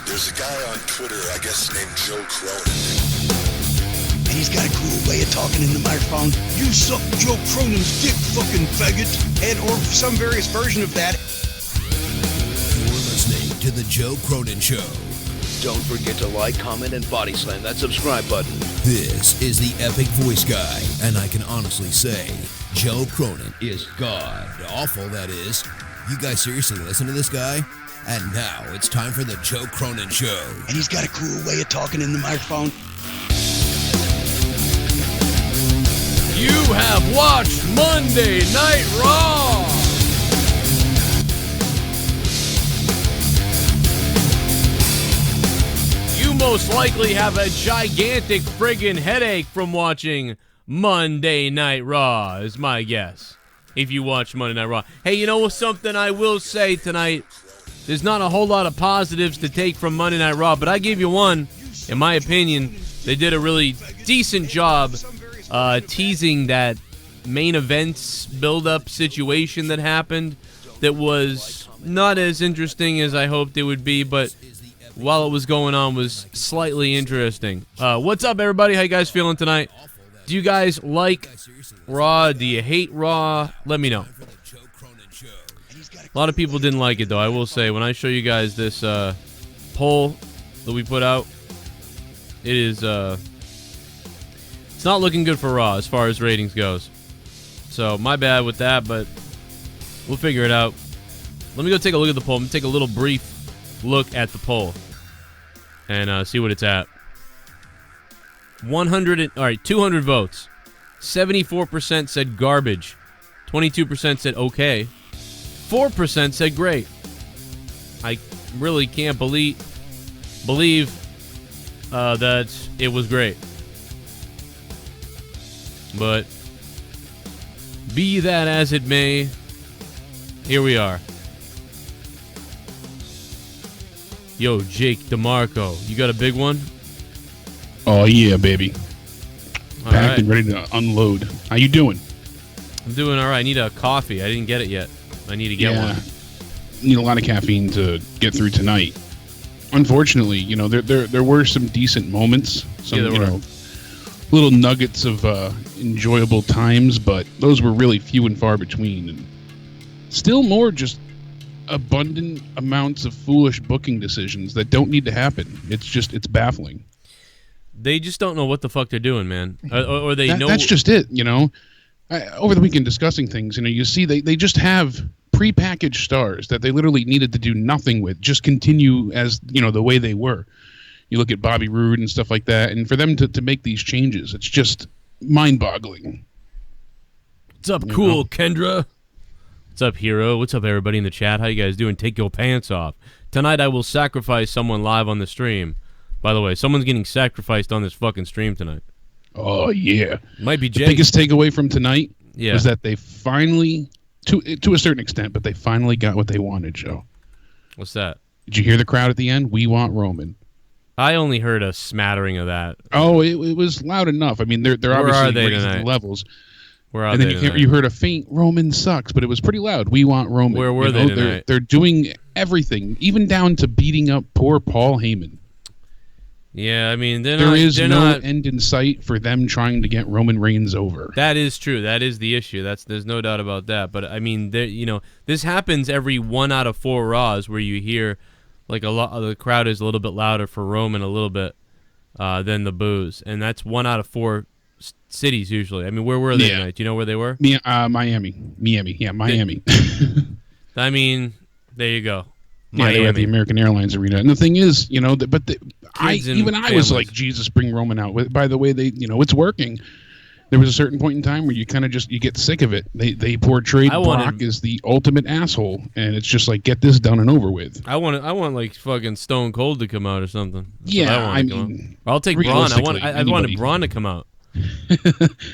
There's a guy on Twitter, I guess named Joe Cronin. And he's got a cool way of talking in the microphone. You suck Joe Cronin's dick, fucking faggot. And or some various version of that. You're listening to The Joe Cronin Show. Don't forget to like, comment, and body slam that subscribe button. This is the epic voice guy, and I can honestly say, Joe Cronin is god awful, that is. You guys seriously listen to this guy? And now it's time for The Joe Cronin Show. And he's got a cool way of talking in the microphone. You have watched Monday Night Raw. You most likely have a gigantic friggin' headache from watching Monday Night Raw, is my guess. If you watch Monday Night Raw. Hey, you know something I will say tonight? There's not a whole lot of positives to take from Monday Night Raw, but I give you one. In my opinion, they did a really decent job teasing that main events build-up situation that happened that was not as interesting as I hoped it would be, but while it was going on was slightly interesting. What's up, everybody? How you guys feeling tonight? Do you guys like Raw? Do you hate Raw? Let me know. A lot of people didn't like it, though. I will say, when I show you guys this poll that we put out, it is it's not looking good for Raw as far as ratings goes. So my bad with that, but we'll figure it out. Let me go take a look at the poll. I'm gonna take a little brief look at the poll and see what it's at. 200 votes. 74% said garbage. 22% said okay. 4% said great. I really can't believe that it was great. But be that as it may, here we are. Yo, Jake DeMarco, you got a big one? Oh yeah, baby. All Packed right. and ready to unload. How you doing? I'm doing all right. I need a coffee. I didn't get it yet. I need to get one. Need a lot of caffeine to get through tonight. Unfortunately, you know, there were some decent moments, some little nuggets of enjoyable times, but those were really few and far between, and still more just abundant amounts of foolish booking decisions that don't need to happen. It's baffling. They just don't know what the fuck they're doing, man. Or they know. That's just it, you know. Over the weekend discussing things, you know, you see they just have prepackaged stars that they literally needed to do nothing with, just continue as, you know, the way they were. You look at Bobby Roode and stuff like that, and for them to make these changes, it's just mind-boggling. What's up, cool Kendra? What's up, Hero? What's up, everybody in the chat? How you guys doing? Take your pants off. Tonight I will sacrifice someone live on the stream. By the way, someone's getting sacrificed on this fucking stream tonight. Oh, yeah. Might be Jay. The biggest takeaway from tonight Yeah. was that they finally, to a certain extent, but they finally got what they wanted, Joe. What's that? Did you hear the crowd at the end? We want Roman. I only heard a smattering of that. Oh, it was loud enough. I mean, they're Where are obviously they raising tonight? the levels. Where are And then they tonight? you heard a faint Roman sucks, but it was pretty loud. We want Roman. Where were You they know, tonight? They're doing everything, even down to beating up poor Paul Heyman. Yeah, I mean, they're There is they're no not. end in sight for them trying to get Roman Reigns over. That is true. That is the issue. There's no doubt about that. But I mean, this happens every 1 out of 4 Raws where you hear like a lot of the crowd is a little bit louder for Roman a little bit than the boos, and that's 1 out of 4 cities usually. I mean, where were they tonight? Do you know where they were? Miami. Yeah, Miami. I mean, there you go. Yeah, they were at the American Airlines Arena. And the thing is, you know, I families. was like, Jesus, bring Roman out. By the way, it's working. There was a certain point in time where you kind of you get sick of it. They portrayed Brock as the ultimate asshole, and it's just like, get this done and over with. I want like fucking Stone Cold to come out or something. That's yeah, I mean, I'll take Braun. I wanted Braun to come out.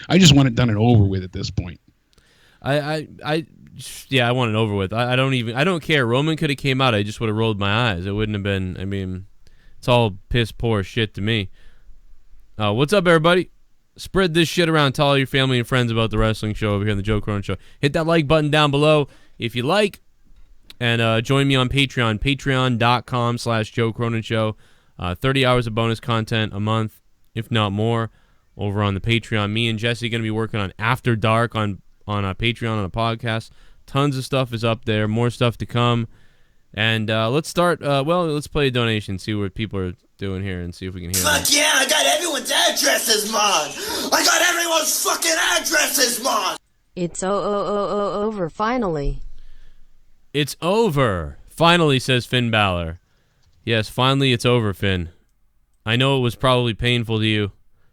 I just want it done and over with at this point. I want it over with. I don't care. Roman could have came out. I just would have rolled my eyes. It wouldn't have been. I mean, it's all piss poor shit to me. What's up, everybody? Spread this shit around. Tell all your family and friends about the wrestling show over here on the Joe Cronin Show. Hit that like button down below if you like. And join me on Patreon, patreon.com/Joe Cronin Show. 30 hours of bonus content a month, if not more, over on the Patreon. Me and Jesse are going to be working on After Dark on Patreon on a podcast. Tons of stuff is up there. More stuff to come. And let's start. Let's play a donation, see what people are doing here, and see if we can hear them. Fuck yeah, I got everyone's addresses, Mon! I got everyone's fucking addresses, Mon! It's over, finally. It's over. Finally, says Finn Balor. Yes, finally it's over, Finn. I know it was probably painful to you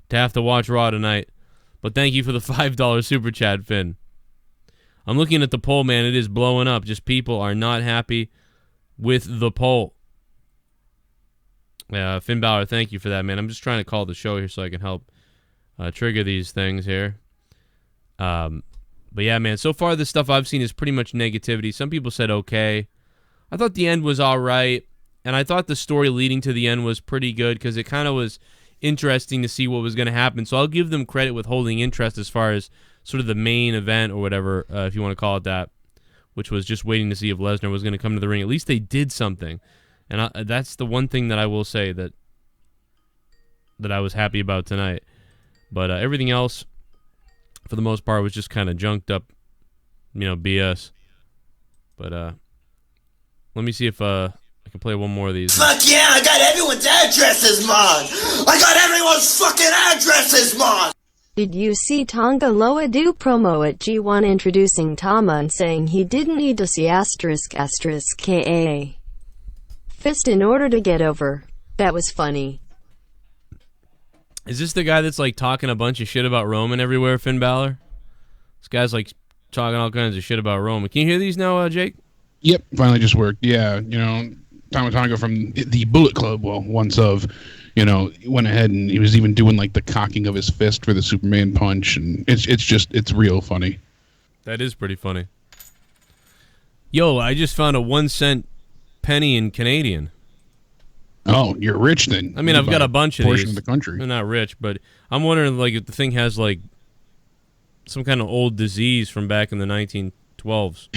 to have to watch Raw tonight, but thank you for the $5 super chat, Finn. I'm looking at the poll, man. It is blowing up. Just people are not happy with the poll. Finn Balor, thank you for that, man. I'm just trying to call the show here so I can help trigger these things here. But yeah, man, so far the stuff I've seen is pretty much negativity. Some people said okay. I thought the end was all right, and I thought the story leading to the end was pretty good because it kind of was interesting to see what was going to happen. So I'll give them credit with holding interest as far as sort of the main event or whatever, if you want to call it that, which was just waiting to see if Lesnar was going to come to the ring. At least they did something, and that's the one thing that I will say that I was happy about tonight. But everything else, for the most part, was just kind of junked up, BS. But let me see if I can play one more of these. Fuck yeah, I got everyone's addresses, Mon! I got everyone's fucking addresses, Mon! Did you see Tonga Loa do promo at G1 introducing Tama and saying he didn't need to see ***KA fist in order to get over? That was funny. Is this the guy that's like talking a bunch of shit about Roman everywhere, Finn Balor? This guy's like talking all kinds of shit about Roman. Can you hear these now, Jake? Yep, finally just worked. Yeah, Tama Tonga from the Bullet Club, went ahead and he was even doing like the cocking of his fist for the Superman punch, and it's real funny. That is pretty funny. Yo, I just found a 1 cent penny in Canadian. Oh, you're rich then. I mean, I've got a bunch of these. Of the country. I'm not rich, but I'm wondering like if the thing has like some kind of old disease from back in the 1912s.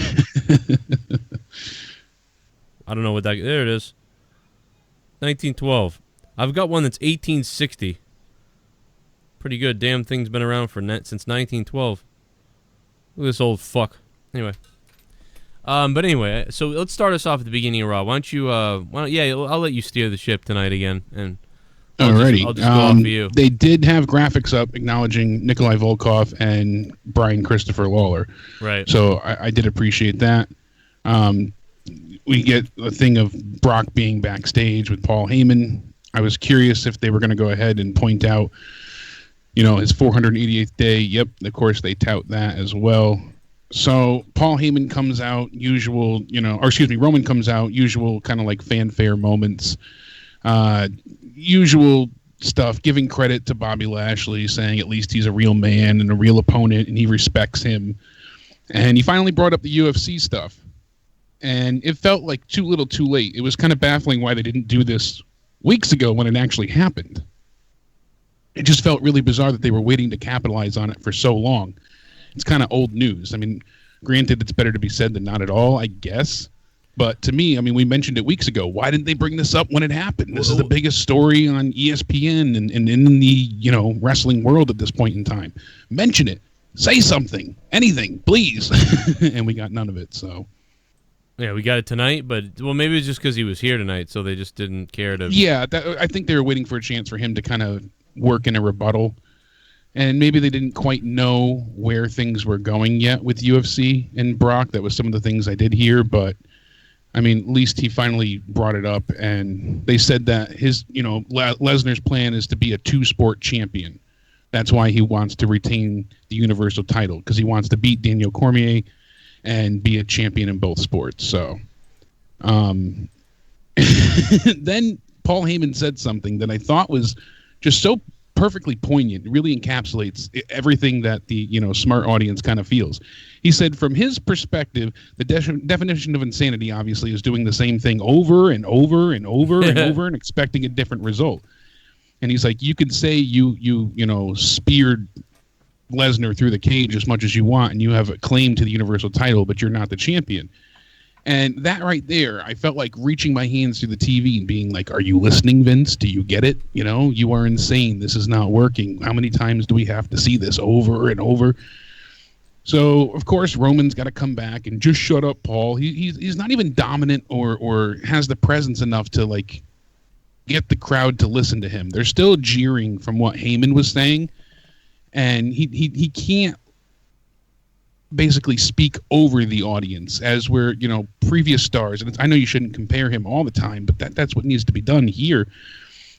I don't know what that. There it is. 1912. I've got one that's 1860. Pretty good. Damn thing's been around since 1912. Look at this old fuck. Anyway. But anyway, so let's start us off at the beginning of Raw. Why don't you, I'll let you steer the ship tonight again. And Alrighty. I'll just go off of you. They did have graphics up acknowledging Nikolai Volkov and Brian Christopher Lawler. Right. So I did appreciate that. We get a thing of Brock being backstage with Paul Heyman. I was curious if they were going to go ahead and point out, his 488th day. Yep, of course they tout that as well. So Paul Heyman comes out, Roman comes out, usual kind of like fanfare moments, usual stuff, giving credit to Bobby Lashley, saying at least he's a real man and a real opponent and he respects him. And he finally brought up the UFC stuff. And it felt like too little too late. It was kind of baffling why they didn't do this weeks ago when it actually happened. It just felt really bizarre that they were waiting to capitalize on it for so long. It's kind of old news. I mean, granted, it's better to be said than not at all, I guess. But to me, I mean, we mentioned it weeks ago. Why didn't they bring this up when it happened? This is the biggest story on ESPN and in the, wrestling world at this point in time. Mention it. Say something. Anything, please. And we got none of it, so. Yeah, we got it tonight, but, maybe it's just because he was here tonight, so they just didn't care to... Yeah, I think they were waiting for a chance for him to kind of work in a rebuttal. And maybe they didn't quite know where things were going yet with UFC and Brock. That was some of the things I did hear, but, I mean, at least he finally brought it up, and they said that his, Lesnar's plan is to be a two-sport champion. That's why he wants to retain the Universal title, because he wants to beat Daniel Cormier and be a champion in both sports. So, then Paul Heyman said something that I thought was just so perfectly poignant. It really encapsulates everything that the smart audience kind of feels. He said, from his perspective, the definition of insanity obviously is doing the same thing over and over and over and over and expecting a different result. And he's like, you could say you speared Lesnar through the cage as much as you want, and you have a claim to the Universal title, but you're not the champion. And that right there, I felt like reaching my hands through the TV and being like, are you listening, Vince? Do you get it? You know, you are insane. This is not working. How many times do we have to see this over and over? So, of course, Roman's got to come back and just shut up, Paul. He's not even dominant or has the presence enough to, like, get the crowd to listen to him. They're still jeering from what Heyman was saying, and he can't basically speak over the audience as where, you know, previous stars, and I know you shouldn't compare him all the time, but that's what needs to be done here.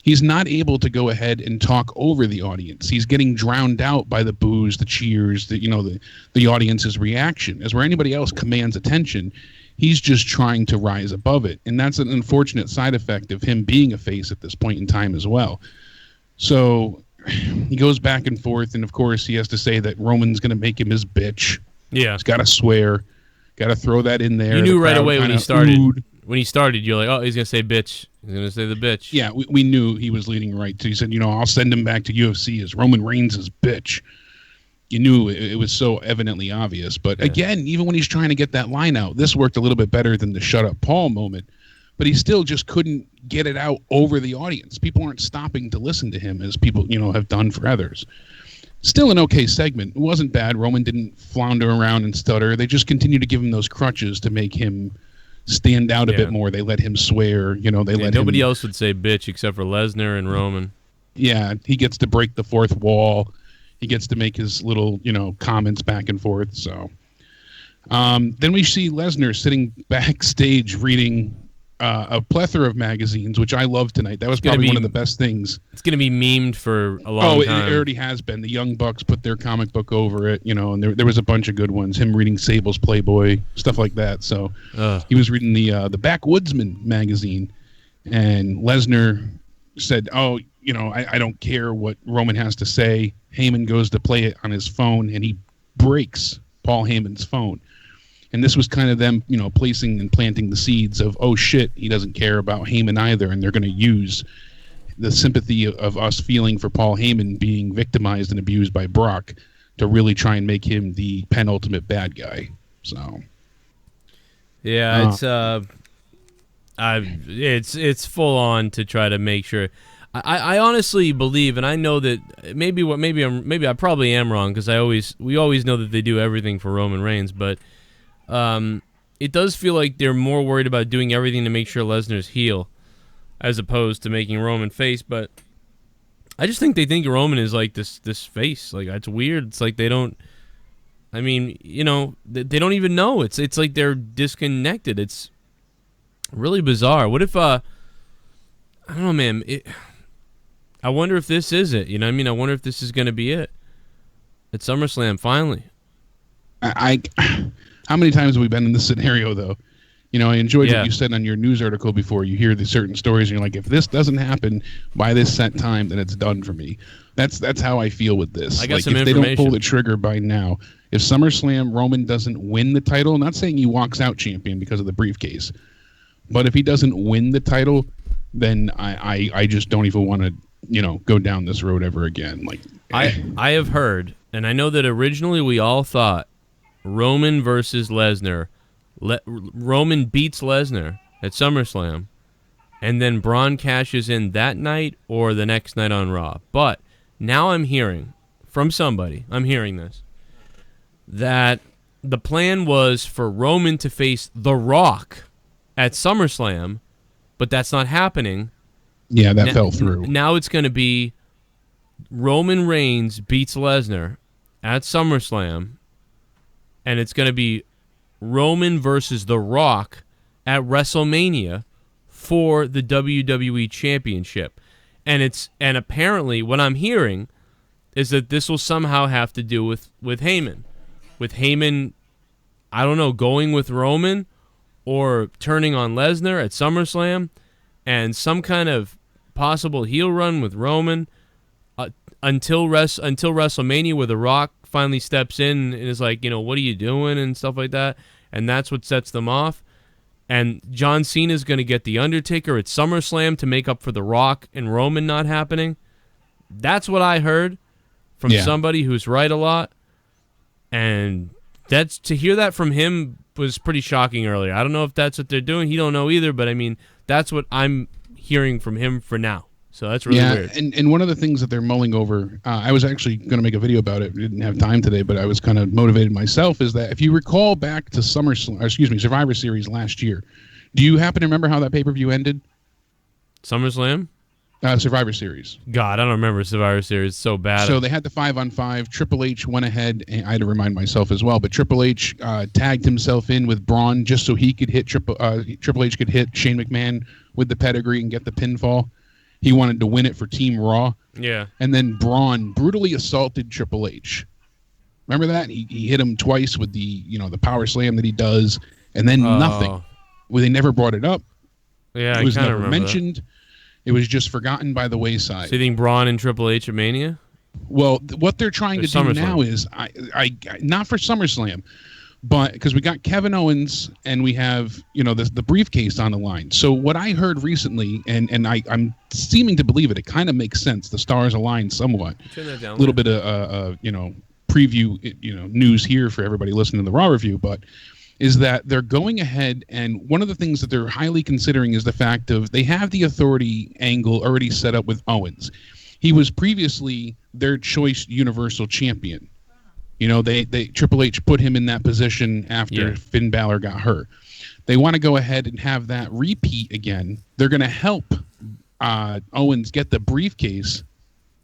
He's not able to go ahead and talk over the audience. He's getting drowned out by the boos, the cheers, the audience's reaction. As where anybody else commands attention, he's just trying to rise above it. And that's an unfortunate side effect of him being a face at this point in time as well. So he goes back and forth, and of course he has to say that Roman's going to make him his bitch. Yeah. He's got to swear. Got to throw that in there. You knew right away when he started. Oohed. When he started, you're like, oh, he's going to say bitch. He's going to say the bitch. Yeah, we knew he was leading right to. He said, you know, I'll send him back to UFC as Roman Reigns' bitch. You knew it was so evidently obvious. But again, even when he's trying to get that line out, this worked a little bit better than the shut up Paul moment. But he still just couldn't get it out over the audience. People aren't stopping to listen to him as people, you know, have done for others. Still an okay segment. It wasn't bad. Roman didn't flounder around and stutter. They just continued to give him those crutches to make him stand out a bit more. They let him swear. You know, they let nobody him, else would say bitch except for Lesnar and Roman. Yeah, he gets to break the fourth wall. He gets to make his little, you know, comments back and forth. So then we see Lesnar sitting backstage reading a plethora of magazines, which I love tonight. That was probably one of the best things. It's going to be memed for a long time. It already has been. The Young Bucks put their comic book over it, you know, and there was a bunch of good ones. Him reading Sable's Playboy, stuff like that. So he was reading the Backwoodsman magazine, and Lesnar said, oh, you know, I don't care what Roman has to say. Heyman goes to play it on his phone, and he breaks Paul Heyman's phone. And this was kind of them, you know, placing and planting the seeds of, oh, shit, he doesn't care about Heyman either, and they're going to use the sympathy of us feeling for Paul Heyman being victimized and abused by Brock to really try and make him the penultimate bad guy. So, yeah, it's full on to try to make sure. I honestly believe, and I know that maybe I probably am wrong because we always know that they do everything for Roman Reigns, but it does feel like they're more worried about doing everything to make sure Lesnar's heel as opposed to making Roman face. But I just think they think Roman is like this face. Like, it's weird. It's like they don't. I mean, you know, they don't even know. It's like they're disconnected. It's really bizarre. What if I don't know, man. I wonder if this is it. You know what I mean? I wonder if this is going to be it at SummerSlam finally. How many times have we been in this scenario, though? You know, I enjoyed what you said on your news article before. You hear the certain stories, and you're like, if this doesn't happen by this set time, then it's done for me. That's how I feel with this. I got some information. If they don't pull the trigger by now, if SummerSlam Roman doesn't win the title, I'm not saying he walks out champion because of the briefcase, but if he doesn't win the title, then I just don't even want to, you know, go down this road ever again. Like I have heard, and I know that originally we all thought Roman versus Lesnar. Roman beats Lesnar at SummerSlam, and then Braun cashes in that night or the next night on Raw. But now I'm hearing from somebody, that the plan was for Roman to face The Rock at SummerSlam, but that's not happening. Yeah, that fell through. Now it's going to be Roman Reigns beats Lesnar at SummerSlam, and it's going to be Roman versus The Rock at WrestleMania for the WWE Championship. And apparently what I'm hearing is that this will somehow have to do with Heyman. With Heyman, I don't know, going with Roman or turning on Lesnar at SummerSlam, and some kind of possible heel run with Roman until WrestleMania, where The Rock finally steps in and is like, you know, what are you doing and stuff like that, and that's what sets them off. And John Cena's going to get The Undertaker at SummerSlam to make up for The Rock and Roman not happening. That's what I heard from somebody who's right a lot. And That's to hear that from him was pretty shocking earlier. I don't know if that's what they're doing. He don't know either, but I mean, that's what I'm hearing from him for now. So that's really weird. And one of the things that they're mulling over, I was actually going to make a video about it. We didn't have time today, but I was kind of motivated myself, is that if you recall back to Survivor Series last year, do you happen to remember how that pay-per-view ended? SummerSlam? Survivor Series. God, I don't remember Survivor Series. It's so bad. So they had the 5-on-5. Triple H went ahead, and I had to remind myself as well, but Triple H tagged himself in with Braun just so he could hit Triple H could hit Shane McMahon with the pedigree and get the pinfall. He wanted to win it for Team Raw. Yeah. And then Braun brutally assaulted Triple H. Remember that? He hit him twice with the power slam that he does, and then nothing. Well, they never brought it up. Yeah, it was never remember mentioned. That. It was just forgotten by the wayside. So you think Braun and Triple H at Mania? Well, what they're trying to do now is, I not for SummerSlam, but because we got Kevin Owens and we have the briefcase on the line. So what I heard recently, and I'm seeming to believe it, it kind of makes sense. The stars align somewhat. Turn that down. A little bit of preview news here for everybody listening to the Raw review, but is that they're going ahead, and one of the things that they're highly considering is the fact of they have the authority angle already set up with Owens. He was previously their choice Universal Champion. They Triple H put him in that position after Finn Balor got hurt. They want to go ahead and have that repeat again. They're going to help Owens get the briefcase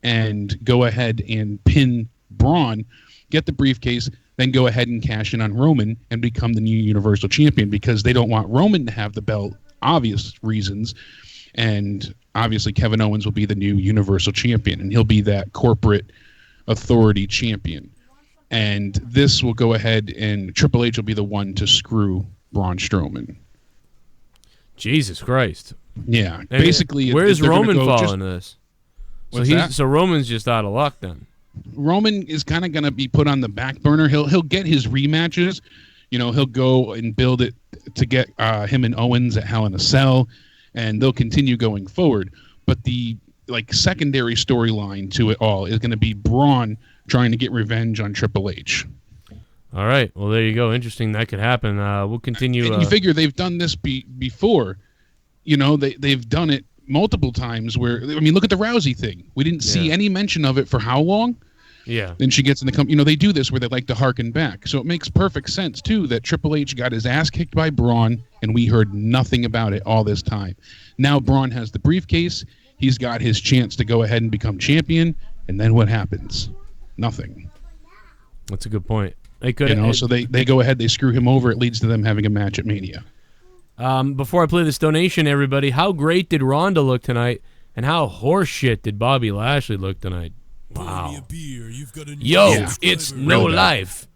and go ahead and pin Braun, get the briefcase, then go ahead and cash in on Roman and become the new Universal Champion, because they don't want Roman to have the belt, obvious reasons, and obviously Kevin Owens will be the new Universal Champion, and he'll be that corporate authority champion. And this will go ahead, and Triple H will be the one to screw Braun Strowman. Jesus Christ. Yeah. And basically, where's Roman fall into this? So Roman's just out of luck then. Roman is kind of going to be put on the back burner. He'll get his rematches. He'll go and build it to get him and Owens at Hell in a Cell, and they'll continue going forward. But the secondary storyline to it all is going to be Braun trying to get revenge on Triple H. All right. Well, there you go. Interesting. That could happen. We'll continue. And you figure they've done this before. They've done it multiple times where, look at the Rousey thing. We didn't see any mention of it for how long? Yeah. Then she gets in the company. They do this where they like to harken back. So it makes perfect sense, too, that Triple H got his ass kicked by Braun, and we heard nothing about it all this time. Now Braun has the briefcase. He's got his chance to go ahead and become champion. And then what happens? Nothing. That's a good point. They could, so they go ahead, they screw him over. It leads to them having a match at Mania. Before I play this donation, everybody, how great did Ronda look tonight, and how horseshit did Bobby Lashley look tonight? Wow. It's no life.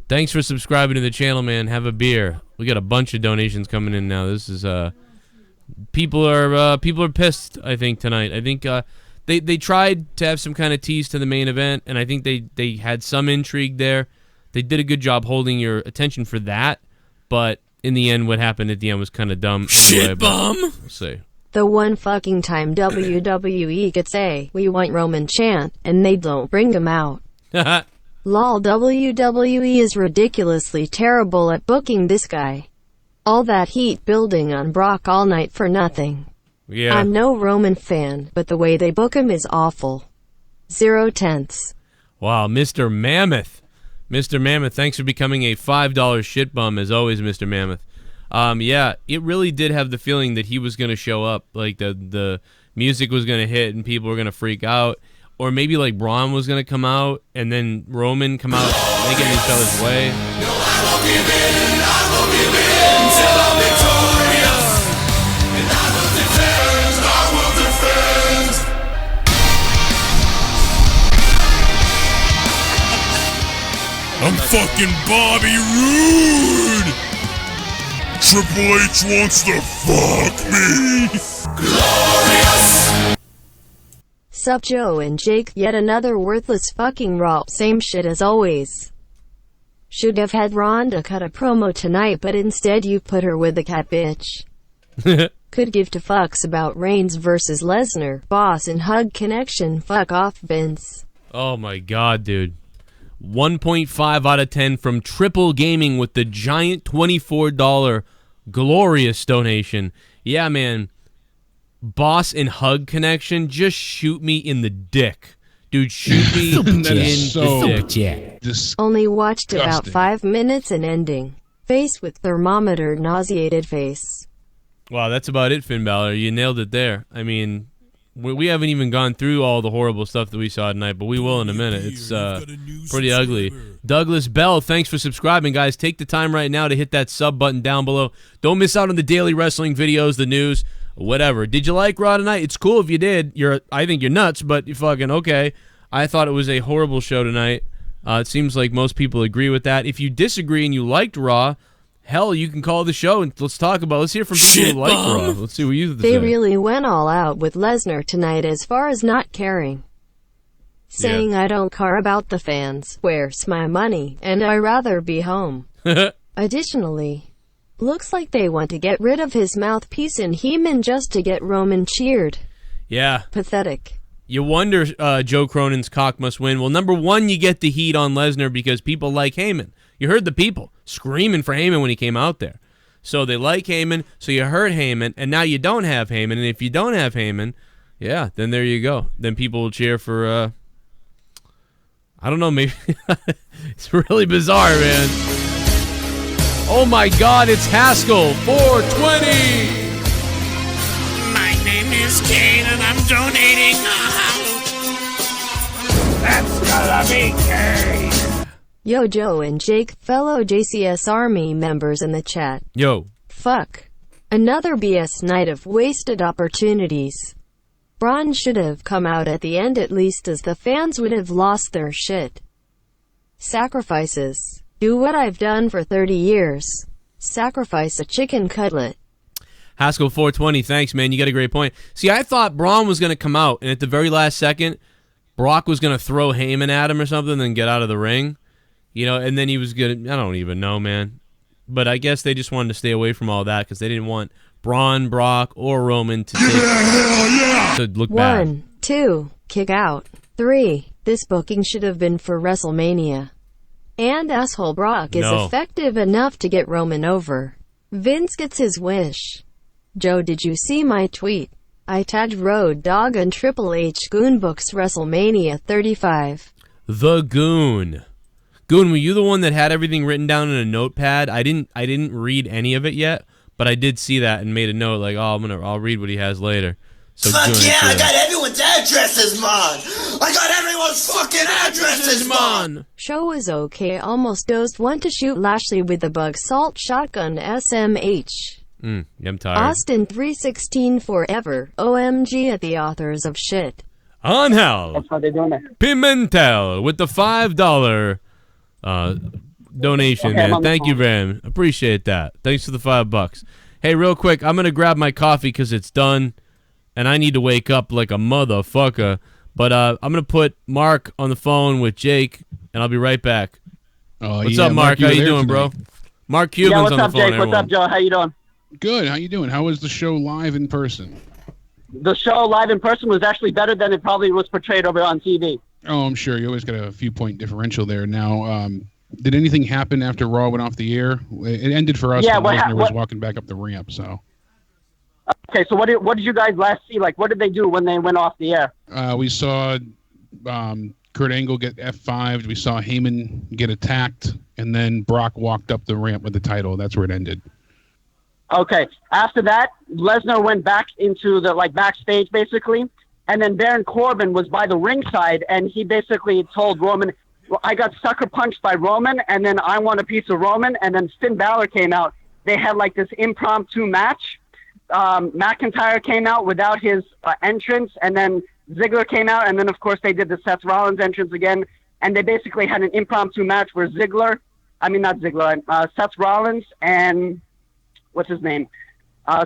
Thanks for subscribing to the channel, man. Have a beer. We got a bunch of donations coming in now. This is people are pissed, I think, tonight. I think they tried to have some kind of tease to the main event, and I think they had some intrigue there. They did a good job holding your attention for that, but in the end, what happened at the end was kind of dumb. ShiBUM! We'll see. The one fucking time WWE gets a "we want Roman" chant, and they don't bring him out. Lol, WWE is ridiculously terrible at booking this guy. All that heat building on Brock all night for nothing. Yeah. I'm no Roman fan, but the way they book him is awful. 0 tenths. Wow, Mr. Mammoth. Mr. Mammoth, thanks for becoming a $5 shit bum, as always, Mr. Mammoth. Yeah, it really did have the feeling that he was going to show up. Like, the music was going to hit and people were going to freak out. Or maybe, like, Braun was going to come out and then Roman come out making each other's way. No, I won't give in, I won't give in till I'm victorious. And I will defend, I will defend. I'm fucking Bobby Roode. Triple H wants to fuck me. Glorious. Sup Joe and Jake, yet another worthless fucking Raw, same shit as always. Should have had Ronda cut a promo tonight, but instead you put her with the cat bitch. Could give two fucks about Reigns versus Lesnar, boss and hug connection, fuck off Vince. Oh my god, dude. 1.5 out of 10 from Triple Gaming with the giant $24 Glorious donation. Yeah, man. Boss and hug connection, just shoot me in the dick. Dude, shoot me in the dick. Only watched about 5 minutes and ending. Face with thermometer, nauseated face. Wow, that's about it, Finn Balor. You nailed it there. I mean, we haven't even gone through all the horrible stuff that we saw tonight, but we will in a minute. It's pretty ugly. Douglas Bell, thanks for subscribing, guys. Take the time right now to hit that sub button down below. Don't miss out on the daily wrestling videos, the news, whatever. Did you like Raw tonight? It's cool if you did. I think you're nuts, but you fucking okay. I thought it was a horrible show tonight. It seems like most people agree with that. If you disagree and you liked Raw, hell, you can call the show and let's hear from people who like Raw. Let's see what you have to say. They really went all out with Lesnar tonight as far as not caring. Saying, I don't care about the fans, where's my money, and I'd rather be home. Additionally, looks like they want to get rid of his mouthpiece in Heyman just to get Roman cheered. Yeah. Pathetic. You wonder Joe Cronin's cock must win. Well, number one, you get the heat on Lesnar because people like Heyman. You heard the people screaming for Heyman when he came out there. So they like Heyman, so you heard Heyman, and now you don't have Heyman. And if you don't have Heyman, yeah, then there you go. Then people will cheer for, I don't know, maybe. It's really bizarre, man. Oh, my God, it's Haskell, 420. My name is Kane, and I'm donating. That's gonna be Kane. Yo, Joe and Jake, fellow JCS Army members in the chat. Yo. Fuck. Another BS night of wasted opportunities. Braun should have come out at the end at least, as the fans would have lost their shit. Sacrifices. Do what I've done for 30 years. Sacrifice a chicken cutlet. Haskell 420, thanks, man. You got a great point. See, I thought Braun was going to come out, and at the very last second, Brock was going to throw Heyman at him or something and then get out of the ring. You know, and then he was going to, I don't even know, man. But I guess they just wanted to stay away from all that because they didn't want Braun, Brock, or Roman to, to look bad. 1, 2, kick out. 3, this booking should have been for WrestleMania. And asshole Brock is effective enough to get Roman over. Vince gets his wish. Joe, did you see my tweet? I tagged Road Dogg and Triple H. Goon books WrestleMania 35. The Goon. Goon, were you the one that had everything written down in a notepad? I didn't read any of it yet, but I did see that and made a note like, oh, I'll read what he has later. So Fuck Goon, yeah, I got everyone's addresses, man. I got everyone's fucking addresses, man. Show was okay, almost dozed. Want to shoot Lashley with the bug salt shotgun SMH. I'm tired. Austin 316 forever. OMG at the authors of shit. Angel That's how they're doing it. Pimentel with the $5 donation, Okay, man. Thank you very much. Appreciate that. Thanks for the $5. Hey, real quick, I'm going to grab my coffee because it's done, and I need to wake up like a motherfucker. But I'm going to put Mark on the phone with Jake, and I'll be right back. What's up, Mark? How you doing, bro? Mark Cuban's on the phone. What's up, Jake? What's up, Joe? How you doing? Good. How you doing? How was the show live in person? The show live in person was actually better than it probably was portrayed over on TV. Oh, I'm sure. You always got a few point differential there. Now, did anything happen after Raw went off the air? It ended for us. Yeah, when Lesnar was walking back up the ramp. So. Okay, so what did you guys last see? Like, what did they do when they went off the air? We saw Kurt Angle get F5'd. We saw Heyman get attacked, and then Brock walked up the ramp with the title. That's where it ended. Okay. After that, Lesnar went back into the backstage basically, and then Baron Corbin was by the ringside, and he basically told Roman, well, "I got sucker punched by Roman, and then I want a piece of Roman." And then Finn Balor came out. They had like this impromptu match. McIntyre came out without his entrance, and then Ziggler came out, and then of course they did the Seth Rollins entrance again, and they basically had an impromptu match where Seth Rollins and what's his name?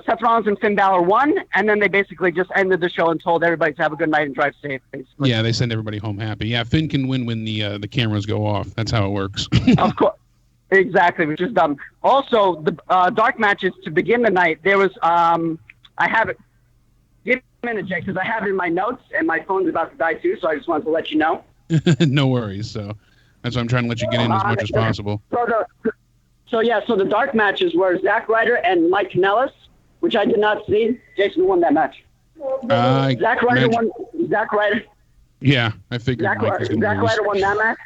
Seth Rollins and Finn Balor won, and then they basically just ended the show and told everybody to have a good night and drive safe, basically. Yeah, they send everybody home happy. Yeah, Finn can win when the cameras go off. That's how it works. Of course. Exactly, which is dumb. Also, the dark matches to begin the night, there was, I have it. Give me a minute, Jake, because I have it in my notes, and my phone's about to die too, so I just wanted to let you know. No worries. So That's why I'm trying to let you get in as much as possible. So the dark matches were Zack Ryder and Mike Kanellis, which I did not see. Jason won that match. Zack Ryder won. Zack Ryder. Yeah, I figured. Zack Ryder won that match.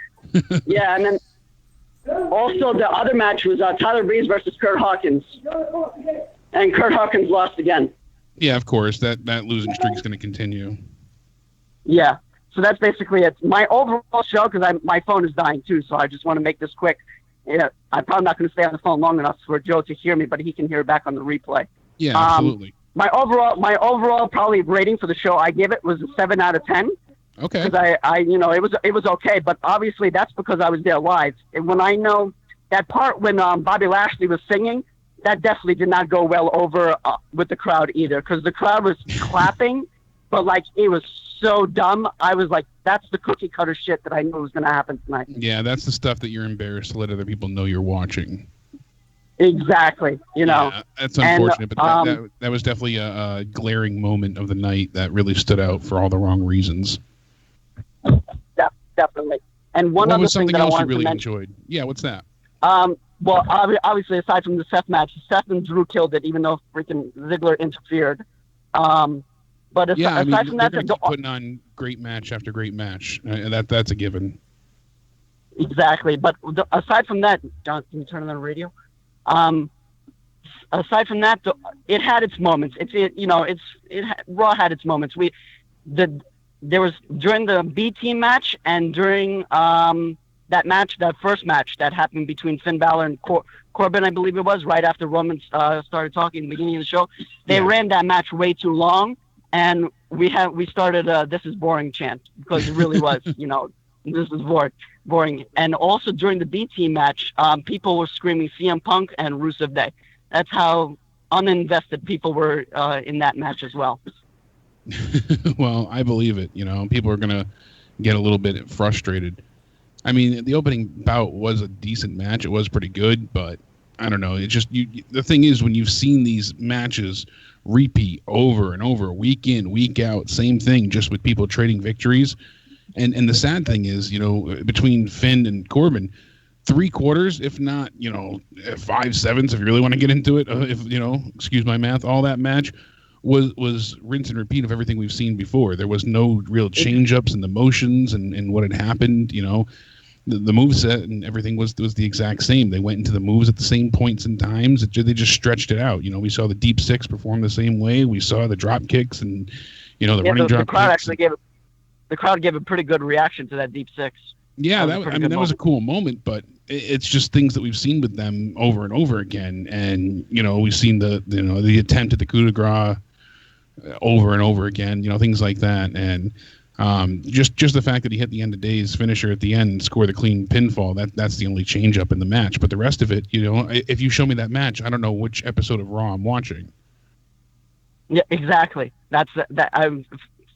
Yeah, and then also the other match was Tyler Breeze versus Kurt Hawkins, and Kurt Hawkins lost again. Yeah, of course. That losing streak is going to continue. Yeah. So that's basically it. My overall show, because my phone is dying too, so I just want to make this quick. Yeah, I'm probably not going to stay on the phone long enough for Joe to hear me, but he can hear it back on the replay. Yeah, absolutely. My overall probably rating for the show, I give it was a 7 out of 10. Okay. Because it was okay, but obviously that's because I was there live. And when I know that part when Bobby Lashley was singing, that definitely did not go well over with the crowd either, because the crowd was clapping, but like it was so dumb. I was like, that's the cookie cutter shit that I knew was going to happen tonight. Yeah, that's the stuff that you're embarrassed to let other people know you're watching. Exactly. Yeah, that's unfortunate, but that was definitely a glaring moment of the night that really stood out for all the wrong reasons. Definitely. And one other thing that I wanted to mention. Enjoyed? Yeah, what's that? Well, obviously, aside from the Seth match, Seth and Drew killed it, even though freaking Ziggler interfered. But aside from that, they're putting on great match after great match. That's a given. Exactly. But aside from that, John, can you turn on the radio? Aside from that, it had its moments. Raw had its moments. There was during the B team match and during that first match that happened between Finn Balor and Corbin, I believe it was, right after Roman started talking at the beginning of the show. They ran that match way too long, and we started a "This is boring" chant, because it really was, this is boring. And also during the B team match, people were screaming CM Punk and Rusev Day. That's how uninvested people were in that match as well. Well, I believe it. People are going to get a little bit frustrated. I mean, the opening bout was a decent match. It was pretty good, but I don't know. It's just the thing is, when you've seen these matches repeat over and over, week in, week out, same thing, just with people trading victories. And the sad thing is, between Finn and Corbin, 3/4, if not, 5/7, if you really want to get into it, excuse my math, all that match was rinse and repeat of everything we've seen before. There was no real change-ups in the motions and what had happened. The moveset and everything was the exact same. They went into the moves at the same points and times. They just stretched it out. We saw the deep six perform the same way. We saw the drop kicks and the running drop kicks. The crowd gave a pretty good reaction to that deep six. Yeah, that was a cool moment, but it's just things that we've seen with them over and over again. And we've seen the attempt at the coup de grace over and over again, things like that. And just the fact that he hit the end of days finisher at the end and scored the clean pinfall, that's the only change up in the match. But the rest of it, if you show me that match, I don't know which episode of Raw I'm watching. Yeah, exactly. That I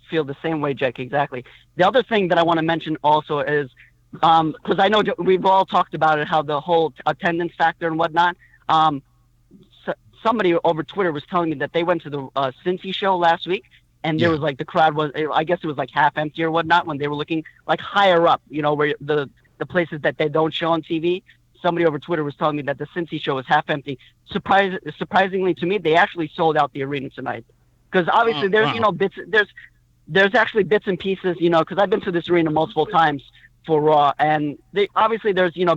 feel the same way, Jake. Exactly. The other thing that I want to mention also is, because I know we've all talked about it, how the whole attendance factor and whatnot. Somebody over Twitter was telling me that they went to the Cincy show last week, and there was like the crowd was, I guess it was like half empty or whatnot when they were looking like higher up, where the places that they don't show on TV. Somebody over Twitter was telling me that the Cincy show was half empty. Surprisingly to me, they actually sold out the arena tonight, because obviously there's actually bits and pieces, because I've been to this arena multiple times for Raw, and there's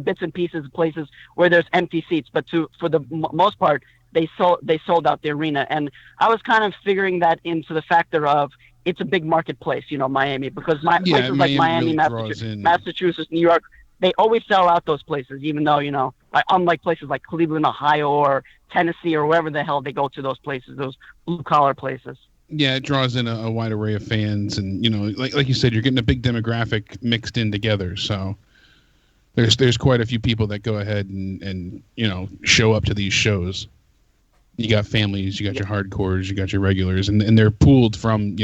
bits and pieces of places where there's empty seats, but for the most part, they sold out the arena. And I was kind of figuring that into the factor of it's a big marketplace, Miami, because places like Miami, really Massachusetts, New York, they always sell out those places, even though, unlike places like Cleveland, Ohio, or Tennessee, or wherever the hell they go to those places, those blue-collar places. Yeah, it draws in a wide array of fans, and like you said, you're getting a big demographic mixed in together. So there's quite a few people that go ahead and show up to these shows. You got families, you got your hardcores, you got your regulars, and they're pooled from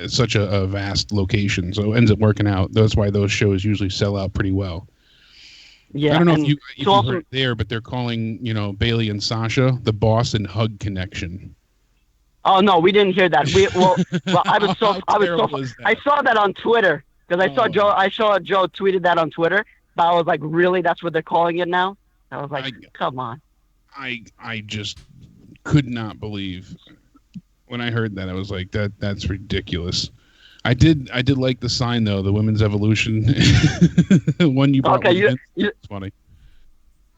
such a vast location. So it ends up working out. That's why those shows usually sell out pretty well. Yeah, I don't know if you heard it there, but they're calling Bayley and Sasha the Boss and Hug Connection. Oh no, we didn't hear that. I saw that on Twitter, because I saw Joe tweeted that on Twitter, But I was like, really? That's what they're calling it now? I was like, come on. I just could not believe when I heard that. I was like, that's ridiculous. I did like the sign though, the Women's Evolution one you brought. Okay, it's funny.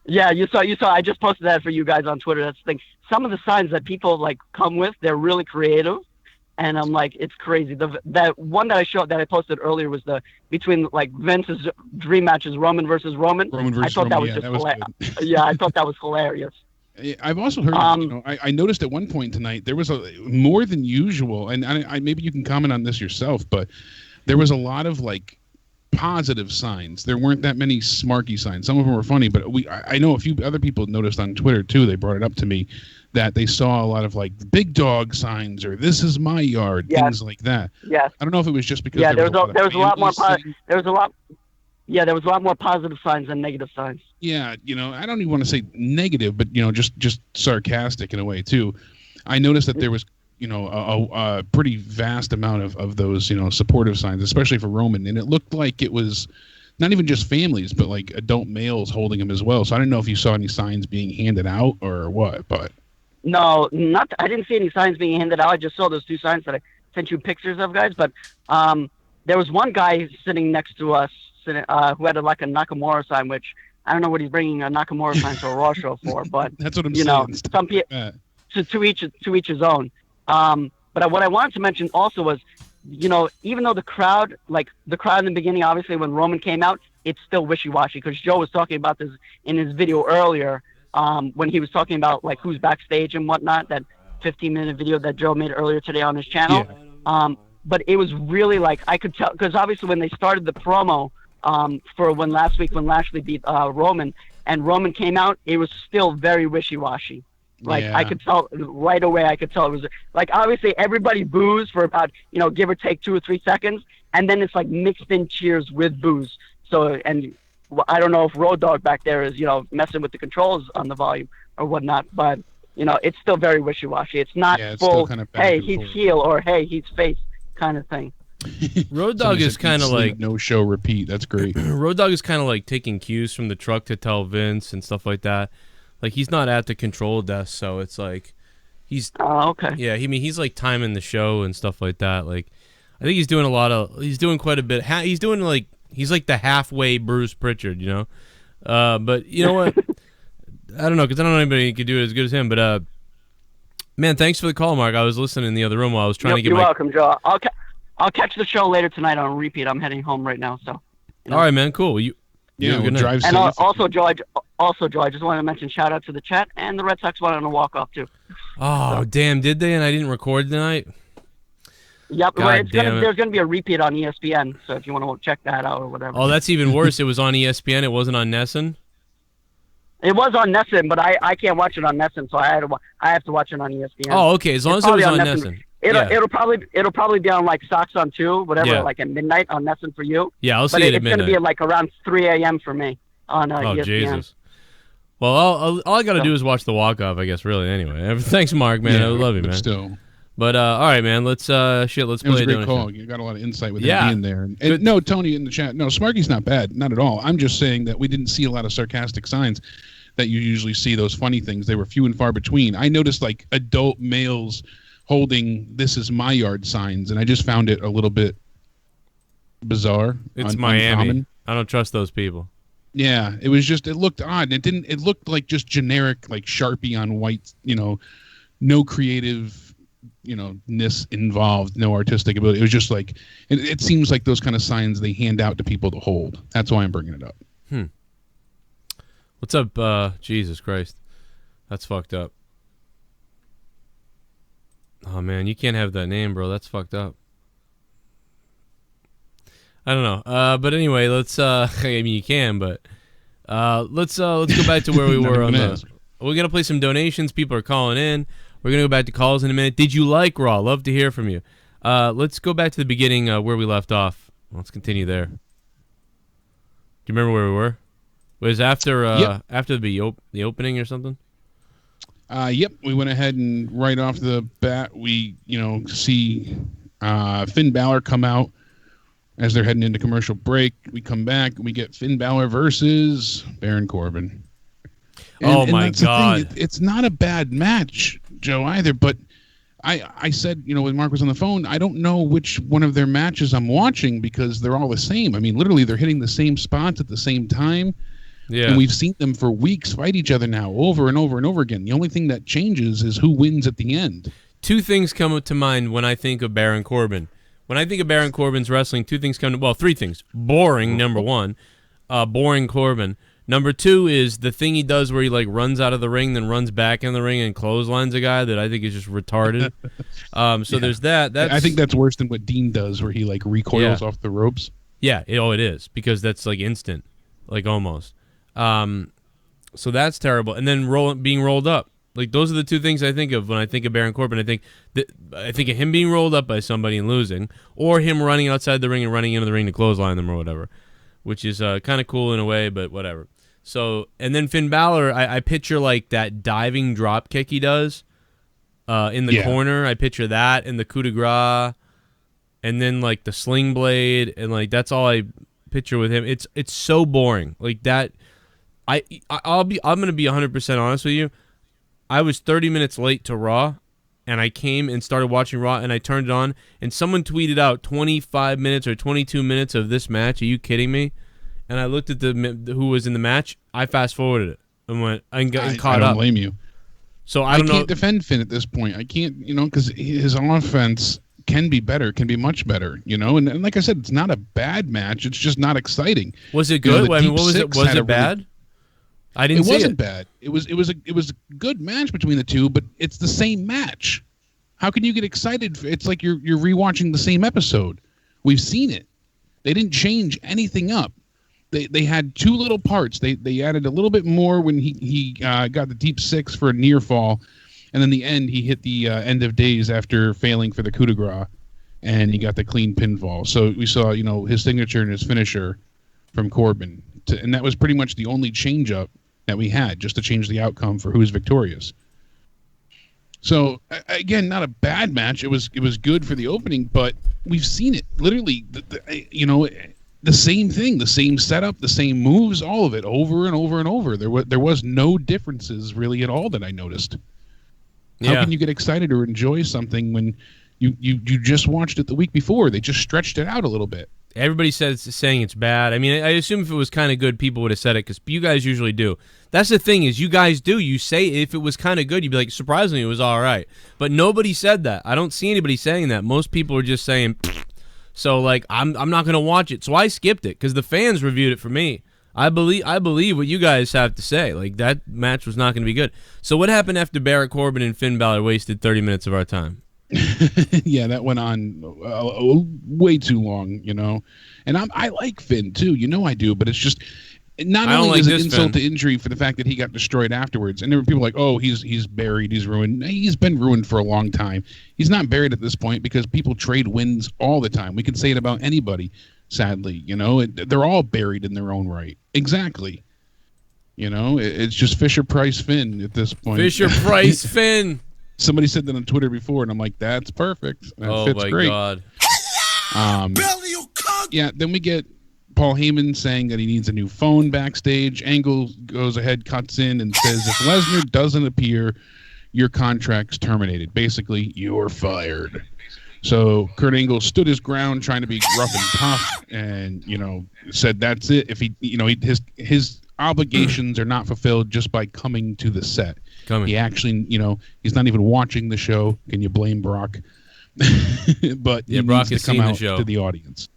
Yeah, you saw. I just posted that for you guys on Twitter. That's the thing. Some of the signs that people like come with, they're really creative, and I'm like, it's crazy. That one that I posted earlier was between like Vince's dream matches, Roman versus Roman. I thought that was just hilarious. Yeah, I thought that was hilarious. I've also heard, I noticed at one point tonight there was more than usual, and I maybe you can comment on this yourself, but there was a lot of like positive signs. There weren't that many smarky signs. Some of them were funny, but I know a few other people noticed on Twitter too. They brought it up to me that they saw a lot of like big dog signs or "This is my yard," things like that. Yes. I don't know if it was just because there was a lot more positive signs than negative signs. Yeah, I don't even want to say negative, but just sarcastic in a way too. I noticed that there was a pretty vast amount of those supportive signs, especially for Roman, and it looked like it was not even just families, but like adult males holding him as well. So I don't know if you saw any signs being handed out or what, but no, I didn't see any signs being handed out. I just saw those 2 signs that I sent you pictures of, guys. But there was one guy sitting next to us who had like a Nakamura sign, which I don't know what he's bringing a Nakamura sign to a Raw show for, but that's what I'm saying. Some people to each his own. But what I wanted to mention also was, even though the crowd in the beginning, obviously when Roman came out, it's still wishy-washy, because Joe was talking about this in his video earlier, when he was talking about like who's backstage and whatnot, that 15-minute video that Joe made earlier today on his channel. Yeah. But it was really like, I could tell, because obviously when they started the promo for last week when Lashley beat Roman and Roman came out, it was still very wishy-washy. Like, I could tell right away. I could tell it was like, obviously everybody boos for about, give or take 2 or 3 seconds. And then it's like mixed in cheers with boos. So, and I don't know if Road Dogg back there is, messing with the controls on the volume or whatnot, but it's still very wishy-washy. It's not full, kind of hey, he's heel or hey, he's face kind of thing. Road Dogg is kind of like no show repeat. That's great. Road Dogg is kind of like taking cues from the truck to tell Vince and stuff like that. Like, he's not at the control desk, so it's like he's okay. Yeah, he's like timing the show and stuff like that. Like, I think he's doing quite a bit. He's like the halfway Bruce Pritchard, But you know what? I don't know, because I don't know anybody who could do it as good as him. But man, thanks for the call, Mark. I was listening in the other room while I was trying to get. You're welcome, Joe. I'll catch the show later tonight on repeat. I'm heading home right now, so. All right, man. Cool. We'll drive safe. And also, Joe, I just want to mention shout out to the chat, and the Red Sox went on a walk off too. Oh, damn! Did they? And I didn't record tonight. Yep. There's going to be a repeat on ESPN, so if you want to check that out or whatever. Oh, that's even worse. It was on ESPN. It wasn't on Nessun. It was on Nessun, but I can't watch it on Nessun, so I have to watch it on ESPN. Oh, okay. As long as it was on Nessun. It'll probably be on like Sox on 2, whatever, like at midnight on Nessun for you. Yeah, I'll see it at midnight. But it's going to be like around 3 a.m. for me on ESPN. Jesus. Well, all I got to do is watch the walk-off, I guess, really, anyway. Thanks, Mark, man. I love you, man. Still. But, all right, man, let's play a donation. It was a great call. You got a lot of insight with him being there. And no, Tony in the chat, no, Smarky's not bad, not at all. I'm just saying that we didn't see a lot of sarcastic signs that you usually see, those funny things. They were few and far between. I noticed, like, adult males holding "This is my yard" signs, and I just found it a little bit bizarre. It's Miami. Uncommon. I don't trust those people. Yeah, it was just, it looked odd. It looked like just generic, like Sharpie on white, no creative, ness involved, no artistic ability. It was just like, it seems like those kind of signs they hand out to people to hold. That's why I'm bringing it up. What's up, Jesus Christ? That's fucked up. Oh, man, you can't have that name, bro. That's fucked up. I don't know. But anyway, let's I mean, you can, but let's go back to where we were on the. We're going to play some donations. People are calling in. We're going to go back to calls in a minute. Did you like Raw? Love to hear from you. Let's go back to the beginning where we left off. Let's continue there. Do you remember where we were? Was after the opening or something? Yep, we went ahead and right off the bat we see Finn Balor come out As they're heading into commercial break, we come back and we get Finn Balor versus Baron Corbin. And my that's the God. thing. It's not a bad match, Joe, either, but I said, when Mark was on the phone, I don't know which one of their matches I'm watching because they're all the same. I mean, literally, they're hitting the same spots at the same time. Yeah. And we've seen them for weeks fight each other now over and over and over again. The only thing that changes is who wins at the end. Two things come to mind when I think of Baron Corbin. When I think of Baron Corbin's wrestling, three things. Boring, number one. Boring Corbin. Number two is the thing he does where he runs out of the ring, then runs back in the ring and clotheslines a guy that I think is just retarded. There's that. I think that's worse than what Dean does, where he recoils off the ropes. Yeah, it is, because that's instant, almost. So that's terrible. And then being rolled up. Those are the two things I think of when I think of Baron Corbin. I think of him being rolled up by somebody and losing, or him running outside the ring and running into the ring to clothesline them or whatever, which is kind of cool in a way, but whatever. So, and then Finn Balor, I picture that diving drop kick he does in the corner. I picture that and the coup de grace, and then the sling blade, and that's all I picture with him. It's so boring. That I'm gonna be 100% honest with you. I was 30 minutes late to Raw, and I came and started watching Raw, and I turned it on, and someone tweeted out 25 minutes or 22 minutes of this match. Are you kidding me? And I looked at who was in the match. I fast-forwarded it and went and caught up. I don't blame you. So I don't know. Can't defend Finn at this point. I can't, because his offense can be better, can be much better, and like I said, it's not a bad match. It's just not exciting. Was it good? What was it? Was it bad? I didn't see it. It wasn't bad. It was a good match between the two, but it's the same match. How can you get excited? It's like you're rewatching the same episode. We've seen it. They didn't change anything up. They had two little parts. They added a little bit more when he got the deep six for a near fall, and then the end he hit the end of days after failing for the coup de grace, and he got the clean pinfall. So we saw his signature and his finisher from Corbin, and that was pretty much the only change up that we had, just to change the outcome for who's victorious. So again, not a bad match. It was good for the opening, but we've seen it literally. The same thing, the same setup, the same moves, all of it over and over and over. There was no differences really at all that I noticed. Yeah. How can you get excited or enjoy something when you just watched it the week before? They just stretched it out a little bit. Everybody saying it's bad. I mean, I assume if it was kind of good, people would have said it, because you guys usually do. That's the thing, is you guys do. You say if it was kind of good, you'd be like, surprisingly, it was all right. But nobody said that. I don't see anybody saying that. Most people are just saying, pfft. So I'm not going to watch it. So I skipped it because the fans reviewed it for me. I believe what you guys have to say. That match was not going to be good. So what happened after Baron Corbin and Finn Balor wasted 30 minutes of our time? Yeah, that went on way too long, And I like Finn too, I do, but it's just not only is it insult to injury for the fact that he got destroyed afterwards, and there were people like, oh, he's buried, he's ruined. He's been ruined for a long time. He's not buried at this point because people trade wins all the time. We can say it about anybody, sadly. They're all buried in their own right. Exactly. It's just Fisher Price Finn at this point. Fisher Price Finn. Somebody said that on Twitter before, and I'm like, that's perfect. That fits great. God. Yeah, then we get Paul Heyman saying that he needs a new phone backstage. Angle goes ahead, cuts in, and says, if Lesnar doesn't appear, your contract's terminated. Basically, you're fired. So Kurt Angle stood his ground, trying to be rough and tough, and said that's it. If his obligations are not fulfilled just by coming to the set. He actually, he's not even watching the show. Can you blame Brock? But he Brock needs to come out show to the audience.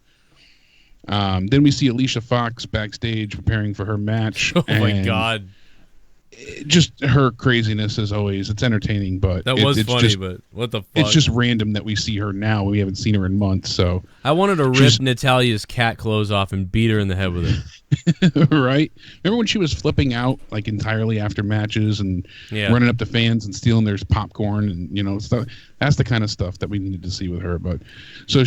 Then we see Alicia Fox backstage preparing for her match. Oh my God! Just her craziness as always. It's entertaining, but that was funny. But what the fuck? It's just random that we see her now. We haven't seen her in months. So I wanted to rip Natalia's cat clothes off and beat her in the head with it. Right? Remember when she was flipping out entirely after matches and running up to fans and stealing their popcorn and stuff? That's the kind of stuff that we needed to see with her. But so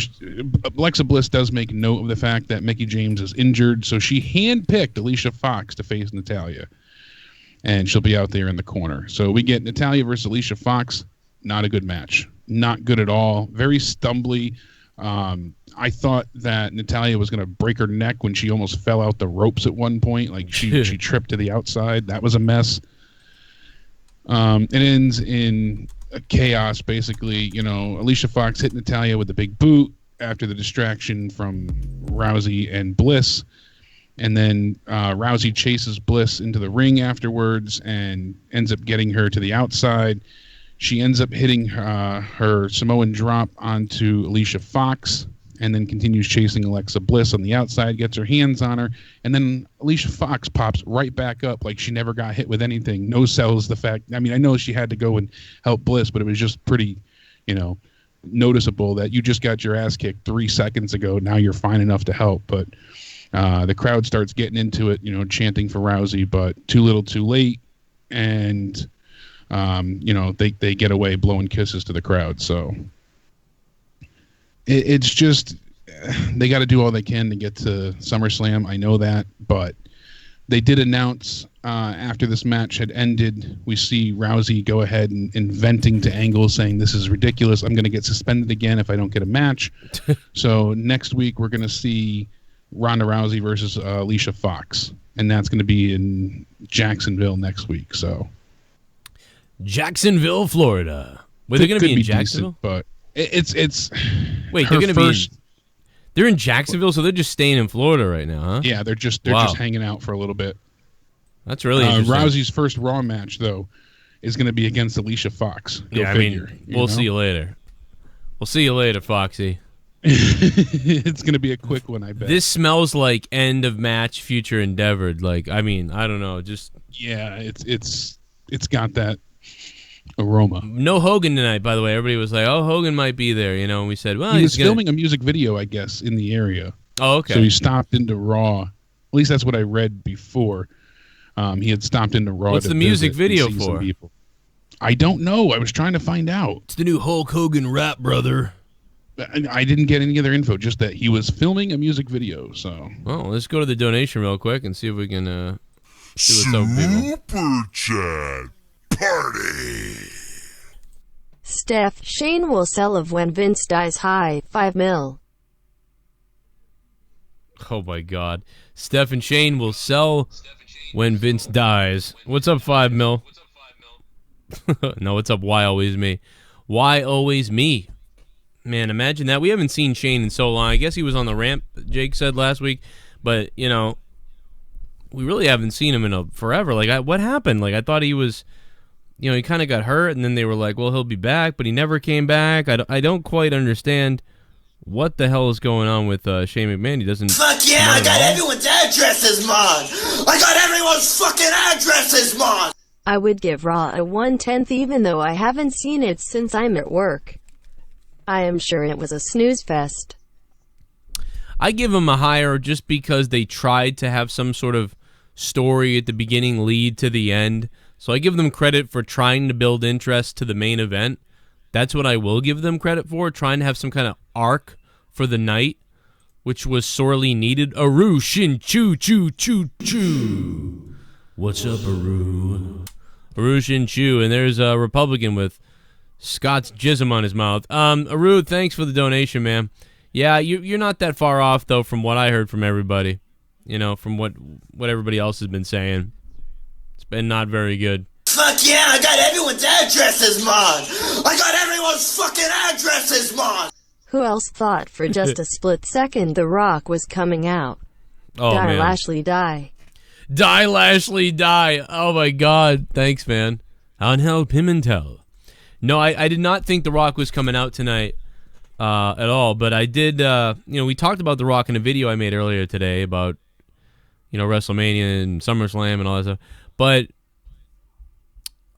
Alexa Bliss does make note of the fact that Mickie James is injured, so she handpicked Alicia Fox to face Natalya, and she'll be out there in the corner. So we get Natalya versus Alicia Fox. Not a good match. Not good at all. Very stumbly. I thought that Natalya was going to break her neck when she almost fell out the ropes at one point. Like she tripped to the outside. That was a mess. It ends in chaos, basically. You know, Alicia Fox hit Natalya with the big boot after the distraction from Rousey and Bliss. And then Rousey chases Bliss into the ring afterwards and ends up getting her to the outside. She ends up hitting her Samoan drop onto Alicia Fox and then continues chasing Alexa Bliss on the outside, gets her hands on her, and then Alicia Fox pops right back up like she never got hit with anything. No sells the fact. I mean, I know she had to go and help Bliss, but it was just pretty, you know, noticeable that you just got your ass kicked 3 seconds ago. Now you're fine enough to help. But the crowd starts getting into it, you know, chanting for Rousey, but too little too late. And, you know, they get away blowing kisses to the crowd. So it's just, they got to do all they can to get to SummerSlam. I know that, but they did announce after this match had ended, we see Rousey go ahead and venting to Angle saying, this is ridiculous. I'm going to get suspended again if I don't get a match. So next week we're going to see Ronda Rousey versus Alicia Fox, and that's going to be in Jacksonville next week. So Jacksonville, Florida. Were they going to be in Jacksonville? Decent, but it's wait, they're going to be. They're in Jacksonville, so they're just staying in Florida right now, huh? Yeah, they're just hanging out for a little bit. That's really interesting. Rousey's first Raw match, though, is going to be against Alicia Fox. Go figure, I mean, we'll see you later. We'll see you later, Foxy. It's going to be a quick one, I bet. This smells like end of match, future endeavored. Like, I mean, I don't know, just yeah, it's got that aroma. No Hogan tonight, by the way. Everybody was like, "Oh, Hogan might be there," you know. And we said, "Well, he was filming a music video, I guess, in the area." Oh, okay. So he stopped into Raw. At least that's what I read before. He had stopped into Raw. What's the music video for? I don't know. I was trying to find out. It's the new Hulk Hogan rap, brother. I didn't get any other info, just that he was filming a music video. So, well, let's go to the donation real quick and see if we can see what's up with people. Super Chat Party. Steph, Shane will sell of when Vince dies high, 5 mil. Oh my God. Steph and Shane will sell when Vince dies. What's up, 5 mil? No, what's up, Why Always Me? Why Always Me? Man, imagine that. We haven't seen Shane in so long. I guess he was on the ramp, Jake said last week. But, you know, we really haven't seen him in forever. Like, what happened? Like, I thought he was, you know, he kind of got hurt, and then they were like, well, he'll be back, but he never came back. I don't quite understand what the hell is going on with Shane McMahon. He doesn't... Fuck yeah, I got everyone's addresses, man. I got everyone's fucking addresses, man. I would give Raw a 1/10 even though I haven't seen it since I'm at work. I am sure it was a snooze fest. I give him a higher just because they tried to have some sort of story at the beginning lead to the end. So I give them credit for trying to build interest to the main event. That's what I will give them credit for, trying to have some kind of arc for the night, which was sorely needed. Aru Shin Choo Choo Choo Choo. What's up, Aru? Aru Shin Choo. And there's a Republican with Scott's jism on his mouth. Aru, thanks for the donation, man. Yeah, you're not that far off, though, from what I heard from everybody. You know, from what everybody else has been saying. It's been not very good. Fuck yeah, I got everyone's addresses, man. I got everyone's fucking addresses, man. Who else thought for just a split second The Rock was coming out? Oh, Die, man. Lashley, die. Die, Lashley, die. Oh, my God. Thanks, man. Angel Pimentel. No, I did not think The Rock was coming out tonight at all, but I did, you know, we talked about The Rock in a video I made earlier today about, you know, WrestleMania and SummerSlam and all that stuff, but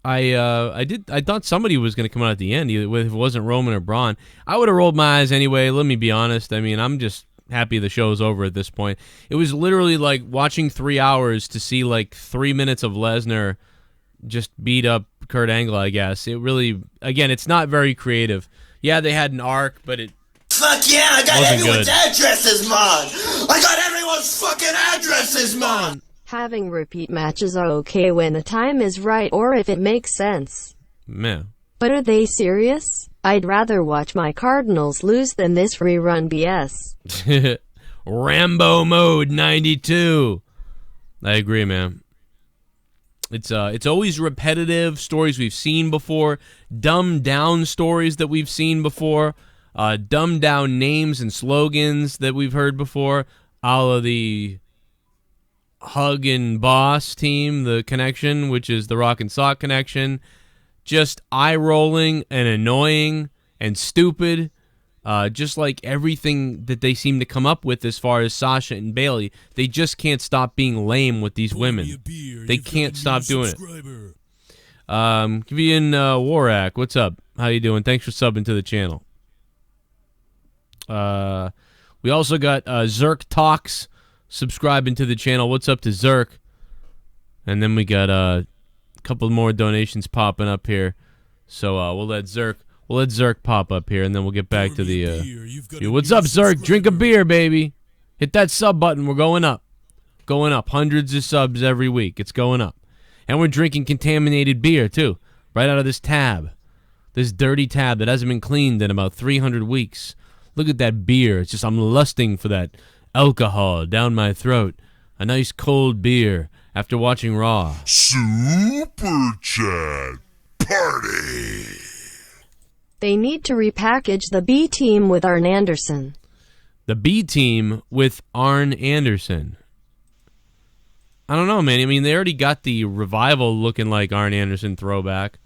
I thought somebody was going to come out at the end, either if it wasn't Roman or Braun. I would have rolled my eyes anyway, let me be honest. I mean, I'm just happy the show's over at this point. It was literally like watching 3 hours to see like 3 minutes of Lesnar just beat up Kurt Angle, I guess. It really, again, it's not very creative. Yeah, they had an arc, but it Fuck yeah, I got everyone's good. addresses, man. I got everyone's fucking addresses, man. Having repeat matches are okay when the time is right or if it makes sense. Man. But are they serious? I'd rather watch my Cardinals lose than this rerun BS. Rambo Mode 92. I agree, man. It's always repetitive stories we've seen before, dumbed down stories that we've seen before, dumbed down names and slogans that we've heard before, a la the Hug and Boss team, the connection, which is the Rock and Sock connection. Just eye-rolling and annoying and stupid, just like everything that they seem to come up with as far as Sasha and Bayley. They just can't stop being lame with these women. They can't stop doing it. Kavian Warak, what's up? How you doing? Thanks for subbing to the channel. We also got Zerk Talks subscribing to the channel. What's up to Zerk? And then we got a couple more donations popping up here. So we'll let Zerk pop up here, and then we'll get back to the what's up, Zerk? Drink a beer, baby. Hit that sub button. We're going up. Going up. Hundreds of subs every week. It's going up. And we're drinking contaminated beer, too. Right out of this tab. This dirty tab that hasn't been cleaned in about 300 weeks. Look at that beer. It's just, I'm lusting for that alcohol down my throat. A nice cold beer after watching Raw. Super Chat Party. They need to repackage the B team with Arn Anderson. The B team with Arn Anderson. I don't know, man. I mean, they already got the Revival looking like Arn Anderson throwback.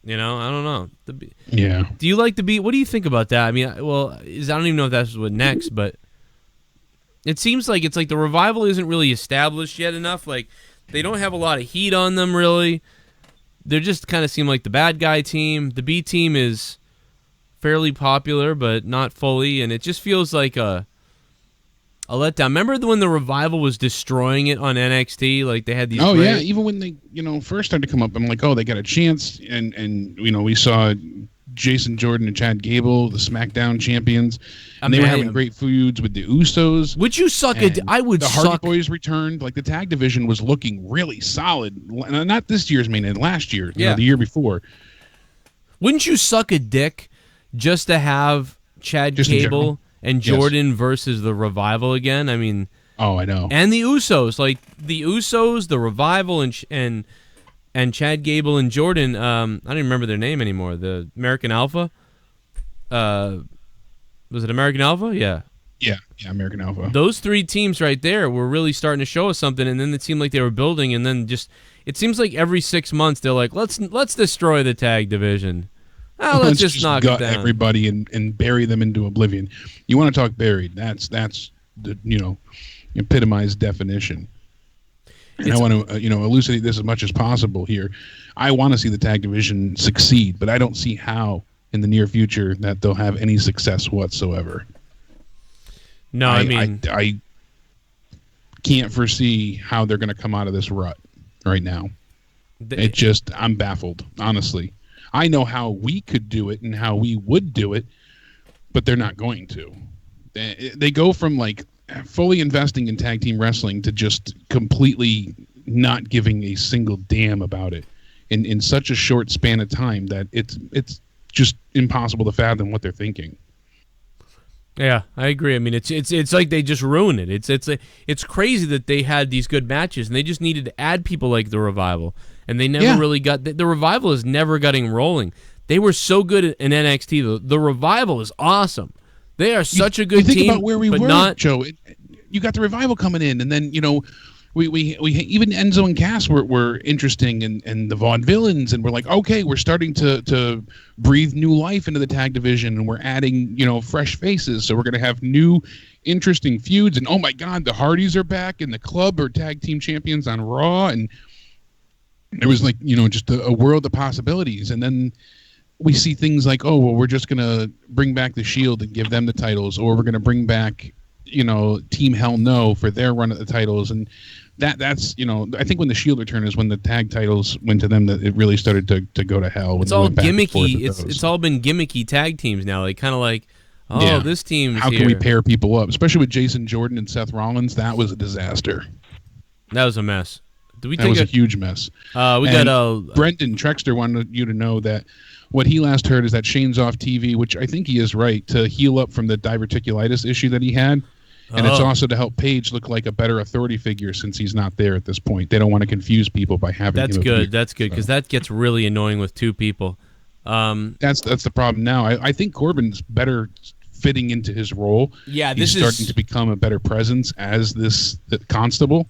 You know, I don't know. Yeah. Do you like the B? What do you think about that? I mean, well, I don't even know if that's what next, but it seems like it's like the Revival isn't really established yet enough. Like, they don't have a lot of heat on them, really. They just kind of seem like the bad guy team. The B team is fairly popular, but not fully, and it just feels like a letdown. Remember when the Revival was destroying it on NXT? Like, they had these... Oh, yeah. Even when they, first started to come up, I'm like, oh, they got a chance. And we saw Jason Jordan and Chad Gable, the SmackDown champions, and they were having great feuds with the Usos. Would you suck it? I would suck. The Hardy Boys returned. Like, the tag division was looking really solid. Not this year's main event, last year. The year before. Wouldn't you suck a dick just to have Chad Gable and Jordan versus the Revival again? I mean... Oh, I know. And the Usos. Like, the Usos, the Revival, and Chad Gable and Jordan, I don't even remember their name anymore. The American Alpha? Was it American Alpha? Yeah. Yeah, American Alpha. Those three teams right there were really starting to show us something, and then it seemed like they were building, and then just... It seems like every 6 months they're like, let's destroy the tag division. Oh, let's just knock it down. Everybody and bury them into oblivion. You want to talk buried? That's the epitomized definition. And I want to elucidate this as much as possible here. I want to see the tag division succeed, but I don't see how in the near future that they'll have any success whatsoever. No, I can't foresee how they're going to come out of this rut right now. I'm baffled, honestly. I know how we could do it and how we would do it, but they're not going to. They go from like fully investing in tag team wrestling to just completely not giving a single damn about it in such a short span of time that it's just impossible to fathom what they're thinking. Yeah, I agree. I mean, it's like they just ruined it. It's crazy that they had these good matches and they just needed to add people like the Revival, and they never really got the Revival is never getting rolling. They were so good in NXT. The Revival is awesome. They are such a good team. Think about where we were, Joe. You got the Revival coming in, and then we even Enzo and Cass were interesting, and the Vaudevillains, and we're like, okay, we're starting to breathe new life into the tag division, and we're adding fresh faces, so we're going to have new interesting feuds. And oh my God, the Hardys are back, and the Club are tag team champions on Raw, and there was like just a world of possibilities. And then we see things like, oh well, we're just going to bring back the Shield and give them the titles, or we're going to bring back Team Hell No for their run at the titles. And that's I think when the Shield returned is when the tag titles went to them, that it really started to go to hell. It's all gimmicky. It's all been gimmicky tag teams now. Like kind of like, this team's how can we pair people up, especially with Jason Jordan and Seth Rollins? That was a disaster. That was a mess. That was a huge mess. Brendan Trexter wanted you to know that what he last heard is that Shane's off TV, which I think he is right, to heal up from the diverticulitis issue that he had. And it's also to help Paige look like a better authority figure since he's not there at this point. They don't want to confuse people by having That's him good. That's good, because that gets really annoying with two people. That's the problem now. I think Corbin's better fitting into his role. Yeah, he's starting to become a better presence as the constable.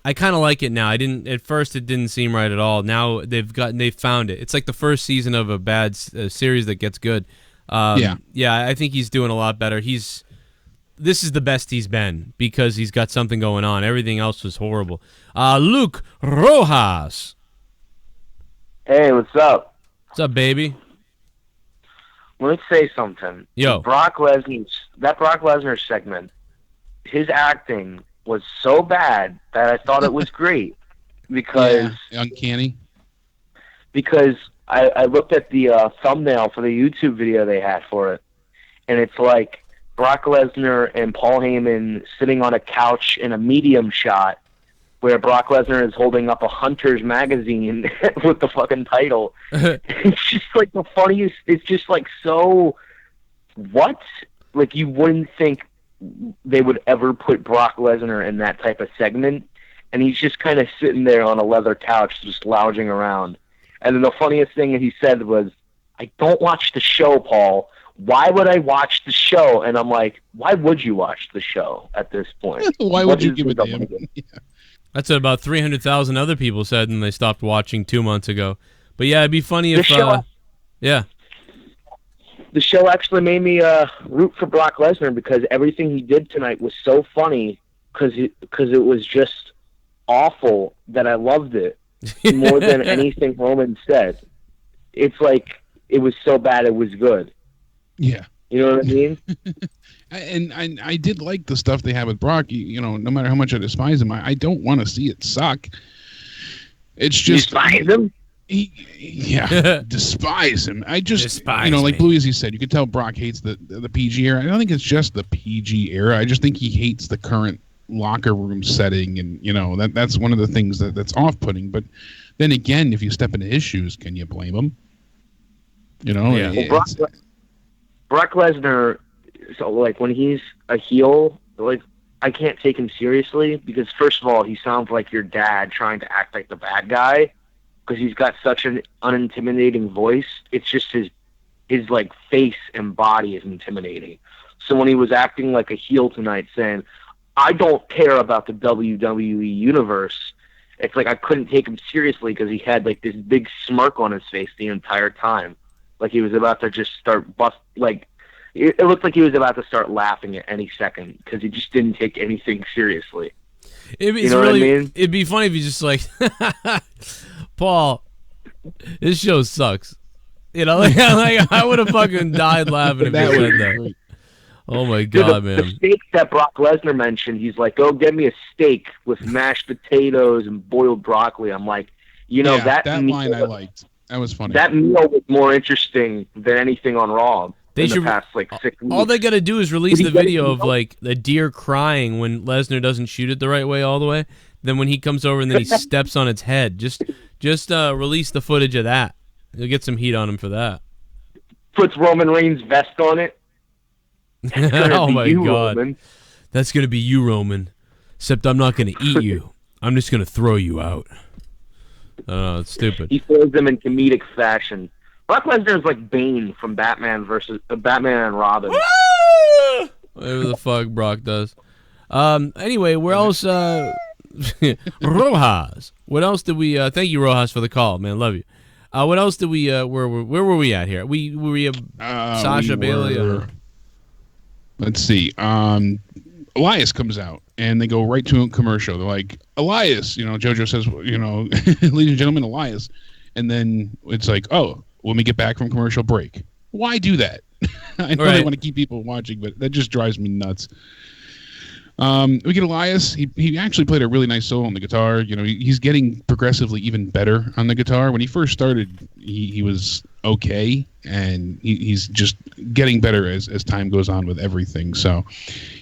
I kind of like it now. At first it didn't seem right at all. Now they've found it. It's like the first season of a bad series that gets good. Yeah, I think he's doing a lot better. This is the best he's been because he's got something going on. Everything else was horrible. Luke Rojas. Hey, what's up? What's up, baby? Let me say something. Yo. Brock Lesnar segment, his acting was so bad that I thought it was great because uncanny. Because I looked at the thumbnail for the YouTube video they had for it, and it's like Brock Lesnar and Paul Heyman sitting on a couch in a medium shot where Brock Lesnar is holding up a Hunter's magazine with the fucking title. It's just like the funniest. It's just like so. What? Like you wouldn't think they would ever put Brock Lesnar in that type of segment, and he's just kind of sitting there on a leather couch, just lounging around. And then the funniest thing that he said was, "I don't watch the show, Paul. Why would I watch the show?" And I'm like, why would you watch the show at this point? Why would you give a damn? Yeah. That's what about 300,000 other people said, and they stopped watching 2 months ago. But yeah, it'd be funny if... yeah. The show actually made me root for Brock Lesnar because everything he did tonight was so funny because it was just awful that I loved it more than anything Roman said. It's like it was so bad it was good. Yeah. You know what I mean? And I did like the stuff they had with Brock. You know, no matter how much I despise him, I don't want to see it suck. It's just... Despise him? Despise him. I just, despise like Blue Easy said, you could tell Brock hates the PG era. I don't think it's just the PG era. I just think he hates the current locker room setting, and that's one of the things that's off-putting. But then again, if you step into his shoes, can you blame him? Brock Lesnar, so like when he's a heel, like I can't take him seriously because first of all, he sounds like your dad trying to act like the bad guy because he's got such an unintimidating voice. It's just his like face and body is intimidating. So when he was acting like a heel tonight, saying, "I don't care about the WWE universe," it's like I couldn't take him seriously because he had like this big smirk on his face the entire time. Like he was about to just start it looked like he was about to start laughing at any second because he just didn't take anything seriously. What I mean? It'd be funny if you just like, Paul, this show sucks. Like I would have fucking died laughing if you said that. Oh my God, man. The steak that Brock Lesnar mentioned, he's like, "Go get me a steak with mashed potatoes and boiled broccoli." I'm like, that line I liked. That was funny. That meal was more interesting than anything on Raw. The past 6 weeks. All they got to do is release the video of like the deer crying when Lesnar doesn't shoot it the right way all the way. Then when he comes over and then he steps on its head, just release the footage of that. You'll get some heat on him for that. Puts Roman Reigns' vest on it. Oh my God, Roman. That's gonna be you, Roman. Except I'm not gonna eat you. I'm just gonna throw you out. Oh, it's stupid. He throws them in comedic fashion. Brock Lesnar is like Bane from Batman and Robin. Whatever the fuck Brock does. Anyway, where else? Rojas. What else did we? Thank you, Rojas, for the call, man. Love you. What else did we? Where were we at here? Sasha Bailey. Let's see. Elias comes out and they go right to a commercial. They're like, "Elias," JoJo says, "Ladies and gentlemen, Elias," and then it's like, "Oh, when we get back from commercial break." Why do that? I know they want to keep people watching, but that just drives me nuts. We get Elias. He actually played a really nice solo on the guitar. He's getting progressively even better on the guitar. When he first started, he was okay, and he's just getting better as time goes on with everything. So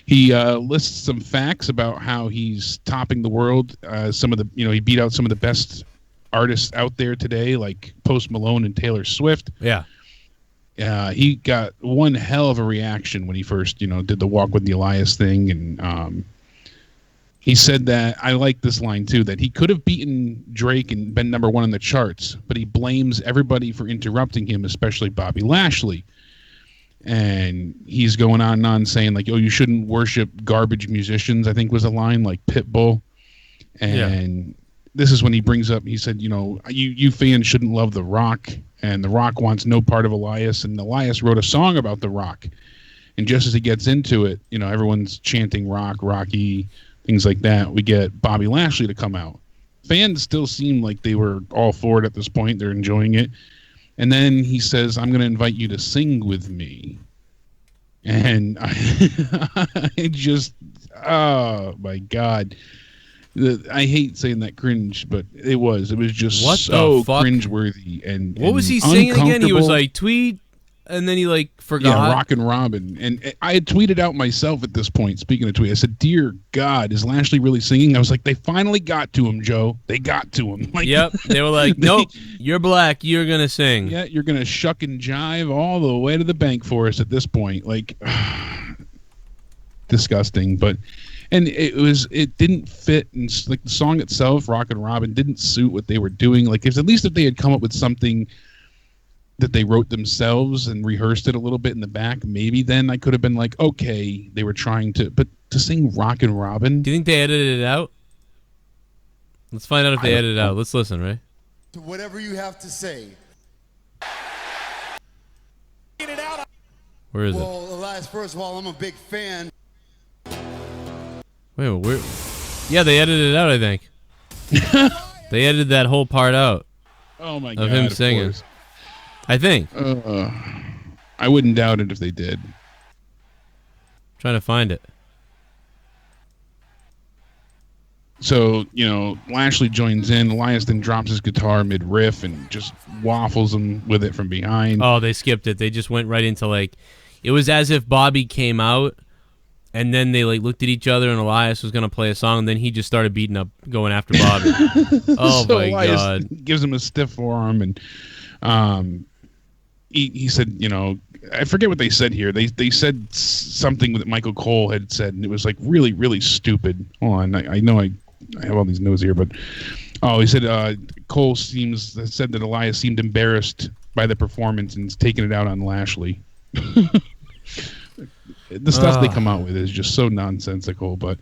he lists some facts about how he's topping the world. Some of the, he beat out some of the best artists out there today, like Post Malone and Taylor Swift. Yeah. He got one hell of a reaction when he first, did the Walk with the Elias thing, and he said that, I like this line too, that he could have beaten Drake and been number one on the charts, but he blames everybody for interrupting him, especially Bobby Lashley. And he's going on and on saying, like, oh, you shouldn't worship garbage musicians, I think was a line, like Pitbull. And this is when he brings up, he said, you fans shouldn't love The Rock, and The Rock wants no part of Elias, and Elias wrote a song about The Rock. And just as he gets into it, everyone's chanting Rock, Rocky, things like that. We get Bobby Lashley to come out. Fans still seem like they were all for it at this point. They're enjoying it. And then he says, I'm going to invite you to sing with me. And I just, oh my God. I hate saying that cringe, but it was just so cringeworthy. And what was he saying again? He was like, tweet, and then he forgot. Yeah, Rockin' Robin. And I had tweeted out myself at this point, speaking of tweet, I said, dear God, is Lashley really singing? I was like, they finally got to him, Joe. They got to him. Yep. They were like, nope, you're black. You're going to sing. Yeah, you're going to shuck and jive all the way to the bank for us at this point. Disgusting. But, and it didn't fit. And the song itself, Rockin' Robin, didn't suit what they were doing. At least if they had come up with something that they wrote themselves and rehearsed it a little bit in the back, maybe then I could have been like, okay, they were trying to, but to sing Rockin' Robin. Do you think they edited it out? Let's find out if they edited it out. Let's listen, right? To whatever you have to say. Where is it? Well, Elias, first of all, I'm a big fan. Wait, where? Yeah, they edited it out, I think. They edited that whole part out. Oh my God. Of him singing. Course. I think. I wouldn't doubt it if they did. Trying to find it. So, Lashley joins in. Elias then drops his guitar mid-riff and just waffles him with it from behind. Oh, they skipped it. They just went right into it was as if Bobby came out and then they looked at each other and Elias was going to play a song and then he just started going after Bobby. Oh, so my Elias God. Gives him a stiff forearm and he said, I forget what they said here. They said something that Michael Cole had said, and it was really, really stupid. Hold on, I know I have all these notes here, but he said Cole said that Elias seemed embarrassed by the performance and is taking it out on Lashley. The stuff they come out with is just so nonsensical. But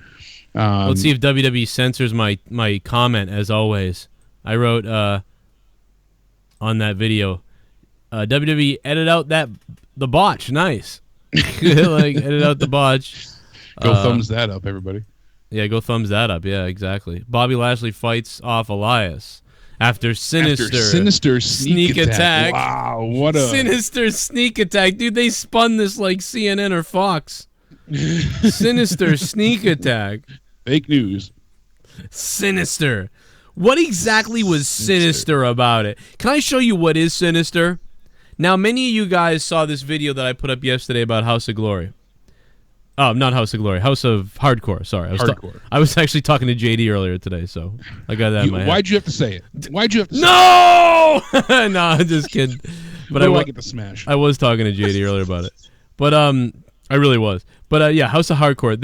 let's see if WWE censors my comment. As always, I wrote on that video. WWE edit out the botch. Nice. Edit out the botch. Go thumbs that up, everybody. Yeah, go thumbs that up. Yeah, exactly. Bobby Lashley fights off Elias after sinister sneak attack. Wow, what a sinister sneak attack, dude! They spun this like CNN or Fox. Sinister sneak attack. Fake news. Sinister. What exactly was sinister about it? Can I show you what is sinister? Now, many of you guys saw this video that I put up yesterday about House of Glory. Oh, not House of Glory. House of Hardcore. Sorry. I was actually talking to JD earlier today, so I got that in my head. Why'd you have to say it? Why'd you have to say it? No! No, I'm just kidding. But I get the smash. I was talking to JD earlier about it. But I really was. But yeah, House of Hardcore.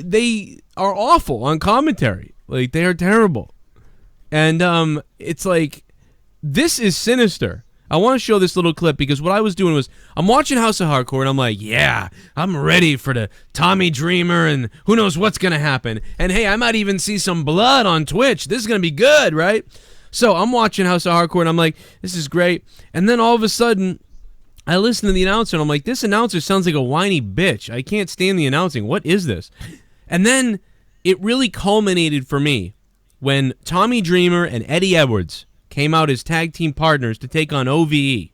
They are awful on commentary. They are terrible. And it's this is sinister. I want to show this little clip because what I was doing was I'm watching House of Hardcore and I'm like, yeah, I'm ready for the Tommy Dreamer and who knows what's going to happen. And hey, I might even see some blood on Twitch. This is going to be good, right? So I'm watching House of Hardcore and I'm like, this is great. And then all of a sudden, I listen to the announcer and I'm like, this announcer sounds like a whiny bitch. I can't stand the announcing. What is this? And then it really culminated for me when Tommy Dreamer and Eddie Edwards came out as tag team partners to take on OVE.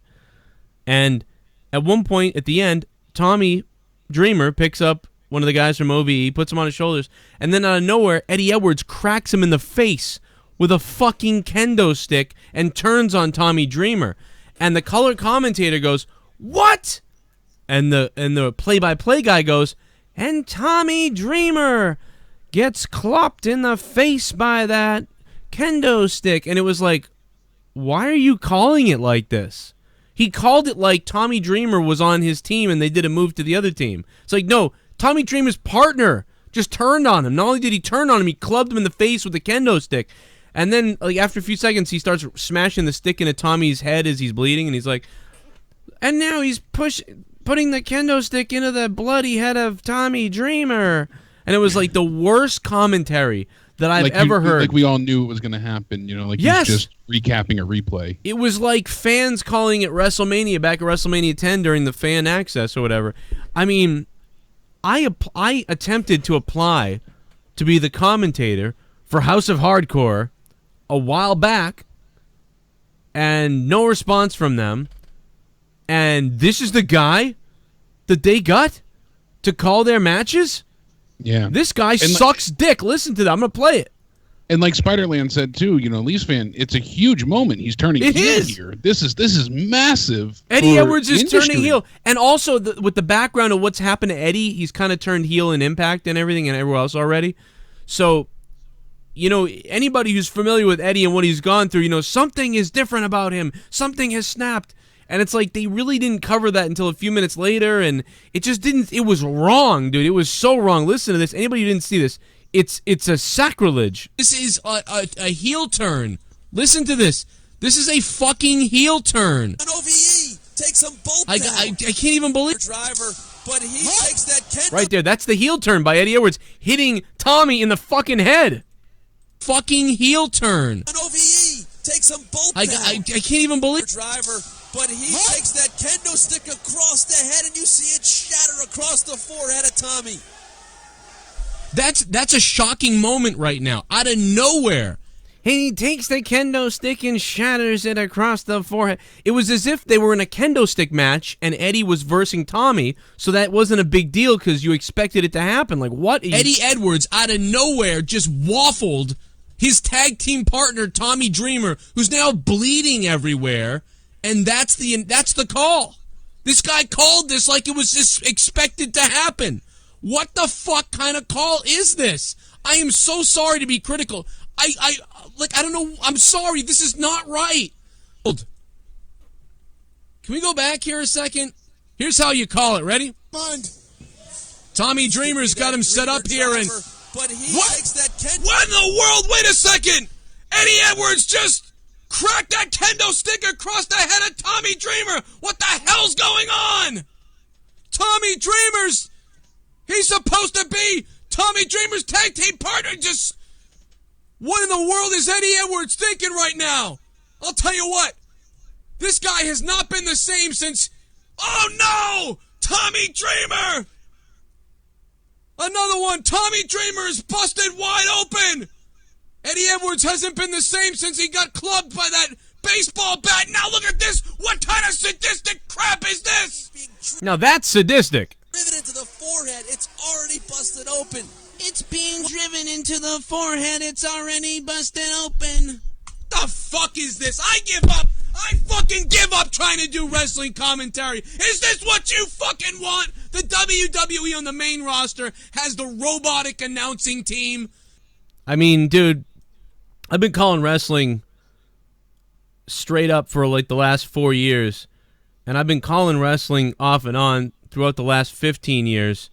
And at one point at the end, Tommy Dreamer picks up one of the guys from OVE, puts him on his shoulders, and then out of nowhere, Eddie Edwards cracks him in the face with a fucking kendo stick and turns on Tommy Dreamer. And the color commentator goes, "What?" And the play-by-play guy goes, "And Tommy Dreamer gets clopped in the face by that kendo stick." And it was like, why are you calling it like this? He called it like Tommy Dreamer was on his team and they did a move to the other team. It's like, no, Tommy Dreamer's partner just turned on him. Not only did he turn on him, he clubbed him in the face with a kendo stick. And then, like, after a few seconds, he starts smashing the stick into Tommy's head as he's bleeding, and he's like, and now he's putting the kendo stick into the bloody head of Tommy Dreamer. And it was like the worst commentary that I've ever heard. Like we all knew it was going to happen, like yes. He's just recapping a replay. It was like fans calling it WrestleMania back at WrestleMania 10 during the fan access or whatever. I mean, I attempted to apply to be the commentator for House of Hardcore a while back, and no response from them. And this is the guy that they got to call their matches? Yeah. This guy sucks dick. Listen to that. I'm going to play it. And like Spider-Man said too, Lee's fan, it's a huge moment. He's turning heel here. This is massive. Eddie Edwards is turning heel. And also with the background of what's happened to Eddie, he's kind of turned heel in Impact and everything and everywhere else already. So, anybody who's familiar with Eddie and what he's gone through, something is different about him. Something has snapped. And it's like they really didn't cover that until a few minutes later, and it just didn't. It was wrong, dude. It was so wrong. Listen to this. Anybody who didn't see this, it's a sacrilege. This is a heel turn. Listen to this. This is a fucking heel turn. An OVE takes them both I can't even believe. Driver, but he takes that kendo. Right there. That's the heel turn by Eddie Edwards hitting Tommy in the fucking head. Fucking heel turn. An OVE takes them both I can't even believe. Driver. But he takes that kendo stick across the head, and you see it shatter across the forehead of Tommy. That's a shocking moment right now, out of nowhere. He takes the kendo stick and shatters it across the forehead. It was as if they were in a kendo stick match, and Eddie was versing Tommy, so that wasn't a big deal because you expected it to happen. Like, what? Eddie Edwards, out of nowhere, just waffled his tag team partner, Tommy Dreamer, who's now bleeding everywhere. And that's the call. This guy called this like it was just expected to happen. What the fuck kind of call is this? I am so sorry to be critical. I don't know. I'm sorry. This is not right. Can we go back here a second? Here's how you call it. Ready? Tommy Dreamer's got him set up here, and but he takes that kendo. What in the world? Wait a second. Eddie Edwards just crack that kendo stick across the head of Tommy Dreamer. What the hell's going on? Tommy Dreamer's... He's supposed to be Tommy Dreamer's tag team partner. Just... What in the world is Eddie Edwards thinking right now? I'll tell you what. This guy has not been the same since... Oh no! Tommy Dreamer! Another one. Tommy Dreamer is busted wide open. Eddie Edwards hasn't been the same since he got clubbed by that baseball bat. Now look at this. What kind of sadistic crap is this? Now that's sadistic. Driven into the forehead. It's already busted open. It's being driven into the forehead. It's already busted open. The fuck is this? I give up. I fucking give up trying to do wrestling commentary. Is this what you fucking want? The WWE on the main roster has the robotic announcing team. I mean, dude, I've been calling wrestling straight up for like the last 4 years, and I've been calling wrestling off and on throughout the last 15 years,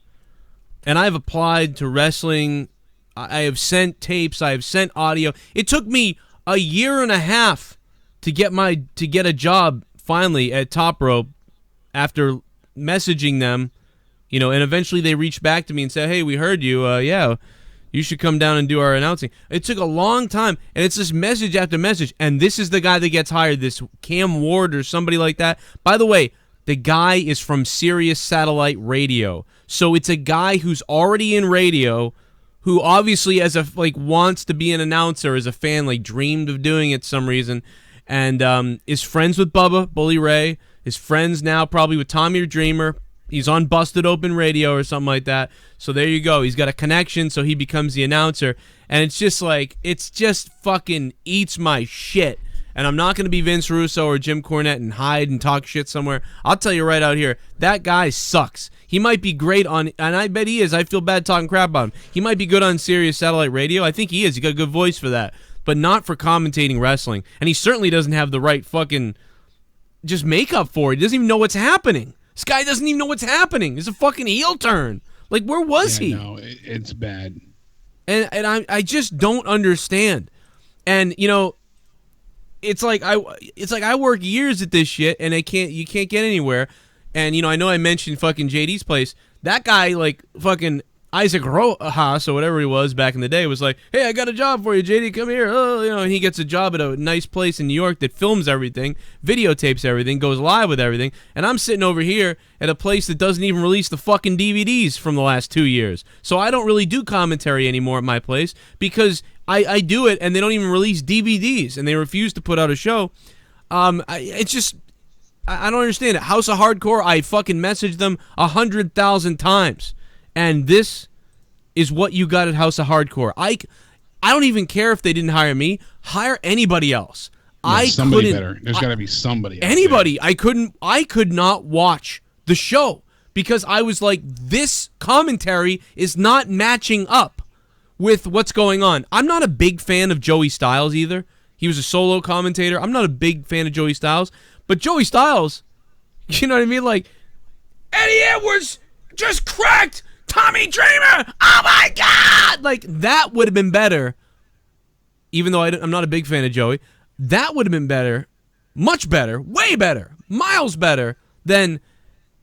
and I've applied to wrestling. I have sent tapes. I have sent audio. It took me a year and a half to get a job finally at Top Rope after messaging them, and eventually they reached back to me and said, "Hey, we heard you. Yeah. You should come down and do our announcing." It took a long time, and it's just message after message, and this is the guy that gets hired, this Cam Ward or somebody like that. By the way, the guy is from Sirius Satellite Radio, so it's a guy who's already in radio, who obviously wants to be an announcer as a fan, dreamed of doing it for some reason, and is friends with Bubba Bully Ray, is friends now probably with Tommy Dreamer. He's on Busted Open Radio or something like that. So there you go. He's got a connection, so he becomes the announcer. And it's just fucking eats my shit. and I'm not going to be Vince Russo or Jim Cornette and hide and talk shit somewhere. I'll tell you right out here, that guy sucks. He might be great on, and I bet he is. I feel bad talking crap about him. He might be good on Sirius Satellite Radio. I think he is. He got a good voice for that, but not for commentating wrestling. And he certainly doesn't have the right fucking just makeup for it. He doesn't even know what's happening. This guy doesn't even know what's happening. It's a fucking heel turn. Like, where was he? No, it's bad. And I just don't understand. And you know, it's like I work years at this shit, and you can't get anywhere. And you know I mentioned fucking JD's place. That guy, like fucking Isaac Rojas or whatever he was back in the day, was like, "Hey, I got a job for you, JD. Come here." Oh, you know, and he gets a job at a nice place in New York that films everything, videotapes everything, goes live with everything. And I'm sitting over here at a place that doesn't even release the fucking DVDs from the last 2 years. So I don't really do commentary anymore at my place because I do it and they don't even release DVDs and they refuse to put out a show. It's just, I don't understand it. House of Hardcore, I fucking messaged them 100,000 times. And this is what you got at House of Hardcore. I don't even care if they didn't hire me. Hire anybody else. Yeah, somebody better. There's got to be somebody. Anybody. I could not watch the show because I was like, this commentary is not matching up with what's going on. I'm not a big fan of Joey Styles either. He was a solo commentator. I'm not a big fan of Joey Styles. But Joey Styles, you know what I mean? Like, Eddie Edwards just cracked Tommy Dreamer. Oh my God! Like, that would have been better. Even though I'm not a big fan of Joey, that would have been better. Much better. Way better. Miles better than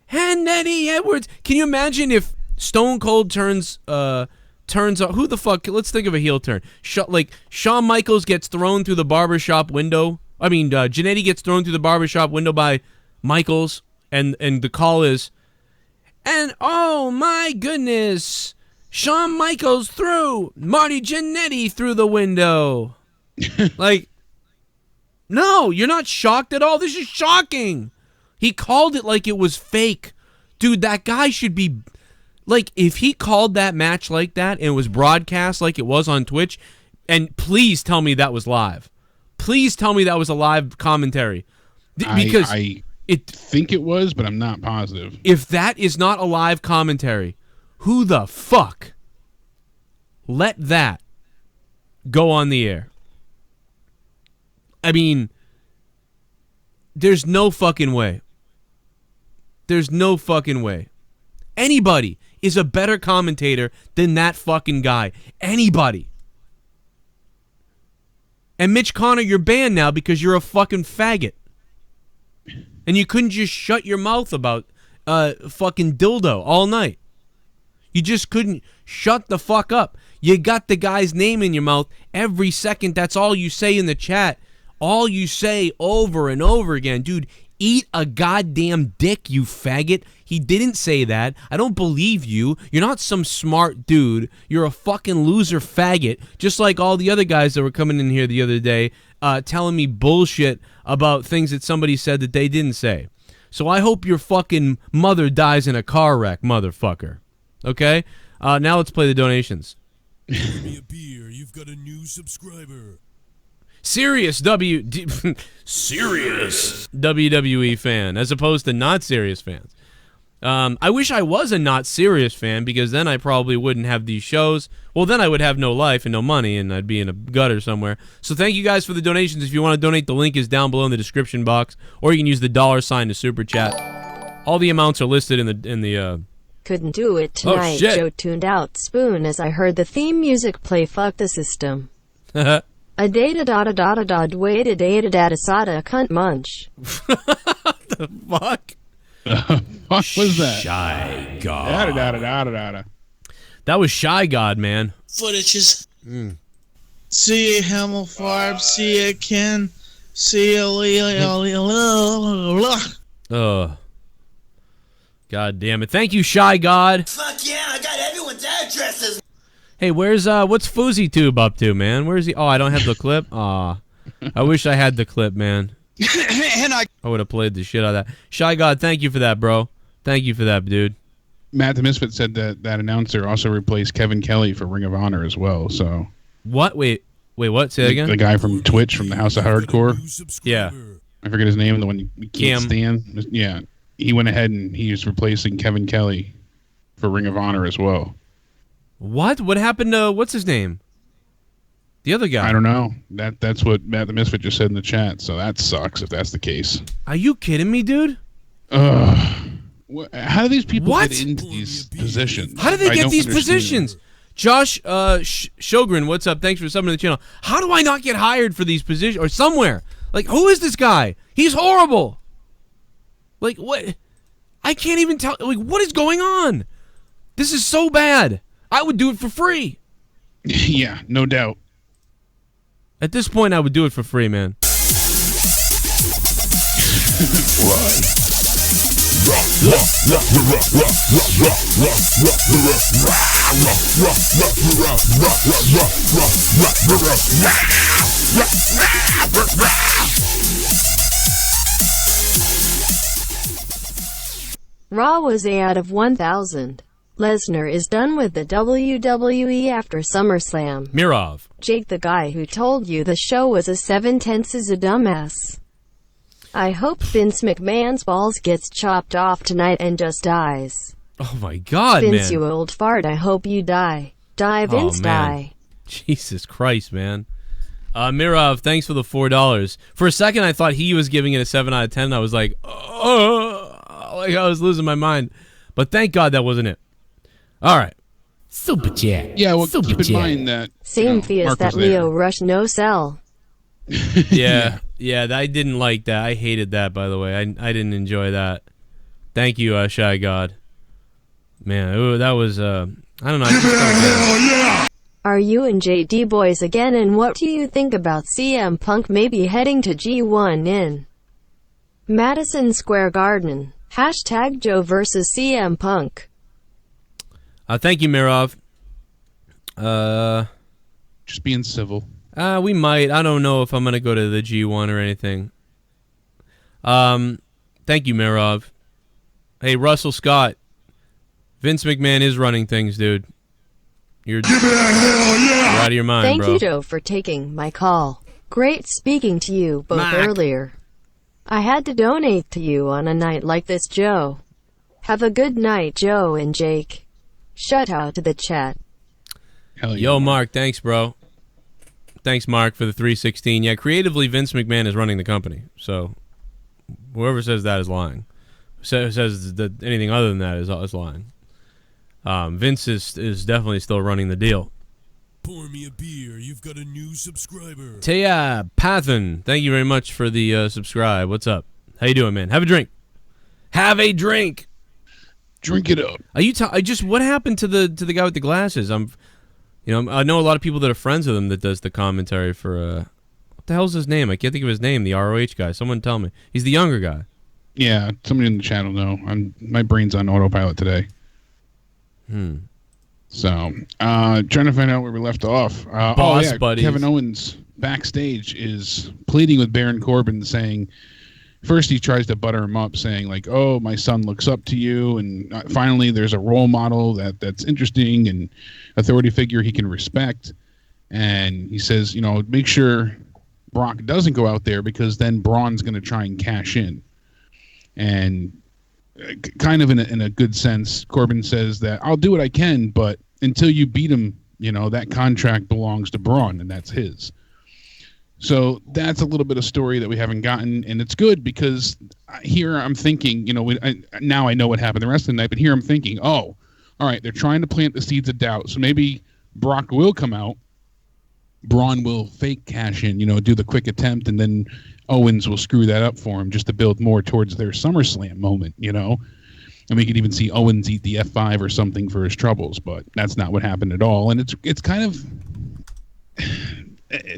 Eddie Edwards. Can you imagine if Stone Cold turns on, who the fuck? Let's think of a heel turn. Like Shawn Michaels gets thrown through the barbershop window. I mean, Jannetty gets thrown through the barbershop window by Michaels, and the call is, and oh my goodness, Shawn Michaels threw Marty Jannetty through the window. Like, no, you're not shocked at all. This is shocking. He called it like it was fake. Dude, that guy should be... Like, if he called that match like that and it was broadcast like it was on Twitch, and please tell me that was live. Please tell me that was a live commentary. Because I think it was, but I'm not positive. If that is not a live commentary, who the fuck let that go on the air? I mean, there's no fucking way. There's no fucking way. Anybody is a better commentator than that fucking guy. Anybody. And Mitch Connor, you're banned now because you're a fucking faggot. And you couldn't just shut your mouth about fucking dildo all night. You just couldn't shut the fuck up. You got the guy's name in your mouth every second. That's all you say in the chat. All you say over and over again. Dude, eat a goddamn dick, you faggot. He didn't say that. I don't believe you. You're not some smart dude. You're a fucking loser faggot, just like all the other guys that were coming in here the other day telling me bullshit about things that somebody said that they didn't say. So I hope your fucking mother dies in a car wreck, motherfucker. Okay? Now let's play the donations. Give me a beer. You've got a new subscriber. Serious serious WWE fan, as opposed to not serious fans. I wish I was a not serious fan, because then I probably wouldn't have these shows. Well, then I would have no life and no money, and I'd be in a gutter somewhere. So thank you guys for the donations. If you want to donate, the link is down below in the description box, or you can use the $sign to super chat. All the amounts are listed in the. Couldn't do it tonight. Joe tuned out Spoon as I heard the theme music play. Fuck the system. A data data data dada waited data data sada cunt munch. What the fuck? What was that? Shy God. Dada dada dada dada. That was Shy God, man. Footages. See you, Hamel Farb. See you, Ken. See you, Leah. God damn it. Thank you, Shy God. Fuck yeah, I got everyone's addresses. Hey, what's FouseyTube up to, man? Where is he? Oh, I don't have the clip? Aw. I wish I had the clip, man. I would have played the shit out of that. Shy God, thank you for that, bro. Thank you for that, dude. Matt the Misfit said that announcer also replaced Kevin Kelly for Ring of Honor as well, so. What? Wait. Wait, what? Say that again? The guy from Twitch from the House of Hardcore. Yeah. I forget his name, the one you can't Cam. stand. Yeah. He went ahead and he's replacing Kevin Kelly for Ring of Honor as well. What? What happened to, what's his name? The other guy. I don't know. That's what Matt the Misfit just said in the chat, so that sucks if that's the case. Are you kidding me, dude? How do these people get into these positions? How do they get these positions? Josh Shogren, what's up? Thanks for subbing to the channel. How do I not get hired for these positions or somewhere? Like, who is this guy? He's horrible. Like, what? I can't even tell. Like, what is going on? This is so bad. I would do it for free. Yeah, no doubt. At this point, I would do it for free, man. Raw was a out of 1,000. Lesnar is done with the WWE after SummerSlam. Mirov. Jake, the guy who told you the show was a 7/10 is a dumbass. I hope Vince McMahon's balls gets chopped off tonight and just dies. Oh my God, Vince, man. you old fart, I hope you die. Die, Vince, die. Jesus Christ, man. Mirov, thanks for the $4. For a second, I thought he was giving it a 7 out of 10. I was like, oh, like I was losing my mind. But thank God that wasn't it. All right. Super chat. Yeah, well, keep in mind that... Same fee as that Leo Rush no sell. Yeah, I didn't like that. I hated that, by the way. I didn't enjoy that. Thank you, Shy God. Man, that was, I don't know. I just felt Are you and JD boys again, and what do you think about CM Punk maybe heading to G1 in Madison Square Garden? Hashtag Joe versus CM Punk. thank you, Mirov. Just being civil. We might. I don't know if I'm going to go to the G1 or anything. Thank you, Mirov. Hey, Russell Scott. Vince McMahon is running things, dude. You're out of your mind, Thank bro. you, Joe, for taking my call. Great speaking to you both Mack. earlier. I had to donate to you on a night like this, Joe. Have a good night, Joe and Jake. Shout out to the chat. Hell yeah. Yo, Mark, thanks, bro. Thanks, Mark, for the 316. Yeah, creatively, Vince McMahon is running the company. So whoever says that is lying. Says that anything other than that is lying. Vince is definitely still running the deal. Pour me a beer. You've got a new subscriber. Taya Pathan, thank you very much for the subscribe. What's up? How you doing, man? Have a drink. Have a drink. Drink it up. Are you? What happened to the guy with the glasses? I know a lot of people that are friends with him that does the commentary for. What the hell's his name? I can't think of his name. The ROH guy. Someone tell me. He's the younger guy. Yeah, somebody in the chat will know. My brain's on autopilot today. So, trying to find out where we left off. Boss buddies. Kevin Owens backstage is pleading with Baron Corbin, saying, first he tries to butter him up, saying like, "Oh, my son looks up to you," and finally there's a role model that's interesting and authority figure he can respect. And he says, make sure Brock doesn't go out there because then Braun's going to try and cash in. And kind of in a good sense, Corbin says that I'll do what I can, but until you beat him, that contract belongs to Braun and that's his. So that's a little bit of story that we haven't gotten, and it's good because here I'm thinking, now I know what happened the rest of the night, but here I'm thinking, oh, all right, they're trying to plant the seeds of doubt. So maybe Brock will come out, Braun will fake cash in, do the quick attempt, and then Owens will screw that up for him just to build more towards their SummerSlam moment, And we could even see Owens eat the F5 or something for his troubles, but that's not what happened at all. And it's kind of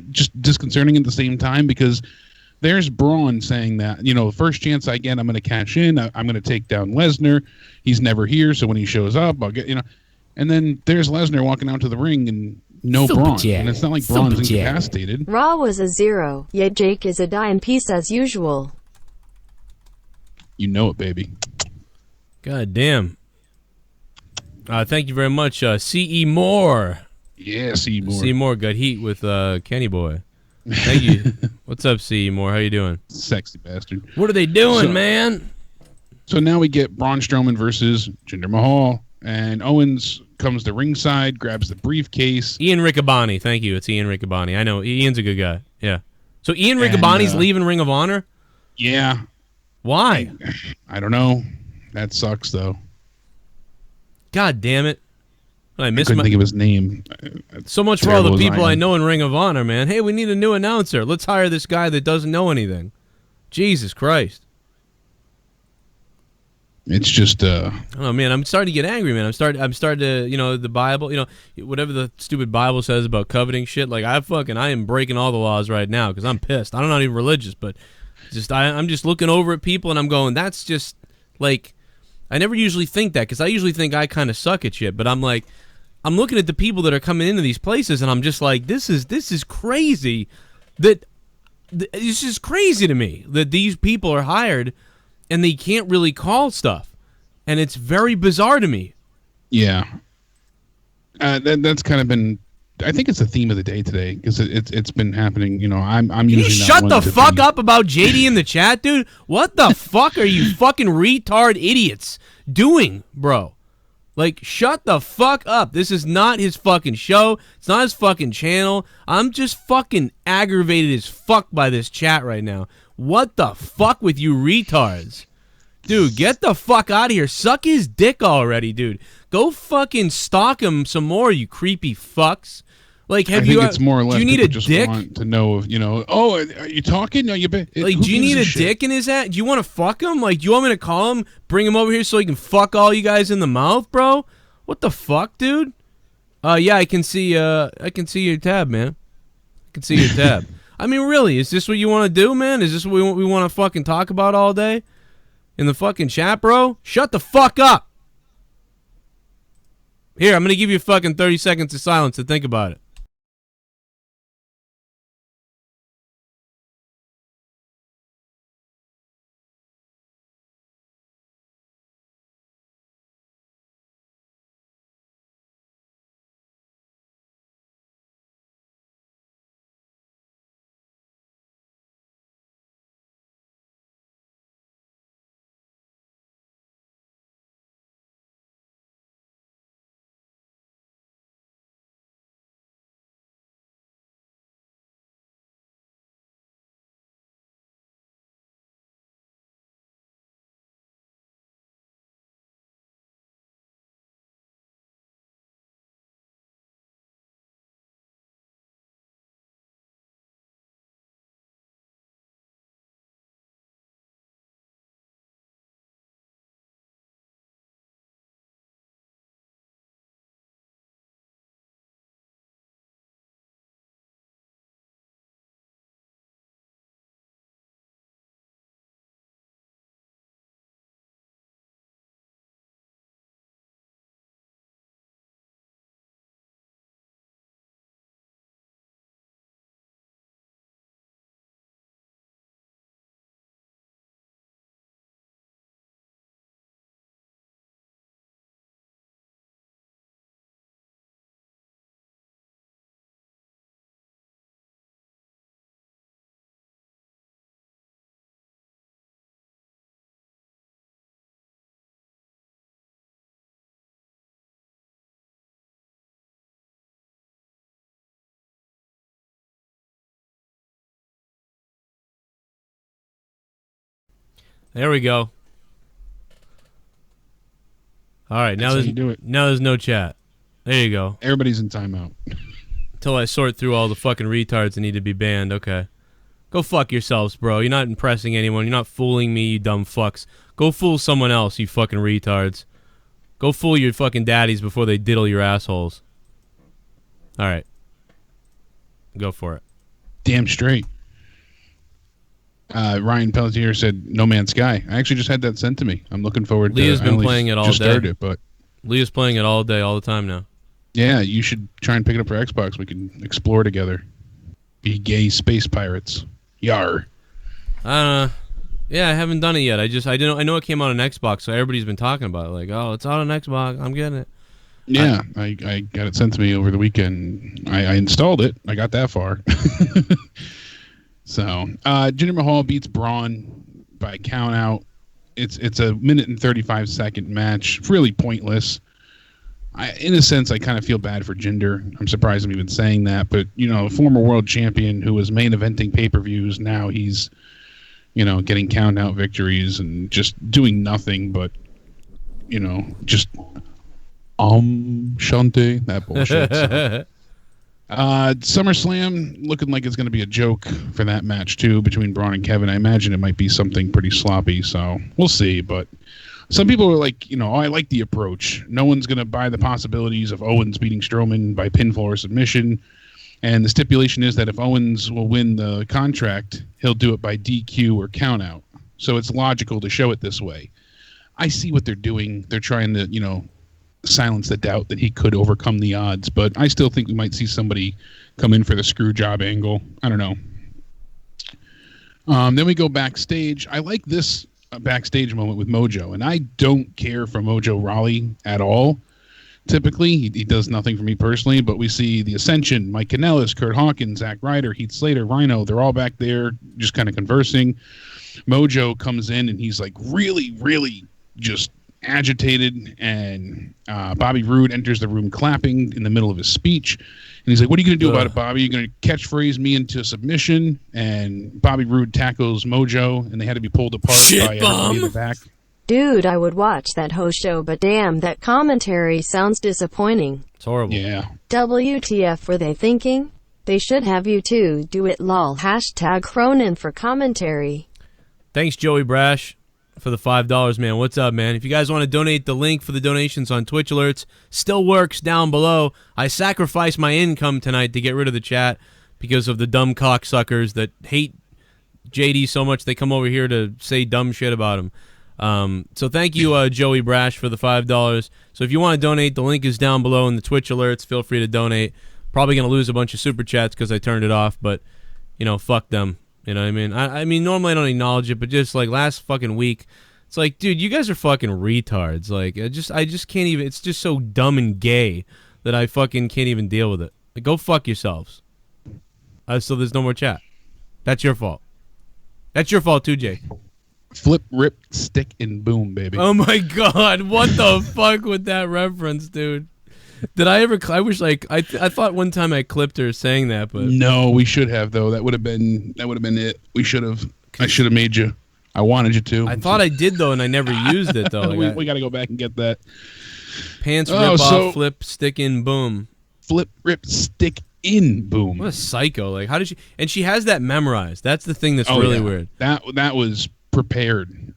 just disconcerting at the same time because there's Braun saying that, the first chance I get, I'm going to cash in. I'm going to take down Lesnar. He's never here, so when he shows up, I'll get, And then there's Lesnar walking out to the ring and no Braun. And it's not like Braun's incapacitated. Raw was a 0, yet Jake is a dime piece as usual. You know it, baby. God damn. Thank you very much. C.E. Moore. Yeah, Seymour. Seymour got heat with Kenny Boy. Thank you. What's up, Seymour? How you doing? Sexy bastard. What are they doing, man? So now we get Braun Strowman versus Jinder Mahal, and Owens comes to ringside, grabs the briefcase. Ian Riccaboni. Thank you. It's Ian Riccaboni. I know. Ian's a good guy. Yeah. So Ian Riccaboni's leaving Ring of Honor? Yeah. Why? I don't know. That sucks, though. God damn it. I couldn't think of his name. So much for all the people I know in Ring of Honor, man. Hey, we need a new announcer. Let's hire this guy that doesn't know anything. Jesus Christ. It's just I don't know, man. I'm starting to get angry, man. I'm starting to, the Bible, whatever the stupid Bible says about coveting shit. Like I am breaking all the laws right now because I'm pissed. I'm not even religious, but I'm just looking over at people and I'm going, that's just like, I never usually think that because I usually think I kind of suck at shit. But I'm like, I'm looking at the people that are coming into these places and I'm just like, this is crazy. This is crazy to me that these people are hired and they can't really call stuff. And it's very bizarre to me. Yeah. That's kind of been, I think it's the theme of the day today because it's been happening. I'm usually you shut the fuck up about JD in the chat, dude? What the fuck are you fucking retard idiots doing, bro? Like, shut the fuck up. This is not his fucking show. It's not his fucking channel. I'm just fucking aggravated as fuck by this chat right now. What the fuck with you retards? Dude, get the fuck out of here. Suck his dick already, dude. Go fucking stalk him some more, you creepy fucks. Like, I think it's more or less. Do you need a just dick? Want to know, oh, are you talking? No, you bet. Like, do you need a dick in his ass? Do you want to fuck him? Like, do you want me to call him, bring him over here so he can fuck all you guys in the mouth, bro? What the fuck, dude? Yeah, I can see your tab, man. I can see your tab. I mean, really, is this what you want to do, man? Is this what we want to fucking talk about all day? In the fucking chat, bro? Shut the fuck up. Here, I'm going to give you fucking 30 seconds of silence to think about it. There we go. All right, now there's no chat. There you go. Everybody's in timeout. Until I sort through all the fucking retards that need to be banned. Okay. Go fuck yourselves, bro. You're not impressing anyone. You're not fooling me, you dumb fucks. Go fool someone else, you fucking retards. Go fool your fucking daddies before they diddle your assholes. All right. Go for it. Damn straight. Ryan Pelletier said No Man's Sky. I actually just had that sent to me. I'm looking forward to it. Leah's been playing it all just day. Started it, but Leah's playing it all day, all the time now. Yeah, you should try and pick it up for Xbox. We can explore together. Be gay space pirates. Yar. Yeah, I haven't done it yet. I know it came out on Xbox, so everybody's been talking about it. Like, oh, it's out on Xbox. I'm getting it. Yeah, I got it sent to me over the weekend. I installed it. I got that far. So, Jinder Mahal beats Braun by count out. It's a minute and 35-second match. Really pointless. In a sense, I kind of feel bad for Jinder. I'm surprised I'm even saying that. But, a former world champion who was main eventing pay-per-views, now he's, getting count out victories and just doing nothing but, just Shante, that bullshit. So. SummerSlam looking like it's going to be a joke for that match too between Braun and Kevin. I imagine it might be something pretty sloppy, so we'll see. But some people are like, I like the approach. No one's going to buy the possibilities of Owens beating Strowman by pinfall or submission. And the stipulation is that if Owens will win the contract, he'll do it by DQ or countout. So it's logical to show it this way. I see what they're doing. They're trying to, silence the doubt that he could overcome the odds, but I still think we might see somebody come in for the screw job angle. I don't know. Then we go backstage. I like this backstage moment with Mojo, and I don't care for Mojo Rawley at all. Typically, he does nothing for me personally, but we see the Ascension, Mike Kanellis, Kurt Hawkins, Zack Ryder, Heath Slater, Rhino. They're all back there just kind of conversing. Mojo comes in, and he's like really, really just agitated, and Bobby Roode enters the room clapping in the middle of his speech, and he's like, what are you going to do about it, Bobby? You're going to catchphrase me into submission? And Bobby Roode tackles Mojo, and they had to be pulled apart by everybody in the back. Dude, I would watch that host show, but damn, that commentary sounds disappointing. It's horrible. Yeah. WTF were they thinking? They should have you too do it lol. # Cronin for commentary. Thanks, Joey Brash, for the $5, man. What's up, man? If you guys want to donate, the link for the donations on Twitch alerts still works down below. I sacrificed my income tonight to get rid of the chat because of the dumb cocksuckers that hate JD so much they come over here to say dumb shit about him. So thank you, Joey Brash, for the $5. So if you want to donate, the link is down below in the Twitch alerts. Feel free to donate. Probably going to lose a bunch of super chats because I turned it off, but, fuck them. You know what I mean? I mean, normally I don't acknowledge it, but just like last fucking week, it's like, dude, you guys are fucking retards. Like, I just can't even. It's just so dumb and gay that I fucking can't even deal with it. Like, go fuck yourselves. So there's no more chat. That's your fault. That's your fault too, Jay. Flip, rip, stick, and boom, baby. Oh my god, what the fuck with that reference, dude? Did I ever? I wish I thought one time I clipped her saying that, but no, we should have though. That would have been it. We should have. I should have made you. I wanted you to. I thought I did though, and I never used it though. Like we got to go back and get that. Pants rip off, flip, stick in, boom. Flip, rip, stick in, boom. What a psycho! Like, how did she? And she has that memorized. That's the thing that's really weird. That was prepared.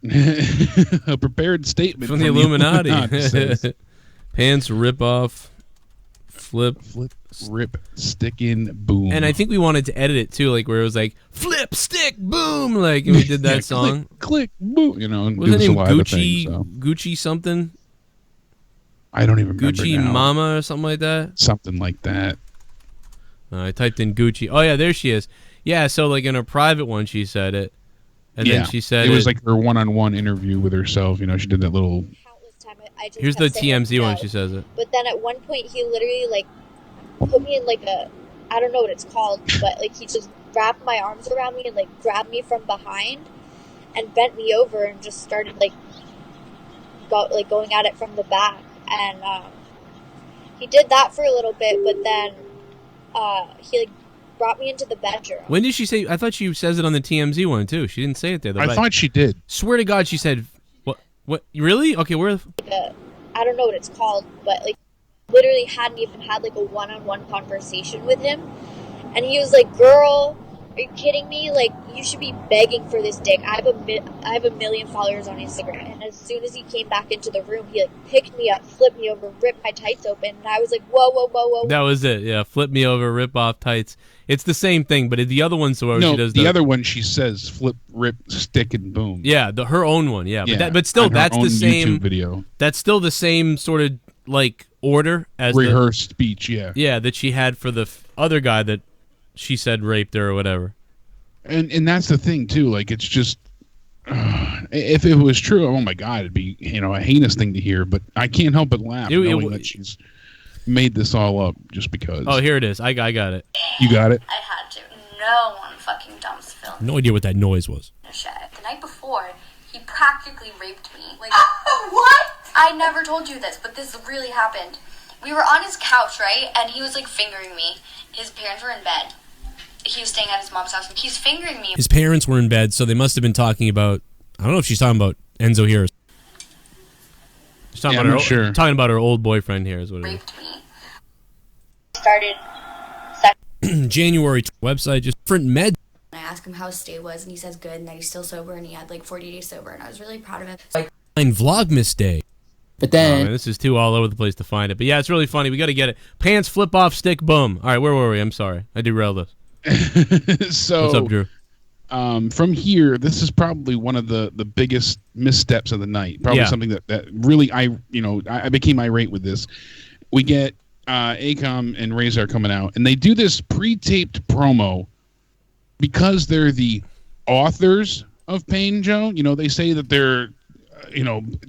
A prepared statement from the Illuminati. Pants rip off, flip, rip, stick in, boom. And I think we wanted to edit it too, like where it was like flip, stick, boom, like, and we did that song. Click, boom. And was it name Gucci? Thing, so. Gucci something. I don't even remember. Gucci now. Mama or something like that. Something like that. I typed in Gucci. Oh yeah, there she is. Yeah, so like in her private one, she said it, and then she said it was like her one-on-one interview with herself. She did that little. Here's the TMZ one. She says it. But then at one point, he literally like put me in like a, I don't know what it's called, but like he just wrapped my arms around me and like grabbed me from behind and bent me over and just started like going at it from the back. And he did that for a little bit, but then he like brought me into the bedroom. When did she say? I thought she says it on the TMZ one too. She didn't say it there. I thought she did. Swear to God, she said. What? Really? Okay, where? I don't know what it's called, but like, literally hadn't even had like a one-on-one conversation with him, and he was like, "Girl, are you kidding me? Like, you should be begging for this dick. I have a million followers on Instagram." And as soon as he came back into the room, he like picked me up, flipped me over, ripped my tights open, and I was like, "Whoa, whoa, whoa, whoa!" That was it. Yeah, flip me over, rip off tights. It's the same thing, but the other one's where she does the other one. She says flip, rip, stick, and boom. Yeah, her own one. Yeah, but still, that's the same YouTube video. That's still the same sort of like order as rehearsed speech. Yeah, yeah, that she had for the other guy that she said raped her or whatever. And that's the thing too. Like, it's just if it was true, oh my God, it'd be a heinous thing to hear. But I can't help but laugh knowing that she's made this all up just because. Oh, here it is. I got it. You got it? I had to. No one fucking dumps film. No idea what that noise was. The night before, he practically raped me. Like, what? I never told you this, but this really happened. We were on his couch, right? And he was like fingering me. His parents were in bed. He was staying at his mom's house. He's fingering me. His parents were in bed, so they must have been talking about. I don't know if she's talking about Enzo here. She's talking about her, talking about her old boyfriend here is what it is. Raped me. Started. January website, just different med. I asked him how his stay was, and he says good, and that he's still sober, and he had like 40 days sober, and I was really proud of him. Vlogmas Day. But then... Oh, man, this is too all over the place to find it. But yeah, it's really funny. We got to get it. Pants flip off, stick, boom. All right, where were we? I'm sorry. I derailed us. So, what's up, Drew? From here, this is probably one of the biggest missteps of the night. Probably something that really, I became irate with this. We get ACOM and Razor coming out, and they do this pre-taped promo because they're the authors of Pain, Joe. They say that they're,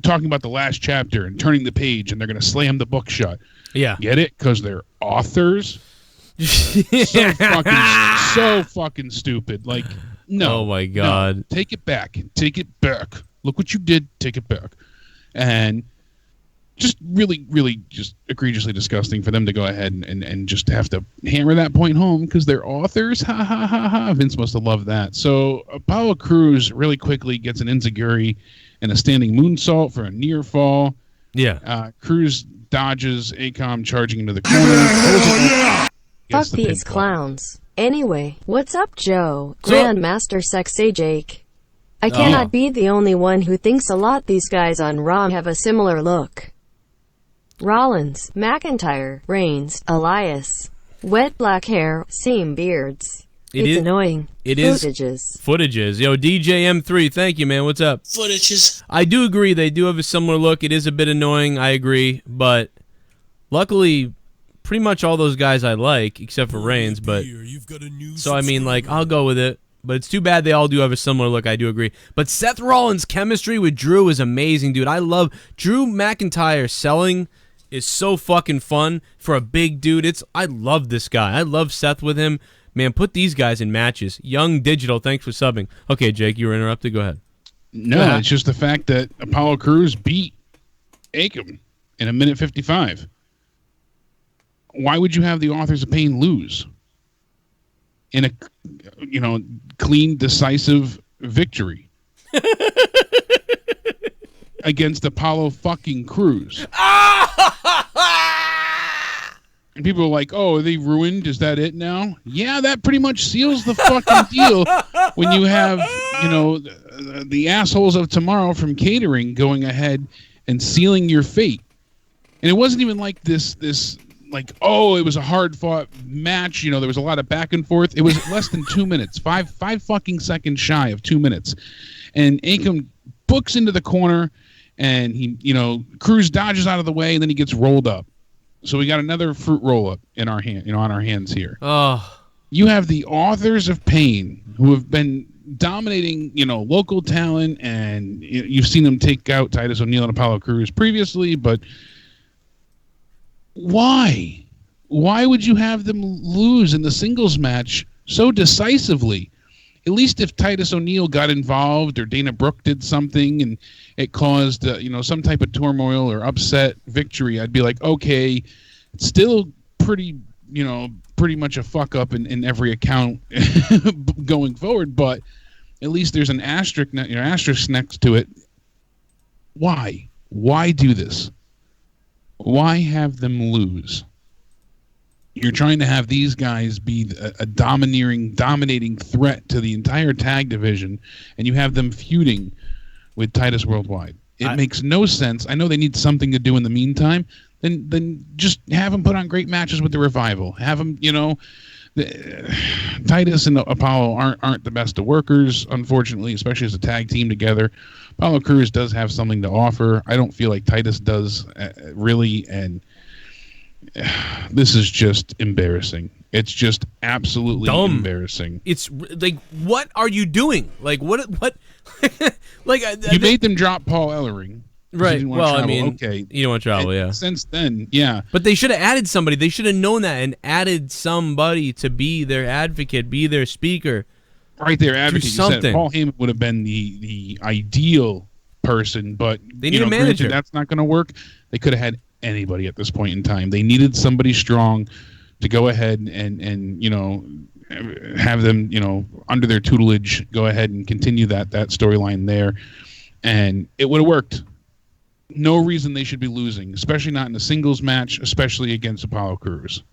talking about the last chapter and turning the page, and they're going to slam the book shut. Yeah. Get it? Because they're authors? so fucking stupid. Like, no. Oh, my God. No. Take it back. Take it back. Look what you did. Take it back. And just really, really just egregiously disgusting for them to go ahead and just have to hammer that point home because they're authors. Ha, ha, ha, ha. Vince must have loved that. So Apollo Crews really quickly gets an enziguri and a standing moonsault for a near fall. Yeah. Crews dodges ACOM charging into the corner. Fuck these clowns. Anyway, what's up, Joe? Grandmaster Sexy Jake. I cannot be the only one who thinks a lot these guys on Raw have a similar look. Rollins, McIntyre, Reigns, Elias. Wet black hair, same beards. It's annoying. Footages. Yo, DJ M3, thank you, man. What's up? Footages. I do agree. They do have a similar look. It is a bit annoying. I agree. But luckily, pretty much all those guys I like, except for Reigns. But so, I mean, like, I'll go with it. But it's too bad they all do have a similar look. I do agree. But Seth Rollins' chemistry with Drew is amazing, dude. I love Drew McIntyre selling is so fucking fun for a big dude. I love this guy. I love Seth with him. Man, put these guys in matches. Young Digital, thanks for subbing. Okay, Jake, you were interrupted. Go ahead. No, it's just the fact that Apollo Crews beat Akam in a minute 55. Why would you have the Authors of Pain lose in a clean, decisive victory against Apollo fucking Crews? And people are like, oh, are they ruined? Is that it now? Yeah, that pretty much seals the fucking deal when you have, the assholes of tomorrow from catering going ahead and sealing your fate. And it wasn't even like this like, oh, it was a hard-fought match. There was a lot of back and forth. It was less than 2 minutes, five fucking seconds shy of 2 minutes. And Akam books into the corner, and he, Crews dodges out of the way, and then he gets rolled up. So we got another fruit roll-up in our hand, on our hands here. Oh. You have the Authors of Pain who have been dominating, local talent, and you've seen them take out Titus O'Neil and Apollo Crews previously, but why? Why would you have them lose in the singles match so decisively? At least if Titus O'Neil got involved or Dana Brooke did something and it caused some type of turmoil or upset victory, I'd be like, okay, it's still pretty much a fuck up in every account going forward, but at least there's an asterisk next to it. Why? Why do this? Why have them lose? You're trying to have these guys be a dominating threat to the entire tag division, and you have them feuding with Titus Worldwide. It makes no sense. I know they need something to do in the meantime. Then just have them put on great matches with the Revival. Have them, Titus and Apollo aren't the best of workers, unfortunately, especially as a tag team together. Apollo Crews does have something to offer. I don't feel like Titus does really, and this is just embarrassing. It's just absolutely dumb. Embarrassing. It's like, what are you doing? Like, what Like you made them drop Paul Ellering. Right. Well, I mean, okay, you don't want to travel, yeah. Since then, yeah. But they should have added somebody. They should have known that and added somebody to be their advocate, be their speaker. Right there, advocate. Do something. You said Paul Heyman would have been the ideal person, but they need a manager. Granted, that's not going to work. They could have had anybody at this point in time. They needed somebody strong to go ahead and have them, under their tutelage, go ahead and continue that storyline there, and it would have worked. No reason they should be losing, especially not in a singles match, especially against Apollo Crews.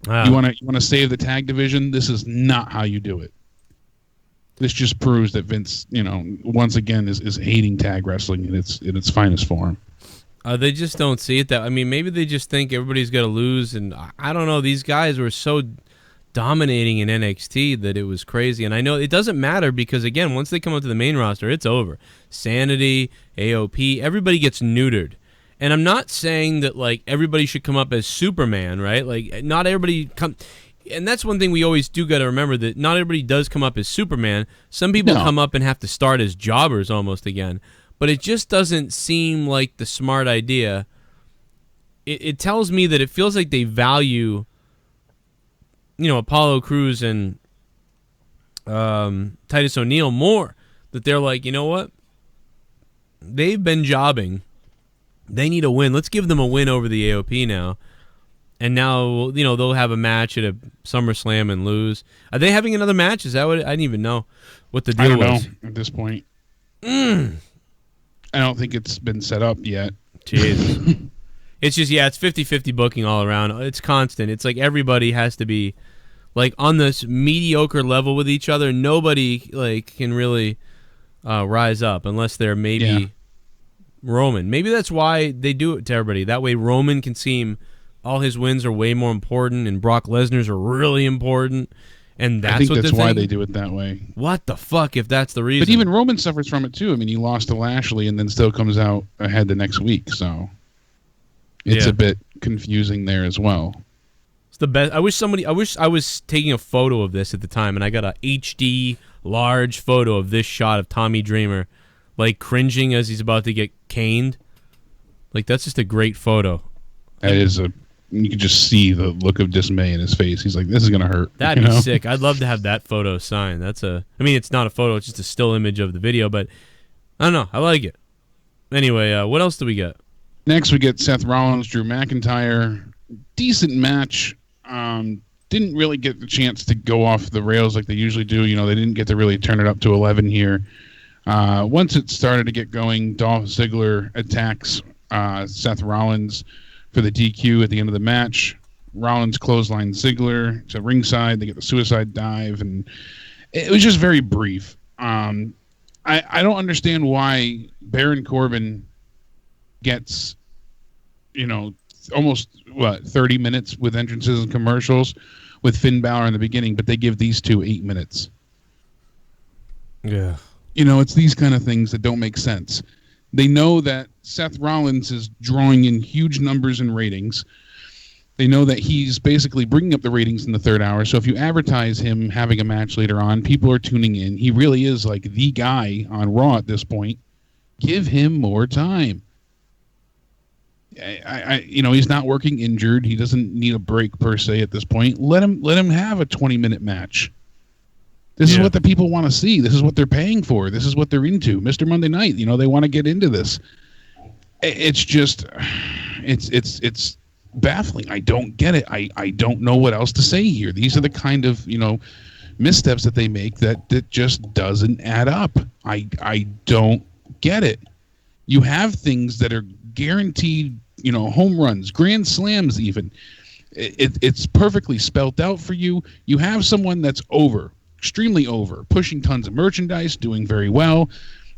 Wow. You want to save the tag division? This is not how you do it. This just proves that Vince, once again is hating tag wrestling in its finest form. They just don't see it that. I mean, maybe they just think everybody's got to lose, and I don't know. These guys were so dominating in NXT that it was crazy. And I know it doesn't matter because, again, once they come up to the main roster, it's over. Sanity, AOP, everybody gets neutered. And I'm not saying that, like, everybody should come up as Superman, right? Like, not everybody come... And that's one thing we always do got to remember, that not everybody does come up as Superman. Some people come up and have to start as jobbers almost again. But it just doesn't seem like the smart idea. It tells me that it feels like they value, Apollo Crews and Titus O'Neil more. That they're like, you know what? They've been jobbing. They need a win. Let's give them a win over the AOP now. And now, they'll have a match at a SummerSlam and lose. Are they having another match? Is that what... I didn't even know what the deal was. I don't know at this point. I don't think it's been set up yet. Jeez. It's just, it's 50-50 booking all around. It's constant. It's like everybody has to be, like, on this mediocre level with each other. Nobody, like, can really rise up unless they're maybe Roman. Maybe that's why they do it to everybody. That way Roman can seem... all his wins are way more important, and Brock Lesnar's are really important, and I think that's why they do it that way. What the fuck if that's the reason? But even Roman suffers from it too. I mean, he lost to Lashley and then still comes out ahead the next week, so it's a bit confusing there as well. It's the best. I wish I was taking a photo of this at the time, and I got a HD large photo of this shot of Tommy Dreamer, like cringing as he's about to get caned. Like, that's just a great photo. That is you can just see the look of dismay in his face. He's like, this is going to hurt. That'd be sick. I'd love to have that photo signed. I mean, it's not a photo. It's just a still image of the video, but I don't know. I like it. Anyway, what else do we get? Next, we get Seth Rollins, Drew McIntyre. Decent match. Didn't really get the chance to go off the rails like they usually do. They didn't get to really turn it up to 11 here. Once it started to get going, Dolph Ziggler attacks Seth Rollins for the DQ at the end of the match. Rollins clothesline Ziggler to ringside. They get the suicide dive, and it was just very brief. I don't understand why Baron Corbin gets, almost 30 minutes with entrances and commercials with Finn Balor in the beginning, but they give these two 8 minutes. Yeah. It's these kind of things that don't make sense. They know that Seth Rollins is drawing in huge numbers in ratings. They know that he's basically bringing up the ratings in the third hour. So if you advertise him having a match later on, people are tuning in. He really is like the guy on Raw at this point. Give him more time. He's not working injured. He doesn't need a break per se at this point. Let him have a 20-minute match. This is what the people want to see. This is what they're paying for. This is what they're into. Mr. Monday Night, they want to get into this. It's just, it's baffling. I don't get it. I don't know what else to say here. These are the kind of, missteps that they make that just doesn't add up. I don't get it. You have things that are guaranteed, home runs, grand slams even. It's perfectly spelt out for you. You have someone that's extremely over, pushing tons of merchandise, doing very well.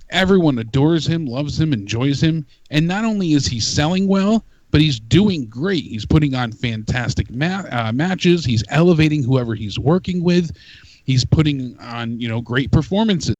Everyone adores him, loves him, enjoys him. And not only is he selling well, but he's doing great. He's putting on fantastic matches. He's elevating whoever he's working with. He's putting on, great performances.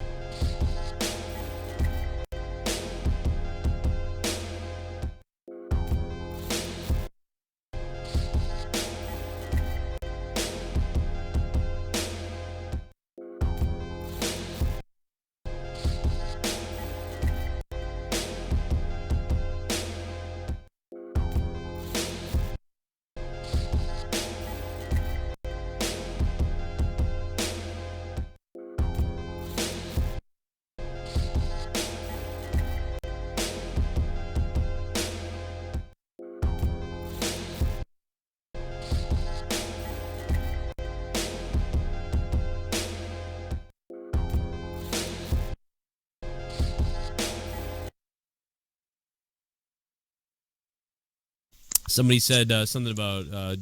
Somebody said something about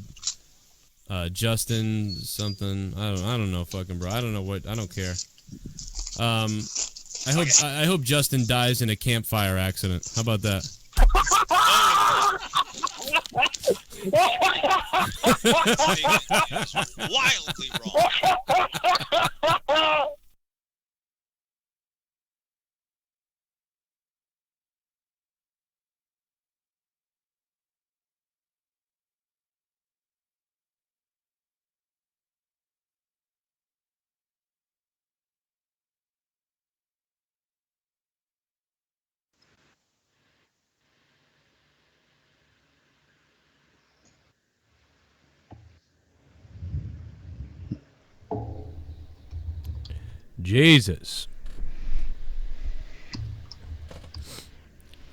Justin something. I don't know, fucking bro. I don't know what. I don't care. I hope Justin dies in a campfire accident. How about that? Wildly wrong. Jesus.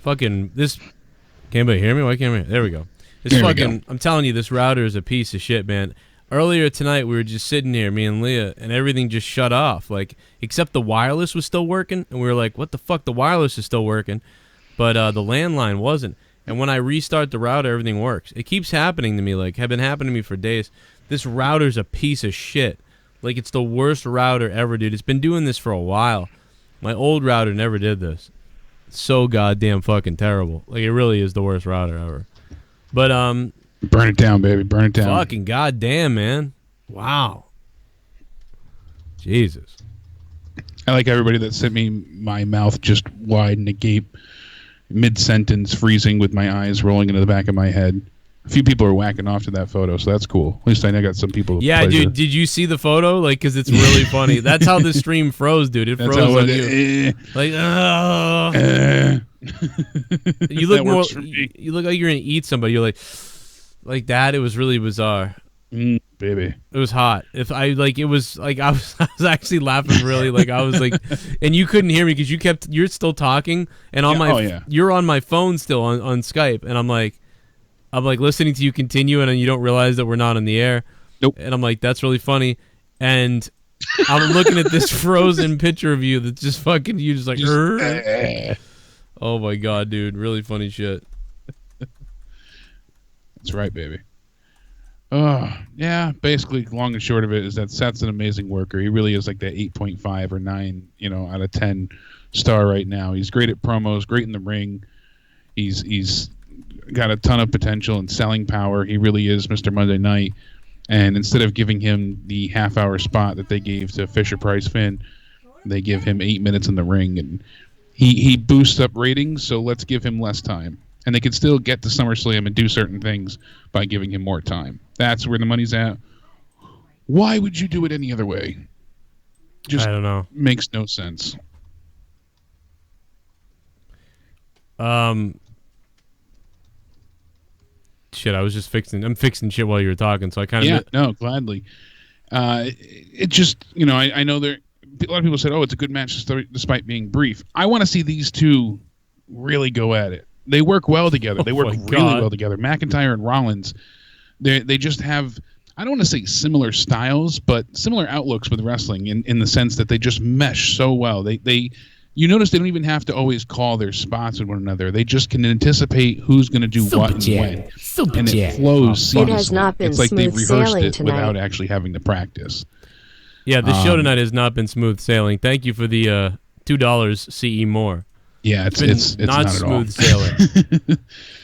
Fucking this. Can anybody hear me? Why can't I hear me? There we go. I'm telling you, this router is a piece of shit, man. Earlier tonight, we were just sitting here, me and Leah, and everything just shut off. Like, except the wireless was still working, and we were like, what the fuck? The wireless is still working, but the landline wasn't. And when I restart the router, everything works. It keeps happening to me, like, have been happening to me for days. This router's a piece of shit. Like, it's the worst router ever, dude. It's been doing this for a while. My old router never did this. It's so goddamn fucking terrible. Like, it really is the worst router ever. But, burn it down, baby. Burn it down. Fucking goddamn, man. Wow. Jesus. I like everybody that sent me my mouth just wide and agape, mid-sentence, freezing with my eyes rolling into the back of my head. A few people are whacking off to that photo, so that's cool. At least I know I got some people. Yeah, dude, did you see the photo? Like, because it's really funny. That's how the stream froze, dude. It froze on you. Like, you look more. You look like you're gonna eat somebody. You're like that. It was really bizarre. Baby, it was hot. If I like, it was like I was actually laughing really. Like I was like, and you couldn't hear me because you're still talking, and on you're on my phone still on Skype, and I'm like listening to you continue, and you don't realize that we're not on the air. Nope. And I'm like, that's really funny. And I'm looking at this frozen picture of you that's just fucking you, just like, oh my god, dude, really funny shit. That's right, baby. Oh, yeah, basically, long and short of it is that Seth's an amazing worker. He really is like that 8.5 or 9, out of 10 star right now. He's great at promos, great in the ring. He's got a ton of potential and selling power. He really is Mr. Monday Night. And instead of giving him the half-hour spot that they gave to Fisher Price Finn, they give him 8 minutes in the ring. And he boosts up ratings, so let's give him less time. And they can still get to SummerSlam and do certain things by giving him more time. That's where the money's at. Why would you do it any other way? Just I don't know. Makes no sense. Shit, I was just I'm fixing shit while you were talking, so I kind of... Yeah, no, gladly. It just, I know a lot of people said, oh, it's a good match despite being brief. I want to see these two really go at it. They work well together. They work really well together. McIntyre and Rollins, they just have, I don't want to say similar styles, but similar outlooks with wrestling in the sense that they just mesh so well. You notice they don't even have to always call their spots with one another. They just can anticipate who's going to do what and when. And it flows seamlessly. It has not been it's like they smooth rehearsed sailing it tonight. without actually having to practice. Yeah, the show tonight has not been smooth sailing. Thank you for the $2 CE more. Yeah, it's not smooth at all. sailing.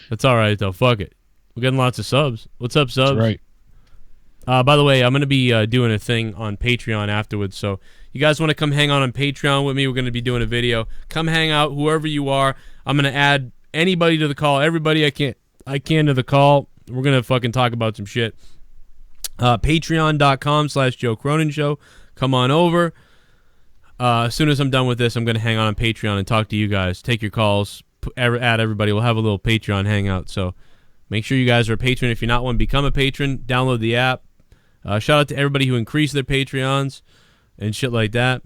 That's all right, though. Fuck it. We're getting lots of subs. What's up, subs? That's right. By the way, I'm going to be doing a thing on Patreon afterwards, so you guys want to come hang out on Patreon with me? We're going to be doing a video. Come hang out, whoever you are. I'm going to add anybody to the call, everybody I can to the call. We're going to fucking talk about some shit. Patreon.com/Joe Cronin Show. Come on over. As soon as I'm done with this, I'm going to hang on Patreon and talk to you guys. Take your calls. Add everybody. We'll have a little Patreon hangout. So make sure you guys are a patron. If you're not one, become a patron. Download the app. Shout out to everybody who increased their Patreons and shit like that.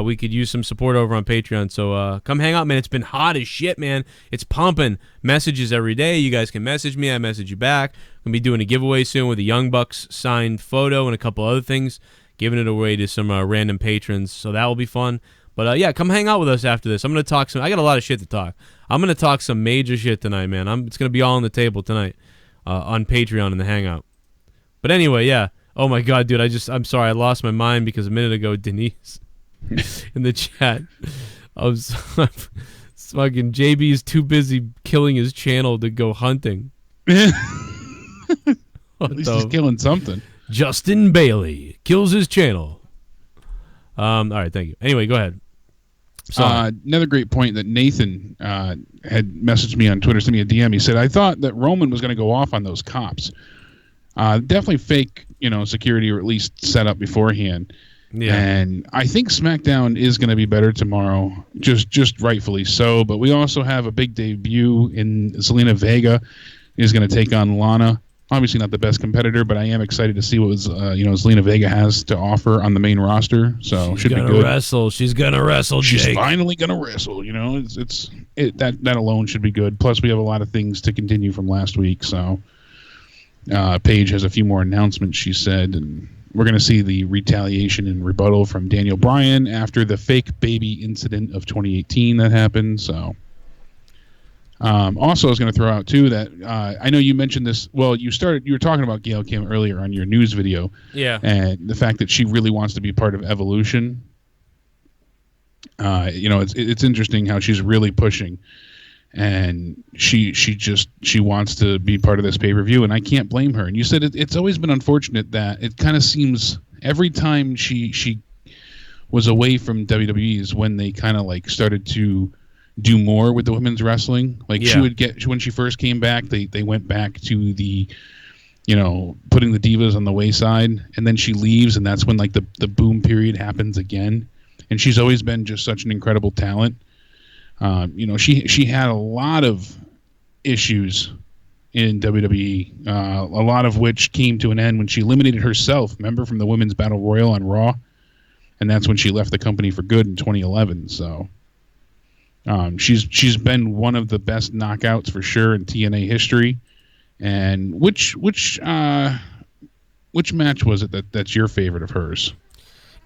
We could use some support over on Patreon. So come hang out, man. It's been hot as shit, man. It's pumping. Messages every day. You guys can message me. I message you back. We'll be doing a giveaway soon with a Young Bucks signed photo and a couple other things. Giving it away to some random patrons. So that will be fun. But yeah, come hang out with us after this. I'm going to talk I got a lot of shit to talk. I'm going to talk some major shit tonight, man. It's going to be all on the table tonight. on Patreon in the Hangout. But anyway, yeah. Oh my God, dude! I'm sorry, I lost my mind because a minute ago, Denise in the chat, fucking JB is too busy killing his channel to go hunting. At least he's killing something. Justin Bailey kills his channel. All right, thank you. Anyway, go ahead. Another great point that Nathan had messaged me on Twitter, sent me a DM. He said, I thought that Roman was going to go off on those cops. Definitely fake, security, or at least set up beforehand. Yeah. And I think SmackDown is going to be better tomorrow, just rightfully so. But we also have a big debut in Zelina Vega is going to take on Lana. Obviously not the best competitor, but I am excited to see what Zelina Vega has to offer on the main roster. So She's should be gonna good. wrestle. She's gonna wrestle. She's Jake. finally gonna wrestle. That alone should be good. Plus, we have a lot of things to continue from last week. So Paige has a few more announcements, she said, and we're going to see the retaliation and rebuttal from Daniel Bryan after the fake baby incident of 2018 that happened. So, also, I was going to throw out too that I know you mentioned this. Well, you were talking about Gail Kim earlier on your news video, yeah, and the fact that she really wants to be part of Evolution. It's interesting how she's really pushing. And she wants to be part of this pay-per-view, and I can't blame her. And you said it's always been unfortunate that it kind of seems every time she was away from WWE is when they kind of like started to do more with the women's wrestling. Like she would get, when she first came back, they went back to the, putting the divas on the wayside, and then she leaves, and that's when like the boom period happens again. And she's always been just such an incredible talent. She had a lot of issues in WWE, a lot of which came to an end when she eliminated herself, remember, from the Women's Battle Royal on Raw, and that's when she left the company for good in 2011. So she's been one of the best knockouts for sure in TNA history. And which match was it that's your favorite of hers?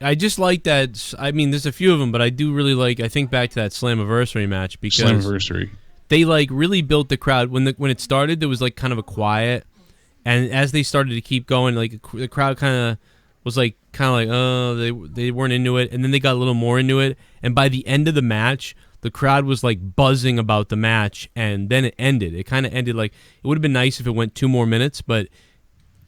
I just like that. I mean, there's a few of them, but I do really like. I think back to that Slammiversary match because Slammiversary. They like really built the crowd when it started. There was like kind of a quiet, and as they started to keep going, like the crowd kind of was like oh, they weren't into it, and then they got a little more into it, and by the end of the match, the crowd was like buzzing about the match, and then it ended. It kind of ended like it would have been nice if it went 2 more minutes, but.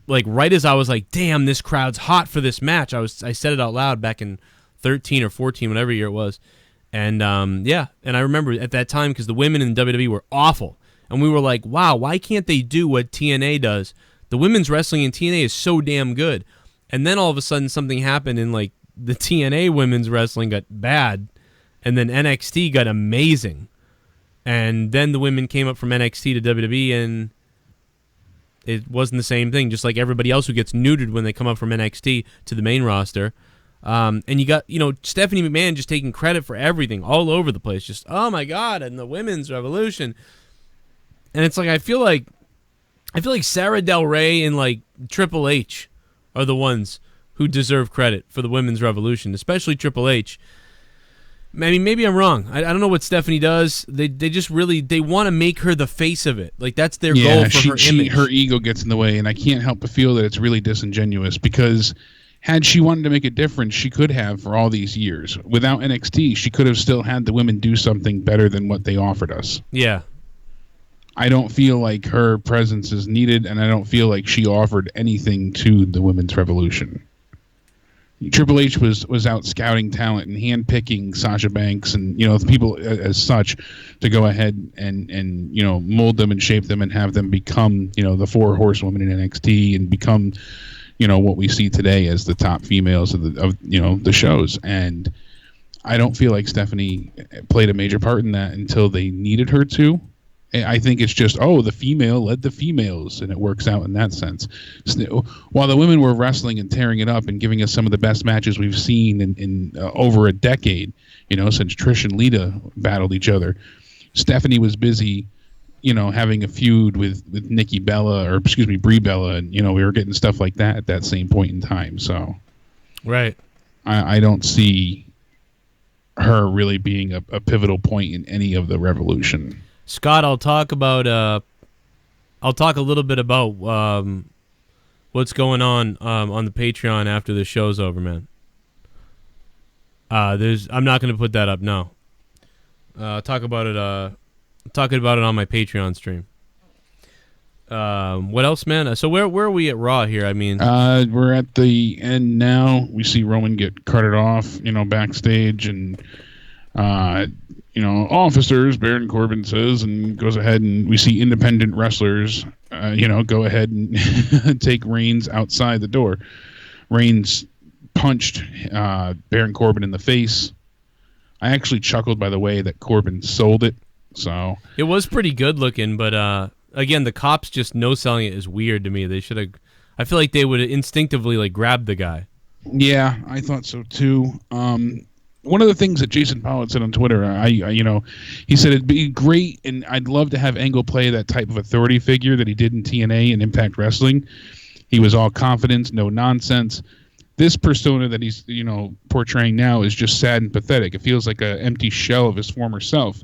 Like right as I was like, damn, this crowd's hot for this match. I said it out loud back in 13 or 14, whatever year it was, and and I remember at that time because the women in WWE were awful, and we were like, wow, why can't they do what TNA does? The women's wrestling in TNA is so damn good, and then all of a sudden something happened in like the TNA women's wrestling got bad, and then NXT got amazing, and then the women came up from NXT to WWE and. It wasn't the same thing, just like everybody else who gets neutered when they come up from NXT to the main roster. And you got, Stephanie McMahon just taking credit for everything all over the place. Just, oh my God, and the women's revolution. And it's like, I feel like Sarah Del Rey and like Triple H are the ones who deserve credit for the women's revolution, especially Triple H. I mean, maybe I'm wrong. I don't know what Stephanie does. They just really they want to make her the face of it. Like that's their goal for her image. Her ego gets in the way, and I can't help but feel that it's really disingenuous because had she wanted to make a difference, she could have for all these years. Without NXT, she could have still had the women do something better than what they offered us. Yeah. I don't feel like her presence is needed, and I don't feel like she offered anything to the women's revolution. Triple H was out scouting talent and handpicking Sasha Banks and people as such to go ahead and mold them and shape them and have them become the 4 horsewomen in NXT and become what we see today as the top females of the shows. And I don't feel like Stephanie played a major part in that until they needed her to. I think it's just, the female led the females, and it works out in that sense. While the women were wrestling and tearing it up and giving us some of the best matches we've seen in over a decade, since Trish and Lita battled each other, Stephanie was busy, having a feud with Nikki Bella, or excuse me, Brie Bella, and, we were getting stuff like that at that same point in time. So, right. I don't see her really being a pivotal point in any of the revolution. Scott, I'll talk about I'll talk a little bit about what's going on the Patreon after the show's over, man. I'm not going to put that up. No. Talking about it on my Patreon stream. What else, man? So where are we at Raw here? I mean, we're at the end now. We see Roman get carted off, backstage, and officers. Baron Corbin says, and goes ahead, and we see independent wrestlers, go ahead and take Reigns outside the door. Reigns punched Baron Corbin in the face. I actually chuckled by the way that Corbin sold it. So it was pretty good looking, but again, the cops just no selling it is weird to me. They should have. I feel like they would have instinctively like grabbed the guy. Yeah, I thought so too. One of the things that Jason Pollitt said on Twitter, he said it'd be great, and I'd love to have Angle play that type of authority figure that he did in TNA and Impact Wrestling. He was all confidence, no nonsense. This persona that he's portraying now is just sad and pathetic. It feels like an empty shell of his former self.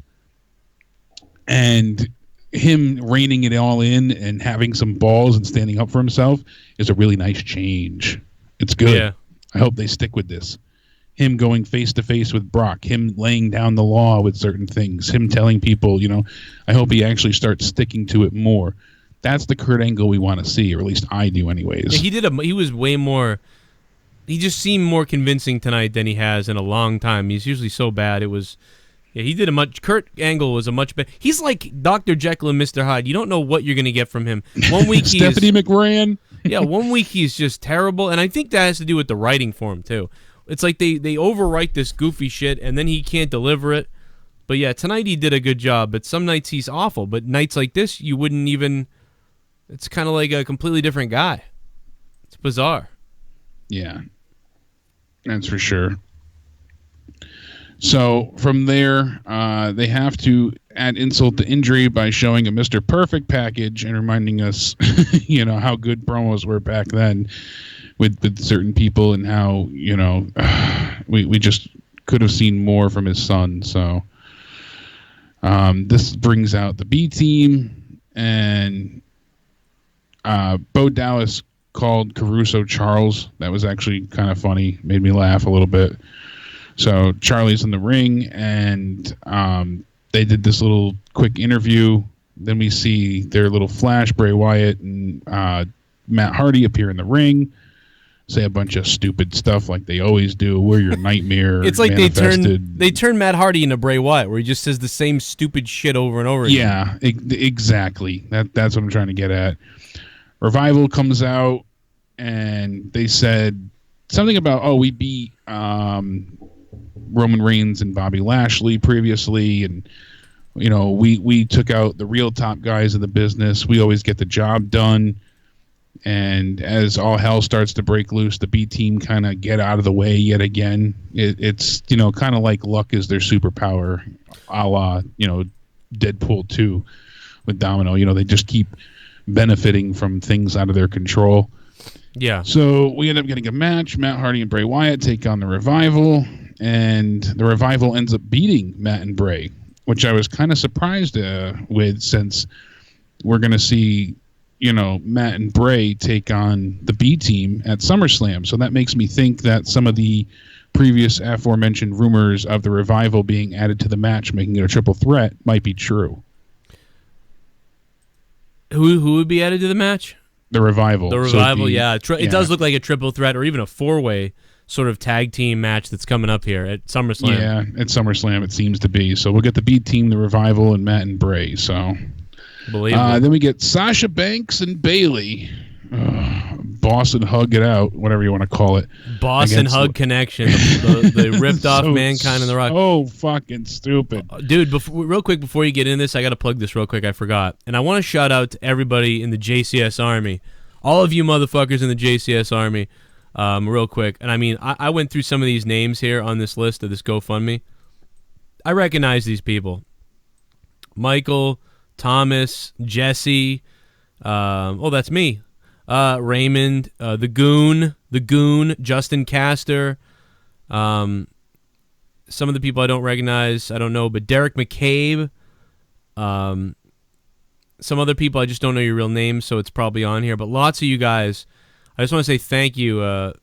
And him reining it all in and having some balls and standing up for himself is a really nice change. It's good. Yeah. I hope they stick with this. Him going face to face with Brock, him laying down the law with certain things, him telling people, I hope he actually starts sticking to it more. That's the Kurt Angle we want to see, or at least I do anyways. Yeah, he was way more. He just seemed more convincing tonight than he has in a long time. He's usually so bad. Kurt Angle was a much better. He's like Dr. Jekyll and Mr. Hyde. You don't know what you're going to get from him. 1 week Stephanie McMahon. Yeah, 1 week he's just terrible, and I think that has to do with the writing for him too. It's like they overwrite this goofy shit, and then he can't deliver it. But yeah, tonight he did a good job, but some nights he's awful. But nights like this, you wouldn't even... It's kind of like a completely different guy. It's bizarre. Yeah, that's for sure. So from there, they have to add insult to injury by showing a Mr. Perfect package and reminding us, how good promos were back then with certain people, and how, we just could have seen more from his son. So this brings out the B team, and Bo Dallas called Caruso Charles. That was actually kind of funny. Made me laugh a little bit. So Charlie's in the ring, and they did this little quick interview. Then we see their little flash. Bray Wyatt and Matt Hardy appear in the ring, say a bunch of stupid stuff like they always do. We're your nightmare. It's like they turn Matt Hardy into Bray Wyatt, where he just says the same stupid shit over and over again. Yeah, exactly. That's what I'm trying to get at. Revival comes out, and they said something about, we beat Roman Reigns and Bobby Lashley previously, and we took out the real top guys in the business. We always get the job done. And as all hell starts to break loose, the B team kind of get out of the way yet again. It's kind of like luck is their superpower, a la Deadpool 2 with Domino. They just keep benefiting from things out of their control. Yeah. So we end up getting a match. Matt Hardy and Bray Wyatt take on the Revival, and the Revival ends up beating Matt and Bray, which I was kind of surprised with, since we're going to see, Matt and Bray take on the B team at SummerSlam. So that makes me think that some of the previous aforementioned rumors of the Revival being added to the match, making it a triple threat, might be true. Who would be added to the match? The Revival. The Revival, yeah. It does look like a triple threat or even a four-way sort of tag team match that's coming up here at SummerSlam. Yeah, at SummerSlam it seems to be. So we'll get the B team, the Revival, and Matt and Bray. So then we get Sasha Banks and Bayley. Boss and Hug it out, whatever you want to call it. Boss and Hug connection. The ripped off Mankind and The Rock. Oh, fucking stupid. Dude, real quick before you get into this, I got to plug this real quick. I forgot. And I want to shout out to everybody in the JCS Army. All of you motherfuckers in the JCS Army, real quick. And I mean, I went through some of these names here on this list of this GoFundMe. I recognize these people. Michael, Thomas, Jesse. That's me. Raymond, the Goon, Justin Castor, some of the people I don't recognize, I don't know, but Derek McCabe, some other people, I just don't know your real names, so it's probably on here. But lots of you guys, I just want to say thank you.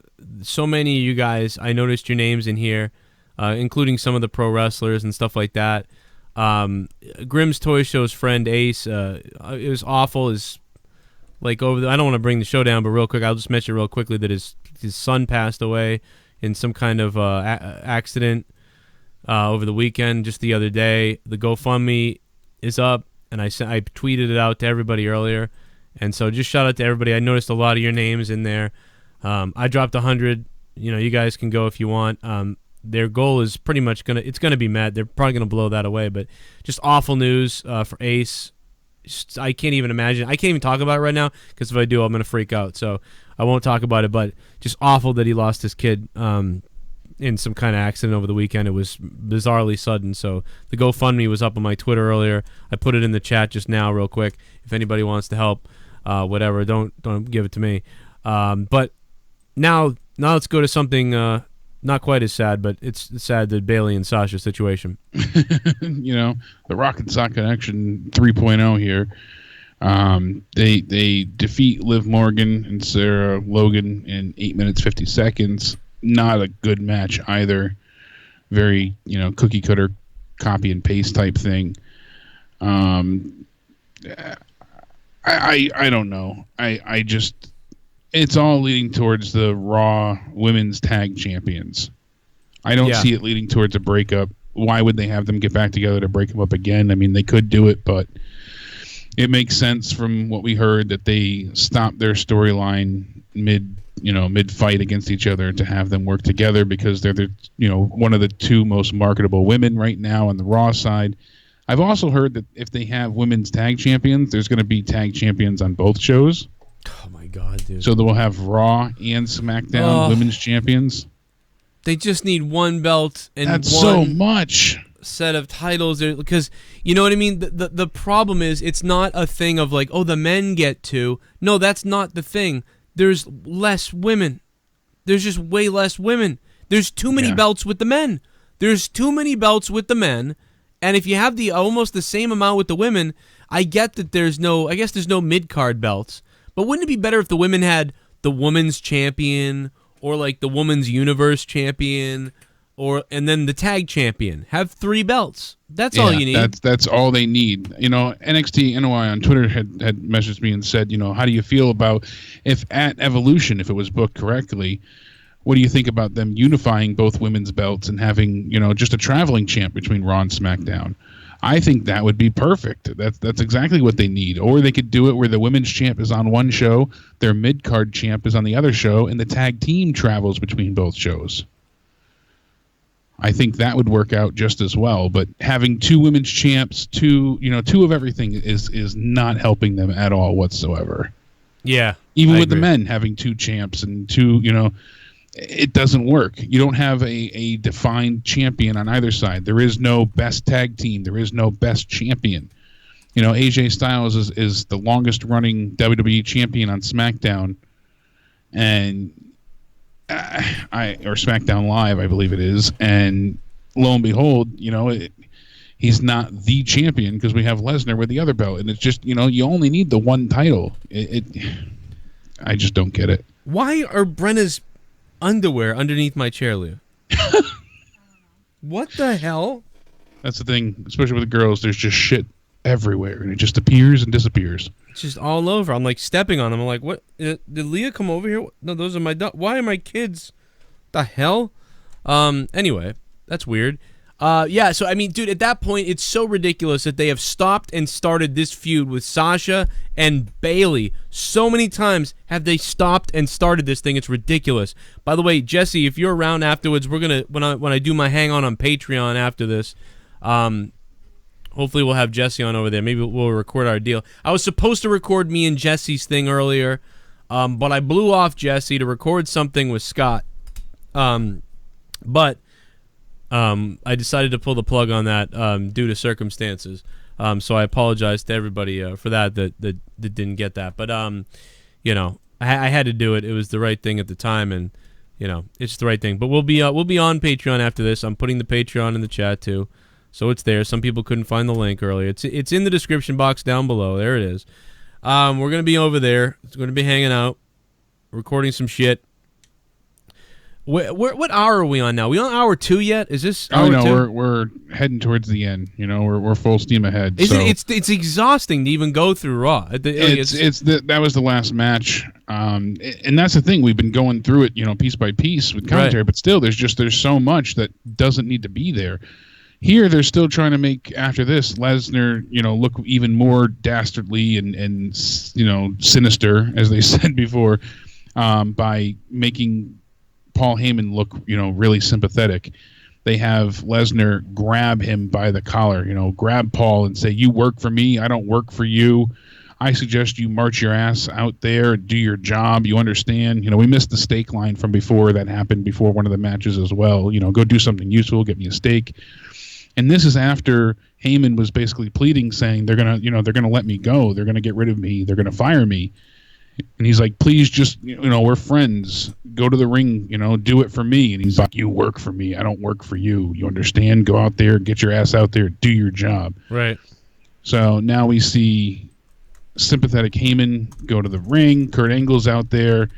So many of you guys, I noticed your names in here, including some of the pro wrestlers and stuff like that. Grimm's Toy Show's friend Ace, it was awful. I don't want to bring the show down, but real quick, I'll just mention real quickly that his son passed away in some kind of accident over the weekend, just the other day. The GoFundMe is up, and I tweeted it out to everybody earlier, and so just shout out to everybody. I noticed a lot of your names in there. I dropped 100. You guys can go if you want. Their goal is pretty much gonna be met. They're probably gonna blow that away, but just awful news for Ace. I can't even imagine. I can't even talk about it right now because if I do, I'm gonna freak out. So I won't talk about it. But just awful that he lost his kid in some kind of accident over the weekend. It was bizarrely sudden. So the GoFundMe was up on my Twitter earlier. I put it in the chat just now, real quick. If anybody wants to help, whatever, don't give it to me. But now let's go to something. Not quite as sad, but it's sad, the Bailey and Sasha situation. The Rock and Sock Connection 3.0 here. They defeat Liv Morgan and Sarah Logan in 8 minutes 50 seconds. Not a good match either. Very cookie cutter, copy and paste type thing. I don't know. I just. It's all leading towards the Raw Women's Tag Champions. I don't see it leading towards a breakup. Why would they have them get back together to break them up again? I mean, they could do it, but it makes sense from what we heard that they stopped their storyline mid-fight against each other to have them work together because they're one of the two most marketable women right now on the Raw side. I've also heard that if they have women's tag champions, there's going to be tag champions on both shows. Oh my God, dude! So they will have Raw and SmackDown women's champions. They just need one belt and that's one so much set of titles because you know what I mean. The problem is it's not a thing of like, oh, the men get two. No, that's not the thing. There's less women. There's just way less women. There's too many belts with the men. There's too many belts with the men, and if you have almost the same amount with the women, I get that there's no mid-card belts. But wouldn't it be better if the women had the women's champion or like the women's universe champion and then the tag champion? Have 3 belts. That's all you need. That's all they need. NXT NOI on Twitter had messaged me and said, how do you feel about if at Evolution, if it was booked correctly, what do you think about them unifying both women's belts and having, just a traveling champ between Raw and SmackDown? I think that would be perfect. That's exactly what they need. Or they could do it where the women's champ is on one show, their mid-card champ is on the other show, and the tag team travels between both shows. I think that would work out just as well. But having 2 women's champs, 2 of everything is not helping them at all whatsoever. Yeah. Even with the men having 2 champs and 2, it doesn't work. You don't have a defined champion on either side. There is no best tag team. There is no best champion. AJ Styles is the longest running WWE champion on SmackDown, and or SmackDown Live, I believe it is. And lo and behold, he's not the champion because we have Lesnar with the other belt, and it's just you only need the one title. I just don't get it. Why are Brenna's underwear underneath my chair, Leah? What the hell? That's the thing, especially with the girls. There's just shit everywhere, and it just appears and disappears. It's just all over. I'm like stepping on them. I'm like, what? Did Leah come over here? No, those are my. Why are my kids? The hell? Anyway, that's weird. Yeah, so I mean, dude, at that point, it's so ridiculous that they have stopped and started this feud with Sasha and Bailey. So many times have they stopped and started this thing. It's ridiculous. By the way, Jesse, if you're around afterwards, we're gonna when I do my hang on Patreon after this, hopefully we'll have Jesse on over there. Maybe we'll record our deal. I was supposed to record me and Jesse's thing earlier, but I blew off Jesse to record something with Scott. But I decided to pull the plug on that due to circumstances. So I apologize to everybody for that didn't get that. But I had to do it. It was the right thing at the time, and it's the right thing. But we'll be on Patreon after this. I'm putting the Patreon in the chat too, So it's there. Some people couldn't find the link earlier. It's in the description box down below. There it is. We're going to be over there. It's going to be hanging out, recording some shit. What hour are we on now? We on hour 2 yet? Is this hour 2? We're heading towards the end. You know, we're full steam ahead. It's exhausting to even go through Raw. That was the last match, and that's the thing. We've been going through it, you know, piece by piece with commentary, but still, there's so much that doesn't need to be there. Here, they're still trying to make, after this, Lesnar, you know, look even more dastardly and you know, sinister, as they said before, by making Paul Heyman look, you know, really sympathetic. They have Lesnar grab him by the collar, you know, grab Paul and say, "You work for me, I don't work for you. I suggest you march your ass out there and do your job. You understand?" You know, we missed the steak line from before. That happened before one of the matches as well. You know, go do something useful, get me a steak. And this is after Heyman was basically pleading, saying they're gonna let me go. They're gonna get rid of me. They're gonna fire me. And he's like, "Please, just, you know, we're friends. Go to the ring, you know, do it for me." And he's like, "You work for me. I don't work for you. You understand? Go out there, get your ass out there, do your job." Right. So now we see sympathetic Heyman go to the ring. Kurt Angle's out there.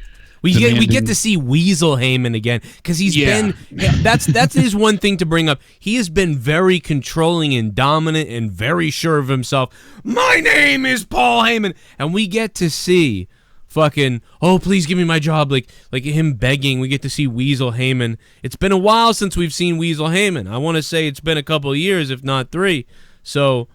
We get to see Weasel Heyman again, because he's been that's his one thing to bring up. He has been very controlling and dominant and very sure of himself. "My name is Paul Heyman," and we get to see fucking, "Oh, please give me my job," like him begging. We get to see Weasel Heyman. It's been a while since we've seen Weasel Heyman. I want to say it's been a couple of years, if not 3. So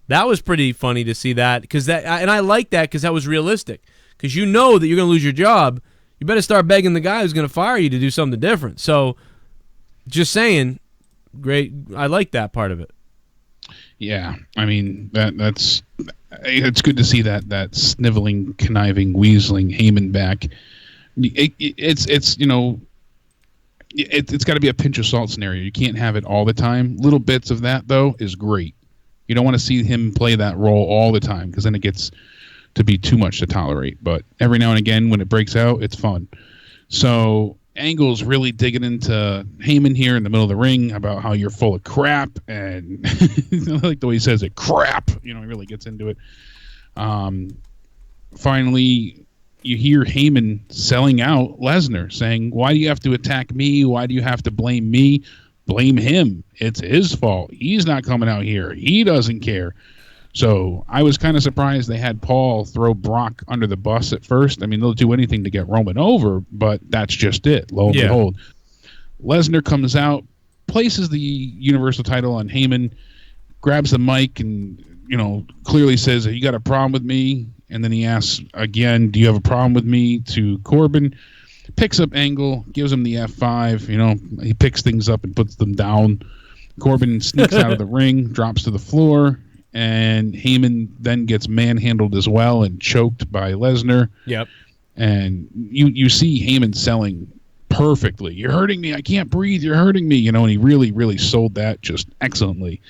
that was pretty funny to see that, and I like that because that was realistic. Because you know that you're going to lose your job, you better start begging the guy who's going to fire you to do something different. So, just saying, great. I like that part of it. Yeah, I mean it's good to see that sniveling, conniving, weaseling Heyman back. It's you know, it's got to be a pinch of salt scenario. You can't have it all the time. Little bits of that though is great. You don't want to see him play that role all the time, because then it gets to be too much to tolerate. But every now and again, when it breaks out, it's fun. So Angle's really digging into Heyman here in the middle of the ring about how you're full of crap, and I like the way he says it, crap. You know, he really gets into it. Finally, you hear Heyman selling out Lesnar, saying, "Why do you have to attack me? Why do you have to blame me? Blame him. It's his fault. He's not coming out here. He doesn't care." So I was kind of surprised they had Paul throw Brock under the bus at first. I mean, they'll do anything to get Roman over, but that's just it. Lo and behold, Lesnar comes out, places the Universal title on Heyman, grabs the mic, and, you know, clearly says, "You got a problem with me?" And then he asks again, "Do you have a problem with me?" to Corbin. Picks up Angle, gives him the F5. You know, he picks things up and puts them down. Corbin sneaks out of the ring, drops to the floor. And Heyman then gets manhandled as well and choked by Lesnar. Yep. And you see Heyman selling perfectly. "You're hurting me. I can't breathe. You're hurting me." You know, and he really, really sold that just excellently.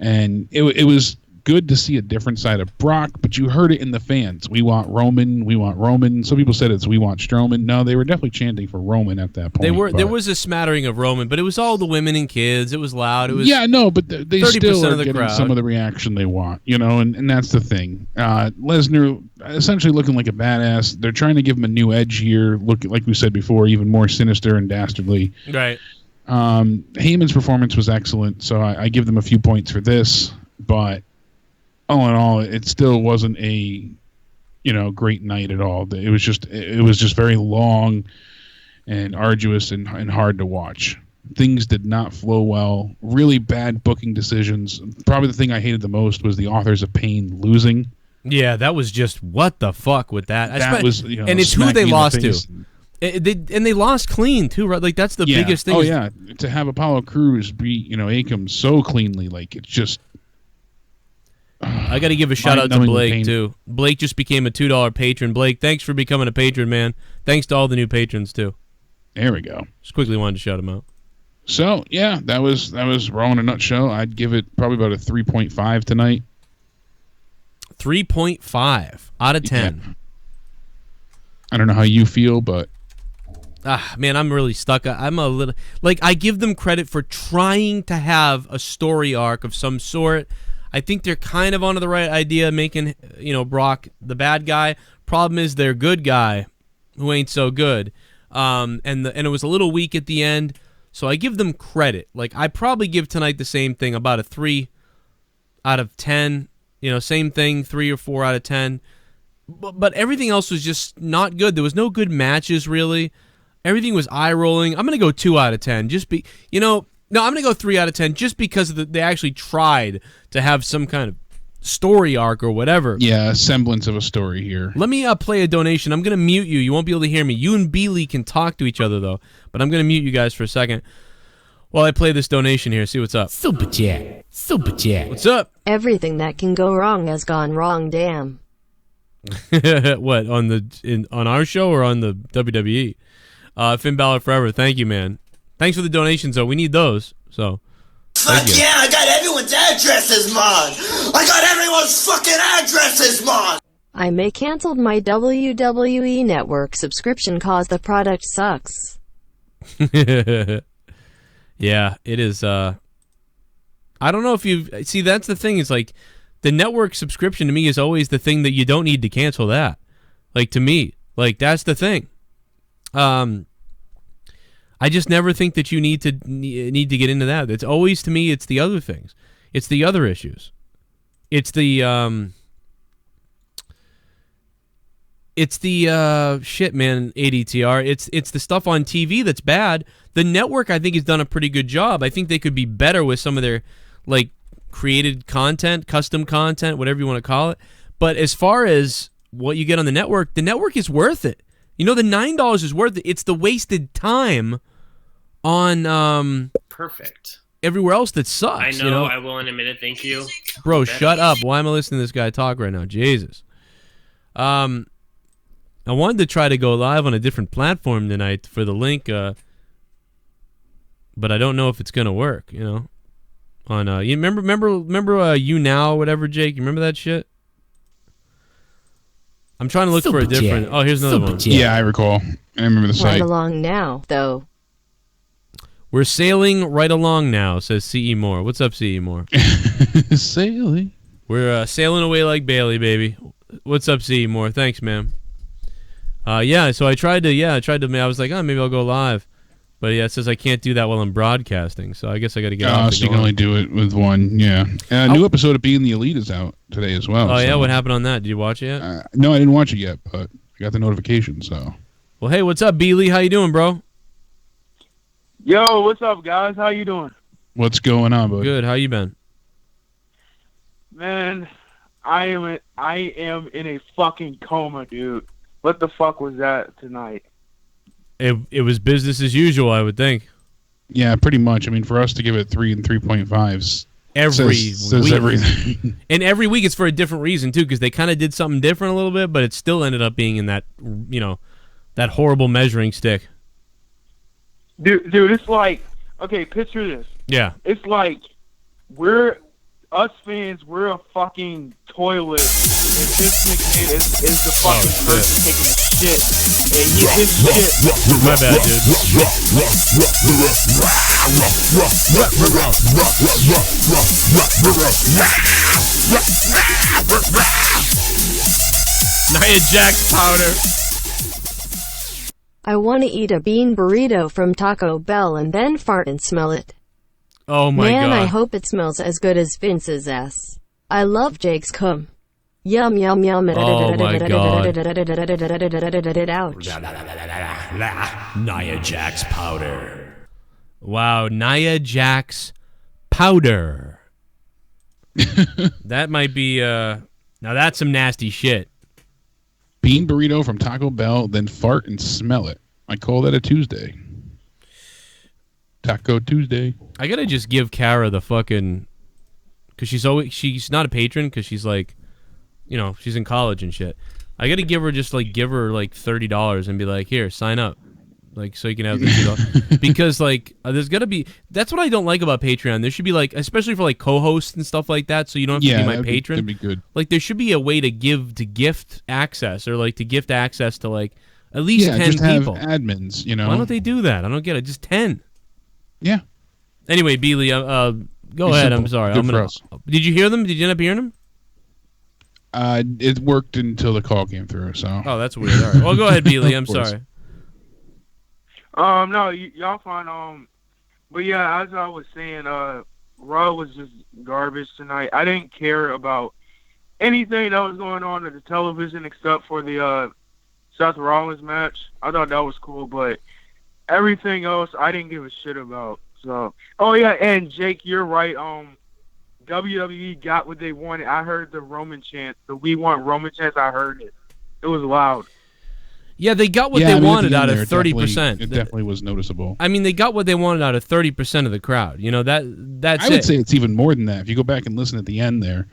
And it was good to see a different side of Brock, but you heard it in the fans. "We want Roman. We want Roman." Some people said it's "We want Strowman." No, they were definitely chanting for Roman at that point. There was a smattering of Roman, but it was all the women and kids. It was loud. It was but they still are getting crowd. Some of the reaction they want, you know, and that's the thing. Lesnar essentially looking like a badass. They're trying to give him a new edge here, look, like we said before, even more sinister and dastardly. Right. Heyman's performance was excellent, so I give them a few points for this, but all in all, it still wasn't a, you know, great night at all. It was just very long and arduous and hard to watch. Things did not flow well. Really bad booking decisions. Probably the thing I hated the most was the Authors of Pain losing. Yeah, that was just what the fuck with that. That was, you know, and it's who they lost to. They lost clean too, right? Like that's the biggest thing. Oh yeah, to have Apollo Crews beat, you know, Akam so cleanly, like it's just. I got to give a shout out to Blake too. Blake just became a $2 patron. Blake, thanks for becoming a patron, man. Thanks to all the new patrons too. There we go. Just quickly wanted to shout him out. So yeah, that was Raw in a nutshell. I'd give it probably about a 3.5 tonight. 3.5 out of 10. Yeah. I don't know how you feel, but Man, I'm really stuck. I'm a little like I give them credit for trying to have a story arc of some sort. I think they're kind of onto the right idea, making Brock the bad guy. Problem is, their good guy, who ain't so good, and it was a little weak at the end. So I give them credit. Like I probably give tonight the same thing, about a 3 out of 10. Same thing, 3 or 4 out of 10. But everything else was just not good. There was no good matches really. Everything was eye rolling. I'm gonna go 2 out of 10. No, I'm gonna go 3 out of 10 just because they actually tried to have some kind of story arc or whatever. Yeah, a semblance of a story here. Let me play a donation. I'm gonna mute you. You won't be able to hear me. You and Beely can talk to each other though. But I'm gonna mute you guys for a second while I play this donation here. See what's up. Super chat. What's up? Everything that can go wrong has gone wrong. Damn. What on our show or on the WWE? Finn Balor forever. Thank you, man. Thanks for the donations, though. We need those. So. Fuck yeah, I got everyone's addresses, Mon. I got everyone's fucking addresses, Mon. I may canceled my WWE Network subscription cause the product sucks. Yeah, it is. I don't know if you see. That's the thing. Is like the network subscription to me is always the thing that you don't need to cancel. That, like to me, like that's the thing. I just never think that you need to get into that. It's always, to me, it's the other things. It's the other issues. It's the shit, man, ADTR. It's the stuff on TV that's bad. The network, I think, has done a pretty good job. I think they could be better with some of their like created content, custom content, whatever you want to call it. But as far as what you get on the network is worth it. The $9 is worth it. It's the wasted time on perfect everywhere else that sucks. I know. I will admit it. Thank you, bro. Shut up. Why am I listening to this guy talk right now? Jesus. I wanted to try to go live on a different platform tonight for the link, but I don't know if it's gonna work. On you remember you now whatever, Jake? You remember that shit? I'm trying to look for a different. Oh, here's another one. Yeah, I recall. I remember the site. Right along now, though. We're sailing right along now, says C.E. Moore. What's up, C.E. Moore? Sailing. We're sailing away like Bailey, baby. What's up, C.E. Moore? Thanks, man. Yeah, so I tried to. I was like, maybe I'll go live. But yeah, it says I can't do that while I'm broadcasting, so I guess I got to get off. So you can only do it with one, yeah. And a new episode of Being the Elite is out today as well. Oh, yeah? What happened on that? Did you watch it yet? No, I didn't watch it yet, but I got the notification, so. Well, hey, what's up, Beely? How you doing, bro? Yo, what's up, guys? How you doing? What's going on, bud? Good. How you been? Man, I am in a fucking coma, dude. What the fuck was that tonight? It was business as usual, I would think. Yeah, pretty much. I mean, for us to give it 3 and 3.5s says week. Everything. And every week it's for a different reason too, because they kind of did something different a little bit, but it still ended up being in that that horrible measuring stick. Dude, it's like, okay, picture this. Yeah. It's like us fans, we're a fucking toilet, and Vince McMahon is the fucking person taking a shit, and his shit. My bad, dude. Nia Jax powder. I want to eat a bean burrito from Taco Bell and then fart and smell it. Oh my God. Man, I God. hope it smells as good as Vince's ass. I love Jake's cum. Yum, yum, yum. Oh my God. Ouch. Nia Jax powder. Wow, Nia Jax powder. That might be, now that's some nasty shit. Bean burrito from Taco Bell, then fart and smell it. I call that a Tuesday. Taco Tuesday. I gotta just give Kara the fucking, because she's not a patron because she's like, she's in college and shit. I gotta give her $30 and be like, here, sign up, like so you can have the because there's gotta be. That's what I don't like about Patreon. There should be especially for co-hosts and stuff like that, so you don't have to be my patron. That'd be good. There should be a way to gift access or to gift access to At least 10 just have people. admins, you know. Why don't they do that? I don't get it. Just 10. Yeah. Anyway, Beely, go ahead. Simple. I'm sorry. Good for us. Did you hear them? Did you end up hearing them? It worked until the call came through. So. Oh, that's weird. All right. Well, go ahead, Beely. I'm sorry. No, y'all fine. But yeah, as I was saying, Raw was just garbage tonight. I didn't care about anything that was going on at the television except for the Seth Rollins match. I thought that was cool, but everything else I didn't give a shit about. So, oh yeah, and Jake, you're right. WWE got what they wanted. I heard the Roman chant, the "We Want Roman" chant. I heard it. It was loud. Yeah, they got what they wanted out of 30%. It definitely was noticeable. I mean, they got what they wanted out of 30% of the crowd. You know, that's I would say it's even more than that. If you go back and listen at the end there,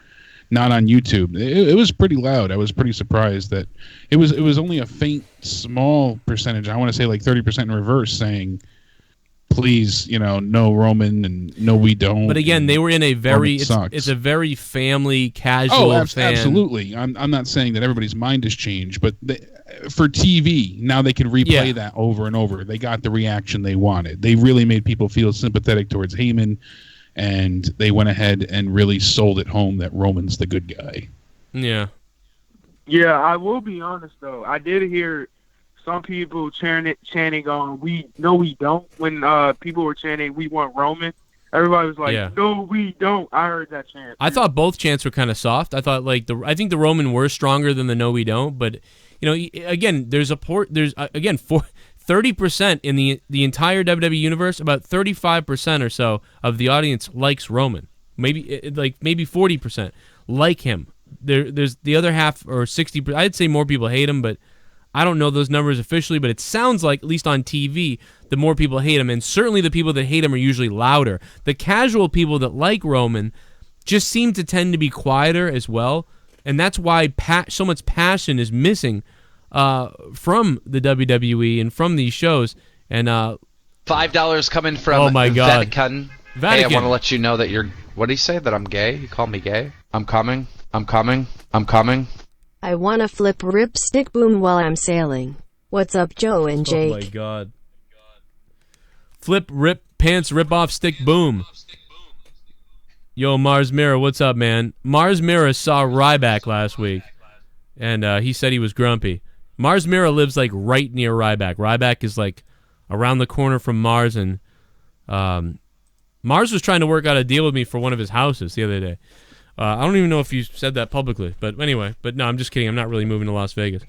not on YouTube, it was pretty loud. I was pretty surprised that it was only a faint, small percentage. I want to say like 30% in reverse saying, please, you know, no Roman and no we don't. But again, they were in a very it's a very family casual fan. Absolutely. I'm not saying that everybody's mind has changed, but for TV, now they can replay that over and over. They got the reaction they wanted. They really made people feel sympathetic towards Heyman, and they went ahead and really sold it home that Roman's the good guy. Yeah. Yeah, I will be honest though. I did hear some people chanting on "We no, we don't" when people were chanting "We want Roman." Everybody was like, "No, we don't." I heard that chant. I thought both chants were kind of soft. I thought I think the Roman were stronger than the "No, we don't." But you know, again, there's 30% in the entire WWE universe. About 35% or so of the audience likes Roman. Maybe 40% like him. There's the other half or 60%. I'd say more people hate him, but I don't know those numbers officially, but it sounds like, at least on TV, the more people hate him, and certainly the people that hate him are usually louder. The casual people that like Roman just seem to tend to be quieter as well, and that's why so much passion is missing from the WWE and from these shows. And $5 coming from oh my God. Vatican. Hey, I want to let you know that you're... What did he say? That I'm gay? You call me gay? I'm coming. I'm coming. I'm coming. I wanna flip rip stick boom while I'm sailing. What's up, Joe and Jake? Oh my God. Flip rip pants rip off stick boom. Yo, Mars Mirror, what's up, man? Mars Mirror saw Ryback last week, and he said he was grumpy. Mars Mirror lives like right near Ryback. Ryback is like around the corner from Mars, and Mars was trying to work out a deal with me for one of his houses the other day. I don't even know if you said that publicly, but anyway. But no, I'm just kidding. I'm not really moving to Las Vegas.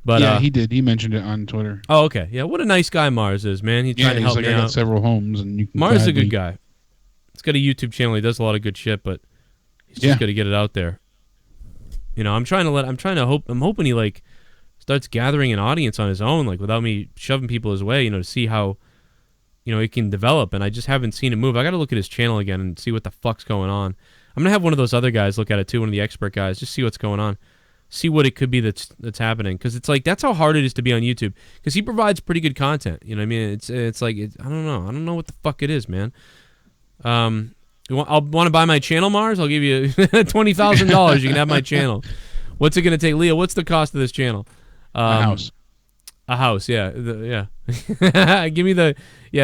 But yeah, he did. He mentioned it on Twitter. Oh, okay. Yeah, what a nice guy Mars is, man. He's trying to help me out. I got several homes, and you can Mars is a good guy. He's got a YouTube channel. He does a lot of good shit, but he's just got to get it out there. You know, I'm hoping he like starts gathering an audience on his own, like without me shoving people his way. You know, to see how he can develop. And I just haven't seen it move. I got to look at his channel again and see what the fuck's going on. I'm going to have one of those other guys look at it too, one of the expert guys, just see what's going on. See what it could be that's happening. Because it's like, that's how hard it is to be on YouTube. Because he provides pretty good content. You know what I mean? It's like, I don't know. I don't know what the fuck it is, man. I'll want to buy my channel, Mars? I'll give you $20,000. You can have my channel. What's it going to take? Leah, what's the cost of this channel? A house. A house, yeah. Give me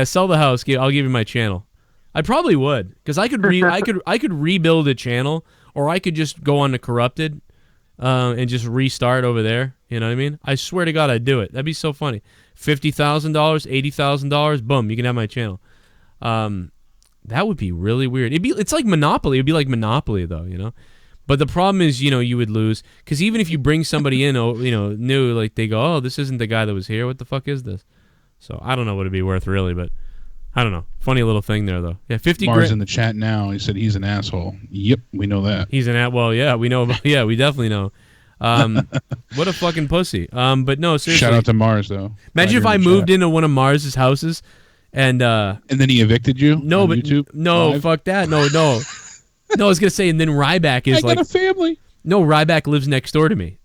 sell the house. I'll give you my channel. I probably would, because I could rebuild a channel, or I could just go on to Corrupted and just restart over there. You know what I mean? I swear to God, I'd do it. That'd be so funny. $50,000, $80,000, boom, you can have my channel. That would be really weird. It's like Monopoly. It'd be like Monopoly, though, you know. But the problem is, you would lose, because even if you bring somebody in, new, like they go, oh, this isn't the guy that was here. What the fuck is this? So I don't know what it'd be worth really, but. I don't know. Funny little thing there, though. Yeah, 50 Mars grand. In the chat now. He said he's an asshole. Yep, we know that. He's an well, yeah, we know. Yeah, we definitely know. What a fucking pussy. But no, seriously. Shout out to Mars, though. Imagine if I moved into one of Mars's houses, and then he evicted you. No, on but YouTube? no, Live? Fuck that. No. No, I was gonna say, and then Ryback is I got a family. No, Ryback lives next door to me.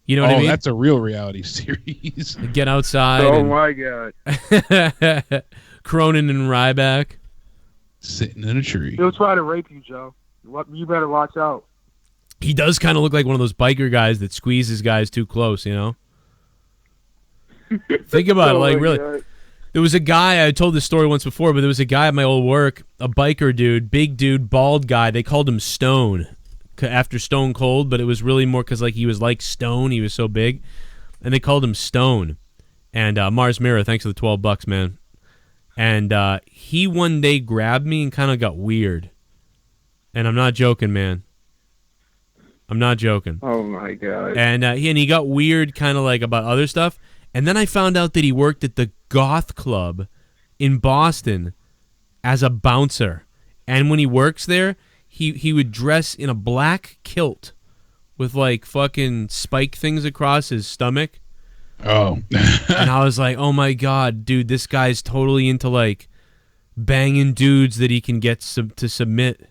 You know what I mean? Oh, that's a real reality series. Get outside. Oh my God. Cronin and Ryback sitting in a tree. He'll try to rape you, Joe. You better watch out. He does kind of look like one of those biker guys that squeezes guys too close, you know? Think about it, Oh like my really. God. There was a guy, I told this story once before, but there was a guy at my old work, a biker dude, big dude, bald guy. They called him Stone after Stone Cold, but it was really more because like he was like Stone. He was so big. And they called him Stone. And Mars Mirror, thanks for the $12, man. And he one day grabbed me and kind of got weird. And I'm not joking, man. I'm not joking. Oh my God. And he got weird kind of like about other stuff. And then I found out that he worked at the Goth Club in Boston as a bouncer. And when he works there, he would dress in a black kilt with like fucking spike things across his stomach. Oh. And I was like, oh my God, dude, this guy's totally into like banging dudes that he can get to submit.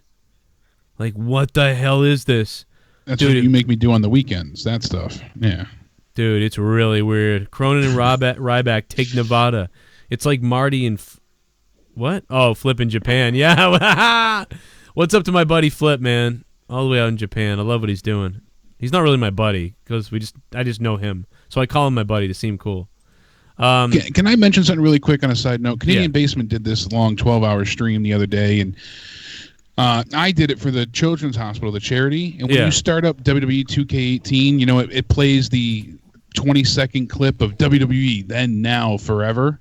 Like, what the hell is this? That's dude, what you make me do on the weekends, that stuff. Yeah. Dude, it's really weird. Cronin and Ryback take Nevada. It's like Marty and... what? Oh, Flip in Japan. Yeah. What's up to my buddy Flip, man? All the way out in Japan. I love what he's doing. He's not really my buddy because I just know him. So I call him my buddy to seem cool. Can I mention something really quick on a side note? Canadian Basement did this long 12-hour stream the other day, and I did it for the Children's Hospital, the charity. And when you start up WWE 2K18, you know, it plays the 20-second clip of WWE Then, Now, Forever.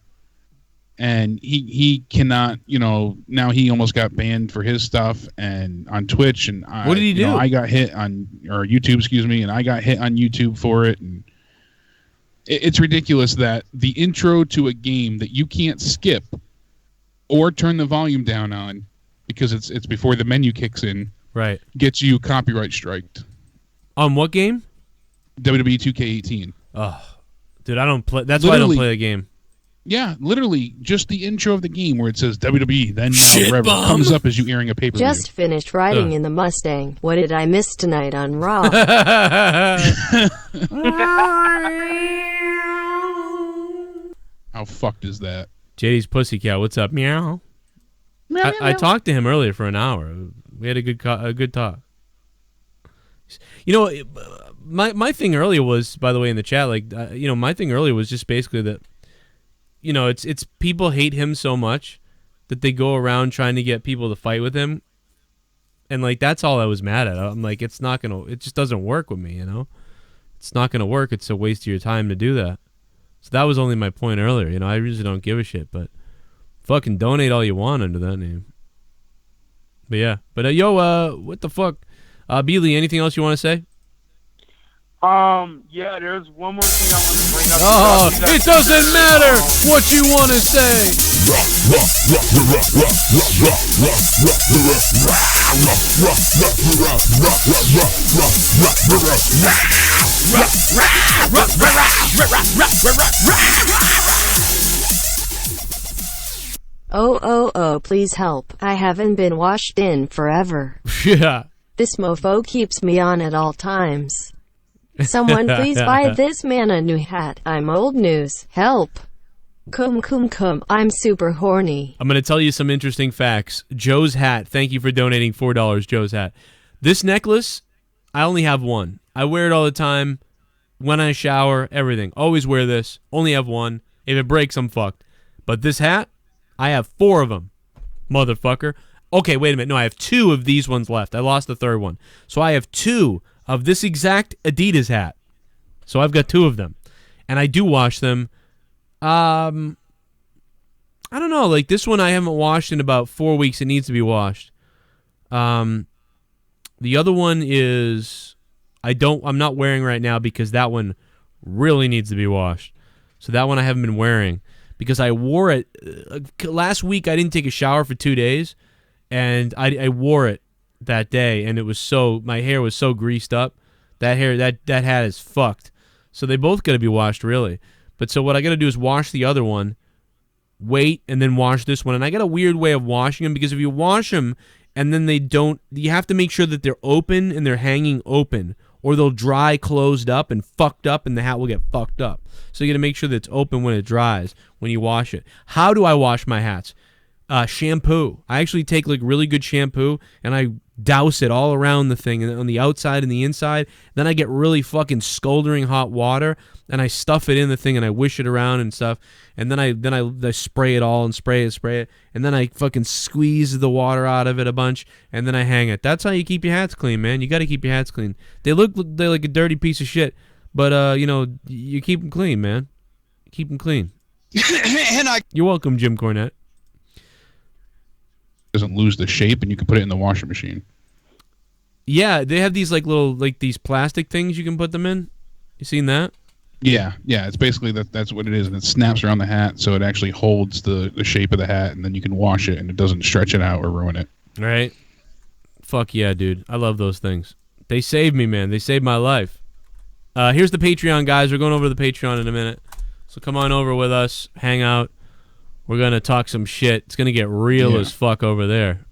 And he cannot, you know, now he almost got banned for his stuff and on Twitch. And what did he do? I got hit on, or YouTube, excuse me, and I got hit on YouTube for it. And it's ridiculous that the intro to a game that you can't skip or turn the volume down on because it's before the menu kicks in, right, gets you copyright striked. On what game? WWE 2K18. Oh, dude, I don't play. That's why I don't play the game. Yeah, literally, just the intro of the game where it says WWE, then now forever comes up as you airing a pay-per-view. Just finished riding in the Mustang. What did I miss tonight on Raw? How fucked is that? JD's Pussycat, what's up? Meow. I talked to him earlier for an hour. We had a good talk. You know, my thing earlier was, by the way, in the chat, like, my thing earlier was just basically that, you know, it's people hate him so much that they go around trying to get people to fight with him. And, like, that's all I was mad at. I'm like, it just doesn't work with me, you know? It's not going to work. It's a waste of your time to do that. So that was only my point earlier. You know, I usually don't give a shit, but fucking donate all you want under that name. But yeah. But, what the fuck? Beely, anything else you want to say? Yeah, there's one more thing I want to bring up. Oh, it doesn't matter what you want to say. Oh, please help. I haven't been washed in forever. Yeah. This mofo keeps me on at all times. Someone please buy this man a new hat. I'm old news. Help. Come. I'm super horny. I'm going to tell you some interesting facts. Joe's hat. Thank you for donating $4, Joe's hat. This necklace, I only have one. I wear it all the time. When I shower, everything. Always wear this. Only have one. If it breaks, I'm fucked. But this hat, I have 4 of them. Motherfucker. Okay, wait a minute. No, I have 2 of these ones left. I lost the third one. So I have 2 of this exact Adidas hat. So I've got 2 of them. And I do wash them. I don't know. Like this one I haven't washed in about 4 weeks. It needs to be washed. The other one is I'm not wearing right now because that one really needs to be washed. So that one I haven't been wearing because I wore it last week. I didn't take a shower for 2 days. And I wore it that day, and my hair was so greased up. That hat is fucked. So they both got to be washed, really. But so what I got to do is wash the other one, wait, and then wash this one. And I got a weird way of washing them because if you wash them and then you have to make sure that they're open and they're hanging open, or they'll dry closed up and fucked up, and the hat will get fucked up. So you got to make sure that it's open when it dries when you wash it. How do I wash my hats? Shampoo. I actually take like really good shampoo and I douse it all around the thing, and on the outside and the inside. Then I get really fucking scoldering hot water, and I stuff it in the thing, and I wish it around and stuff. And then I spray it all and spray it, and then I fucking squeeze the water out of it a bunch, and then I hang it. That's how you keep your hats clean, man. You got to keep your hats clean. They're like a dirty piece of shit, but you keep them clean, man. Keep them clean. You're welcome, Jim Cornette. Doesn't lose the shape, and you can put it in the washing machine. Yeah, they have these these plastic things you can put them in. You seen that? Yeah. It's basically that's what it is, and it snaps around the hat, so it actually holds the shape of the hat, and then you can wash it, and it doesn't stretch it out or ruin it. Right? Fuck yeah, dude. I love those things. They saved me, man. They saved my life. Here's the Patreon, guys. We're going over to the Patreon in a minute. So come on over with us. Hang out. We're going to talk some shit. It's going to get real as fuck over there.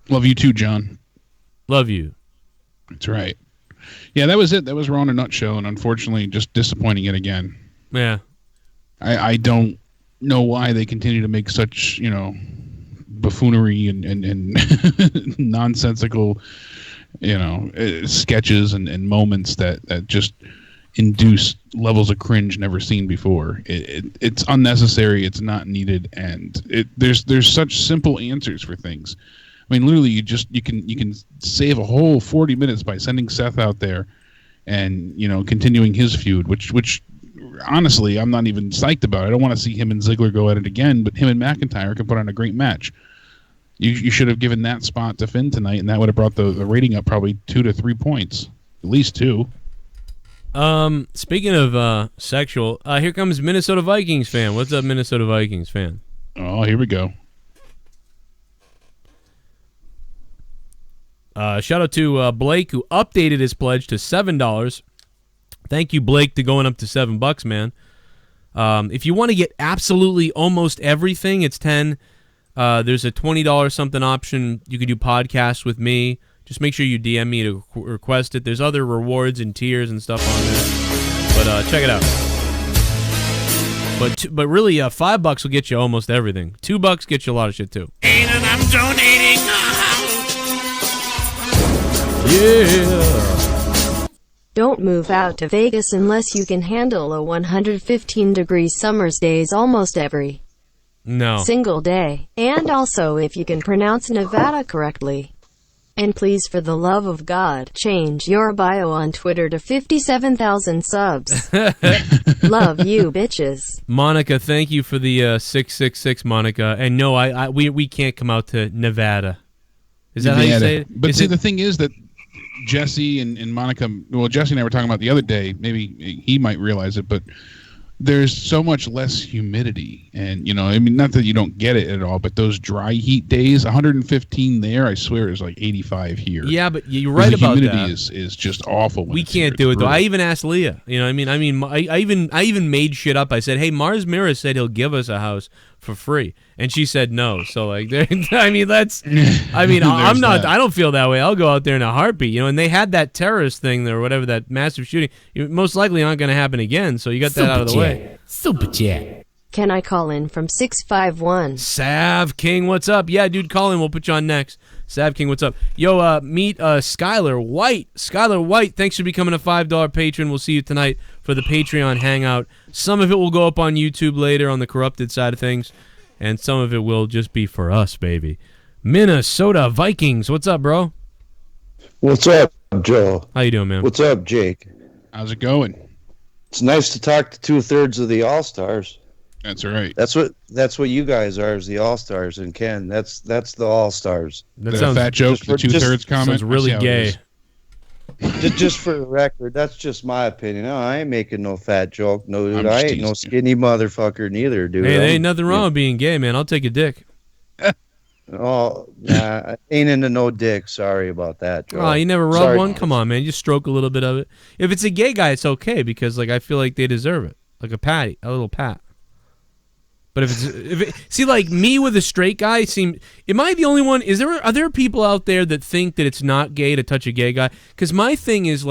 Love you too, John. Love you. That's right. Yeah, that was it. That was Raw in a nutshell, and unfortunately just disappointing yet again. Yeah. I don't know why they continue to make such, buffoonery and nonsensical, sketches and moments that just induce levels of cringe never seen before. It's unnecessary. It's not needed, and there's such simple answers for things. I mean, literally, you can save a whole 40 minutes by sending Seth out there, and continuing his feud, which honestly I'm not even psyched about. I don't want to see him and Ziggler go at it again, but him and McIntyre can put on a great match. You should have given that spot to Finn tonight, and that would have brought the rating up probably 2 to 3 points, at least 2. Speaking of sexual, here comes Minnesota Vikings fan. What's up, Minnesota Vikings fan? Oh, here we go. Shout out to Blake, who updated his pledge to $7. Thank you, Blake, to going up to $7, man. If you want to get absolutely almost everything, it's $10. There's a $20 something option. You can do podcasts with me. Just make sure you DM me to request it. There's other rewards and tiers and stuff on there. But check it out. But really, $5 will get you almost everything. $2 gets you a lot of shit too. And I'm donating. Yeah. Don't move out to Vegas unless you can handle a 115-degree summer's days almost every single day. And also if you can pronounce Nevada correctly. And please, for the love of God, change your bio on Twitter to 57,000 subs. Love you, bitches. Monica, thank you for the 666, Monica. And no, we can't come out to Nevada. Is that how you say it? But the thing is that Jesse and Monica, well, Jesse and I were talking about the other day, maybe he might realize it, but there's so much less humidity. And, I mean, not that you don't get it at all, but those dry heat days, 115 there, I swear is like 85 here. Yeah, but you're right about that. The humidity is just awful. We can't do it, though. I even asked Leah. I even made shit up. I said, hey, Mars Mirror said he'll give us a house for free. And she said no. So, I'm not, I don't feel that way. I'll go out there in a heartbeat, and they had that terrorist thing or whatever, that massive shooting. Most likely aren't going to happen again. So you got that out of the way. Super chat. Can I call in from 651? Sav King, what's up? Yeah, dude, call in. We'll put you on next. Sav King, what's up? Yo, meet Skyler White. Skyler White, thanks for becoming a $5 patron. We'll see you tonight for the Patreon hangout. Some of it will go up on YouTube later on the corrupted side of things, and some of it will just be for us, baby. Minnesota Vikings, what's up, bro? What's up, Joe? How you doing, man? What's up, Jake? How's it going? It's nice to talk to 2/3 of the All-Stars. That's right. That's what you guys are, is the All-Stars, and Ken, that's the All-Stars. That sounds fat joke. The 2/3 comment sounds really gay. Just for the record, that's just my opinion. No, I ain't making no fat joke. No, dude, I ain't no skinny motherfucker neither, dude. Hey, there ain't nothing wrong with being gay, man. I'll take a dick. Oh, nah, I ain't into no dick. Sorry about that, Joe. Oh, you never rub one? Come on, man. Just stroke a little bit of it. If it's a gay guy, it's okay because I feel like they deserve it, like a little pat. But see, like me with a straight guy, am I the only one? Are there people out there that think that it's not gay to touch a gay guy? Because my thing is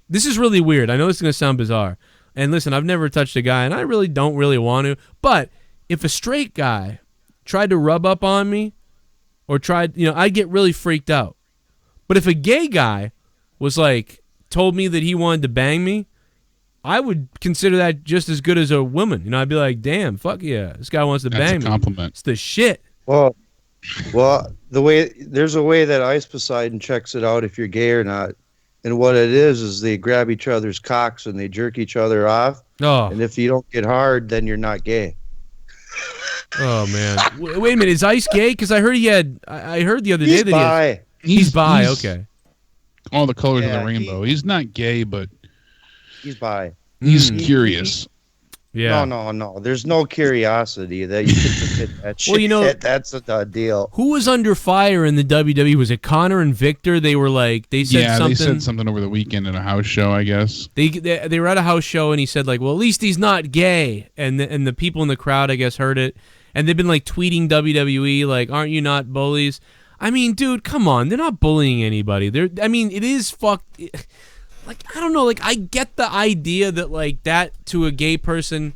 this is really weird. I know this is gonna sound bizarre. And listen, I've never touched a guy, and I really don't really want to. But if a straight guy tried to rub up on me, or I'd get really freaked out. But if a gay guy was like told me that he wanted to bang me, I would consider that just as good as a woman. You know, I'd be like, damn, fuck yeah, this guy wants to bang me. That's a compliment. It's the shit. Well, there's a way that Ice Poseidon checks it out if you're gay or not. And what it is they grab each other's cocks and they jerk each other off. Oh. And if you don't get hard, then you're not gay. Oh man! Wait a minute, is Ice gay? Because I heard he had. I heard the other day that he's bi. Okay. All the colors of the rainbow. He's not gay, but he's bi. He's curious. Yeah. No. There's no curiosity that you can admit that shit. Well, you know, that's a done deal. Who was under fire in the WWE? Was it Connor and Victor? They were like, they said something. They said something over the weekend at a house show, I guess. They were at a house show, and he said like, well, at least he's not gay. And the people in the crowd, I guess, heard it, and they've been like tweeting WWE like, aren't you not bullies? I mean, dude, come on, they're not bullying anybody. I mean, it is fucked. Like, I don't know, like, I get the idea that, like, that to a gay person,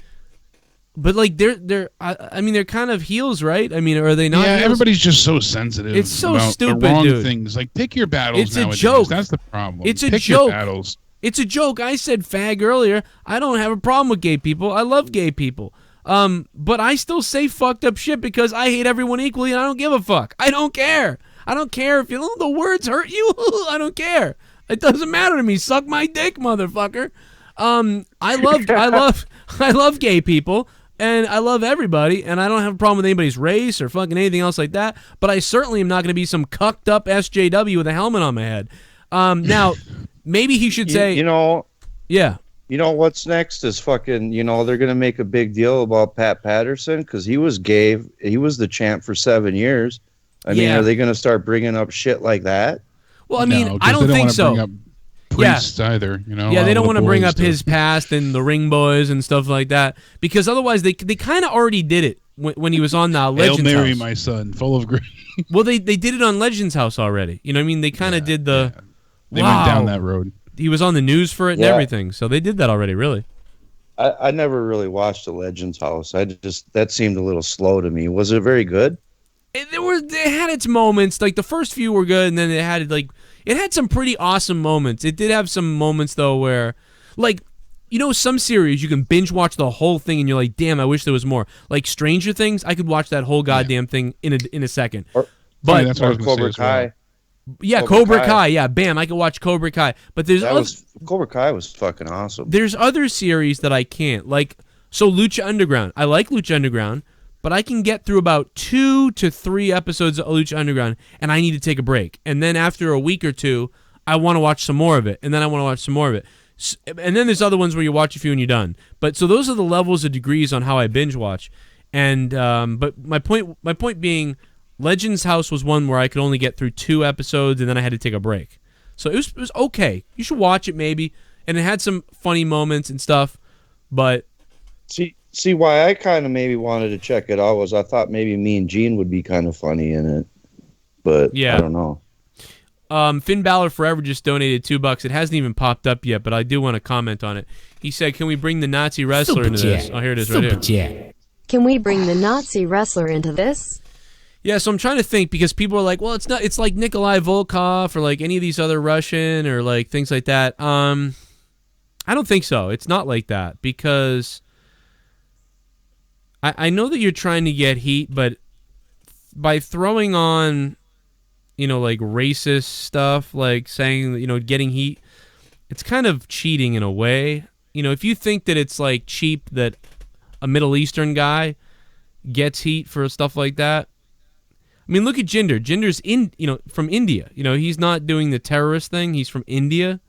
but, like, they're kind of heels, right? I mean, are they not heels? Everybody's just so sensitive. It's so about stupid, the wrong dude. things. Like, pick your battles It's nowadays. a joke. That's the problem. It's a pick joke. Your battles. It's a joke. I said fag earlier. I don't have a problem with gay people. I love gay people. But I still say fucked up shit because I hate everyone equally, and I don't give a fuck. I don't care. I don't care if the words hurt you. I don't care. It doesn't matter to me. Suck my dick, motherfucker. I love gay people, and I love everybody, and I don't have a problem with anybody's race or fucking anything else like that. But I certainly am not going to be some cucked up SJW with a helmet on my head. Now, maybe he should say, yeah. You know what's next is fucking. They're gonna make a big deal about Pat Patterson because he was gay. He was the champ for 7 years. I mean, are they gonna start bringing up shit like that? Well, I mean, I don't think so. Bring up priests either, Yeah, they don't want to bring up his past and the Ring Boys and stuff like that because otherwise they kind of already did it when he was on the Legends House. Hail Mary, my son, full of grace. Well, they did it on Legends House already. You know what I mean? They kind of did the. They went down that road. He was on the news for it and everything, so they did that already. Really. I never really watched the Legends House. That seemed a little slow to me. Was it very good? It had its moments. Like the first few were good, and then it had some pretty awesome moments. It did have some moments though where, like, some series you can binge watch the whole thing, and you're like, damn, I wish there was more. Like Stranger Things, I could watch that whole goddamn thing in a second. But that's what I was Cobra Kai. Yeah, Cobra Kai. Yeah, bam, I could watch Cobra Kai. But Cobra Kai was fucking awesome. There's other series that I can't like. So Lucha Underground, I like Lucha Underground. But I can get through about 2 to 3 episodes of Lucha Underground, and I need to take a break. And then after a week or two, I want to watch some more of it, and then I want to watch some more of it. And then there's other ones where you watch a few and you're done. But so those are the levels of degrees on how I binge watch. And but my point being, Legends House was one where I could only get through 2 episodes, and then I had to take a break. So it was okay. You should watch it maybe, and it had some funny moments and stuff. But See why I kind of maybe wanted to check it out was I thought maybe me and Gene would be kind of funny in it, but I don't know. Finn Balor Forever just donated $2. It hasn't even popped up yet, but I do want to comment on it. He said, "Can we bring the Nazi wrestler into this?" Oh, here it is, right here. Can we bring the Nazi wrestler into this? Yeah, so I'm trying to think because people are like, well, it's not. It's like Nikolai Volkov or like any of these other Russian or like things like that. I don't think so. It's not like that because. I know that you're trying to get heat, but by throwing on, like racist stuff, like saying, getting heat, it's kind of cheating in a way. If you think that it's like cheap that a Middle Eastern guy gets heat for stuff like that. I mean, look at Jinder. Jinder's from India. He's not doing the terrorist thing. He's from India.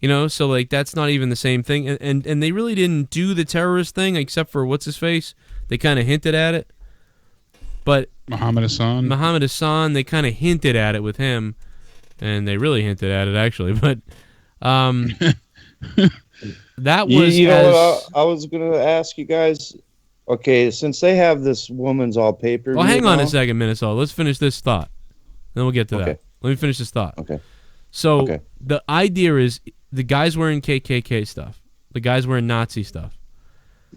So like that's not even the same thing. And they really didn't do the terrorist thing except for what's his face. They kind of hinted at it. But Muhammad Hassan, they kind of hinted at it with him, and they really hinted at it actually. But that was. What I was gonna ask you guys. Okay, since they have this woman's all paper. Well, hang on a second, Minnesota. Let's finish this thought. Then we'll get to that. Let me finish this thought. Okay. So the idea is the guy's wearing KKK stuff. The guy's wearing Nazi stuff.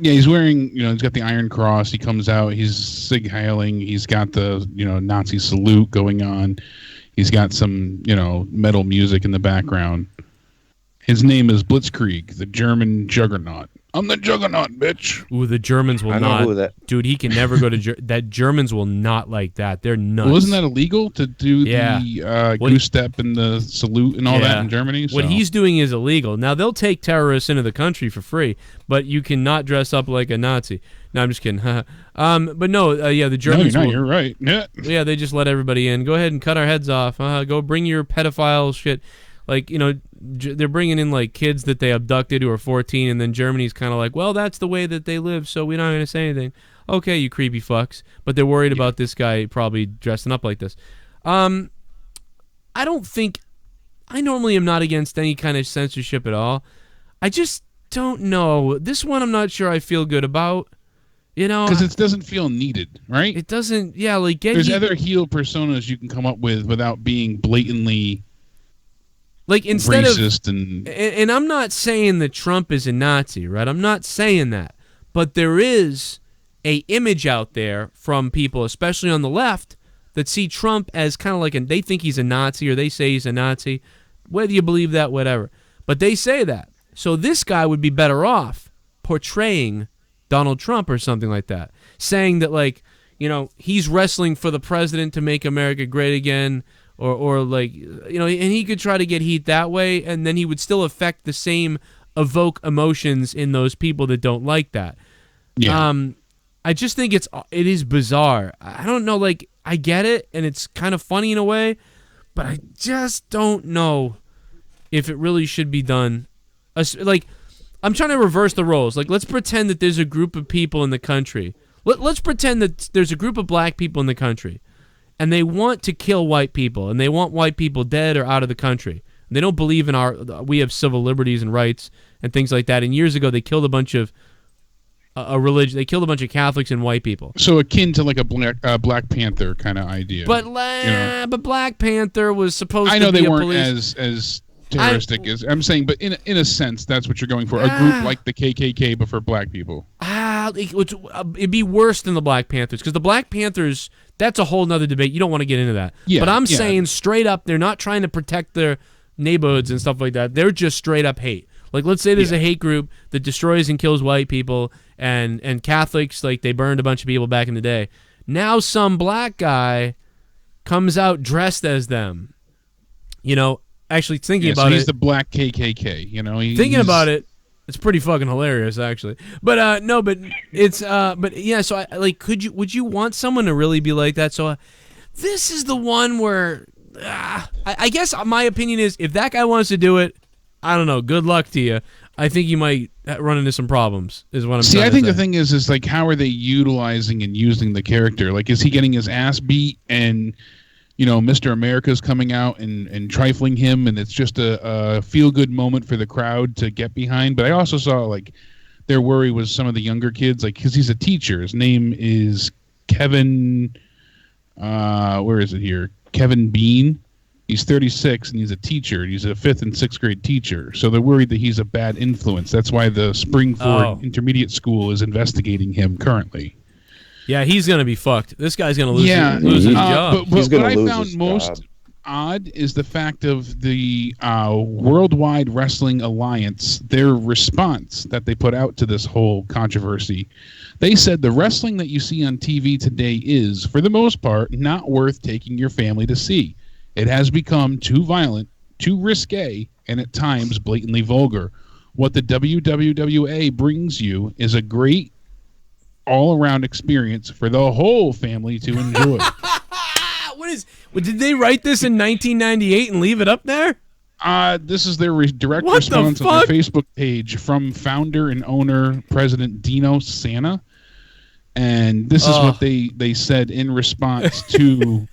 Yeah, he's wearing, he's got the Iron Cross. He comes out, he's sig heiling. He's got the, Nazi salute going on. He's got some, metal music in the background. His name is Blitzkrieg, the German juggernaut. I'm the juggernaut, bitch. Ooh, the Germans will I know not. who that- Dude, he can never go to that. Germans will not like that. They're nuts. Well, isn't that illegal to do the goose step and the salute and all that in Germany? So. What he's doing is illegal. Now, they'll take terrorists into the country for free, but you cannot dress up like a Nazi. No, I'm just kidding. But no, the Germans. No, you're right. Yeah. Yeah, they just let everybody in. Go ahead and cut our heads off. Go bring your pedophile shit. Like, they're bringing in, like, kids that they abducted who are 14, and then Germany's kind of like, well, that's the way that they live, so we're not going to say anything. Okay, you creepy fucks. But they're worried about this guy probably dressing up like this. I normally am not against any kind of censorship at all. I just don't know. This one I'm not sure I feel good about. Because it doesn't feel needed, right? It doesn't, There's other heel personas you can come up with without being blatantly... Like instead racist and I'm not saying that Trump is a Nazi, right? I'm not saying that. But there is a image out there from people, especially on the left, that see Trump as kind of like they think he's a Nazi or they say he's a Nazi, whether you believe that, whatever. But they say that. So this guy would be better off portraying Donald Trump or something like that, saying that, like, he's wrestling for the president to make America great again. Or like, and he could try to get heat that way, and then he would still affect the same evoke emotions in those people that don't like that. Yeah. I just think it is bizarre. I don't know, like, I get it, and it's kind of funny in a way, but I just don't know if it really should be done. Like, I'm trying to reverse the roles. Like, let's pretend that there's a group of people in the country. Let's pretend that there's a group of black people in the country. And they want to kill white people, and they want white people dead or out of the country. And they don't believe in we have civil liberties and rights and things like that. And years ago, they killed a bunch of religion. They killed a bunch of Catholics and white people. So akin to like a Black Panther kind of idea. But Black Panther was supposed to be I know they weren't police. as terroristic as I'm saying, but in a sense, that's what you're going for. A group like the KKK, but for black people. It'd be worse than the Black Panthers, because the Black Panthers, that's a whole nother debate. You don't want to get into that. Yeah, but I'm saying straight up, they're not trying to protect their neighborhoods and stuff like that. They're just straight up hate. Like, let's say there's a hate group that destroys and kills white people, and Catholics, like, they burned a bunch of people back in the day. Now some black guy comes out dressed as them. Actually thinking about it. He's the black KKK, Thinking about it, it's pretty fucking hilarious, actually. But no, but it's but yeah. So would you want someone to really be like that? So this is the one where I guess my opinion is, if that guy wants to do it, I don't know. Good luck to you. I think you might run into some problems. Is what I'm saying. I think the thing is like, how are they utilizing and using the character? Like, is he getting his ass beat and Mr. America's coming out and trifling him, and it's just a feel-good moment for the crowd to get behind. But I also saw, like, their worry was some of the younger kids, like, because he's a teacher. His name is Kevin, where is it here? Kevin Bean. He's 36, and he's a teacher. He's a 5th and 6th grade teacher. So they're worried that he's a bad influence. That's why the Springford Intermediate School is investigating him currently. Yeah, he's going to be fucked. This guy's going to lose his job. But what I found most odd is the fact of the Worldwide Wrestling Alliance, their response that they put out to this whole controversy. They said the wrestling that you see on TV today is, for the most part, not worth taking your family to see. It has become too violent, too risque, and at times blatantly vulgar. What the WWWA brings you is a great all-around experience for the whole family to enjoy. Did they write this in 1998 and leave it up there? This is their direct response on their Facebook page from founder and owner, President Dino Santa. And this is what they said in response to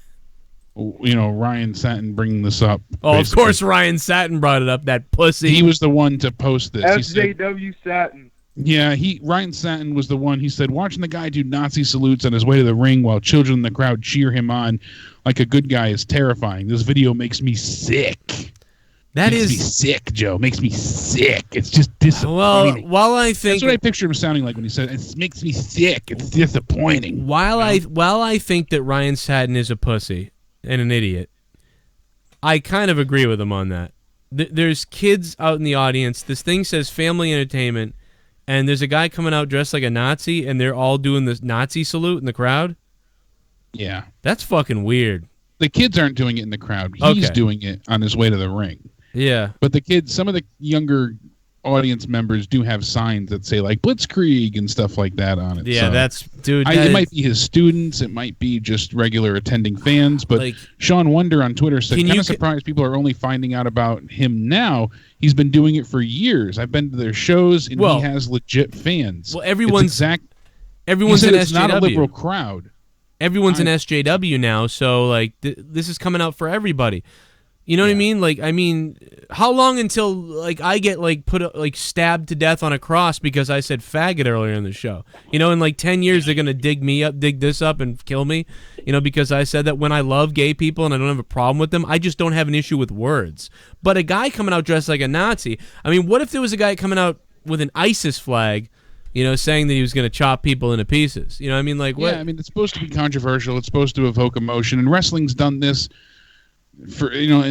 Ryan Satin bringing this up. Oh, basically. Of course Ryan Satin brought it up, that pussy. He was the one to post this. SJW Satin. Yeah, Ryan Satin was the one. He said, watching the guy do Nazi salutes on his way to the ring while children in the crowd cheer him on like a good guy is terrifying. This video makes me sick. Makes me sick, Joe. Makes me sick. It's just disappointing. Well, while I think... That's what I picture him sounding like when he said, it makes me sick. It's disappointing. While I think that Ryan Satin is a pussy and an idiot, I kind of agree with him on that. There's kids out in the audience. This thing says family entertainment, and there's a guy coming out dressed like a Nazi, and they're all doing this Nazi salute in the crowd. Yeah. That's fucking weird. The kids aren't doing it in the crowd. He's doing it on his way to the ring. Yeah. But the kids, some of the younger audience members do have signs that say like Blitzkrieg and stuff like that on it. Yeah, so that's dude. It might be his students, it might be just regular attending fans. But like, Sean Wonder on Twitter said, kind of surprised people are only finding out about him now. He's been doing it for years. I've been to their shows, and he has legit fans. Well, everyone's in it's SJW. not a liberal crowd. Everyone's in SJW now, so like this is coming out for everybody. You know what I mean? Like, I mean, how long until like I get like stabbed to death on a cross because I said faggot earlier in the show? You know, in like 10 years they're gonna dig this up and kill me. You know, because I said that when I love gay people and I don't have a problem with them, I just don't have an issue with words. But a guy coming out dressed like a Nazi, I mean, what if there was a guy coming out with an ISIS flag? You know, saying that he was going to chop people into pieces. You know what I mean? Like, what? Yeah, I mean, it's supposed to be controversial. It's supposed to evoke emotion. And wrestling's done this for, you know,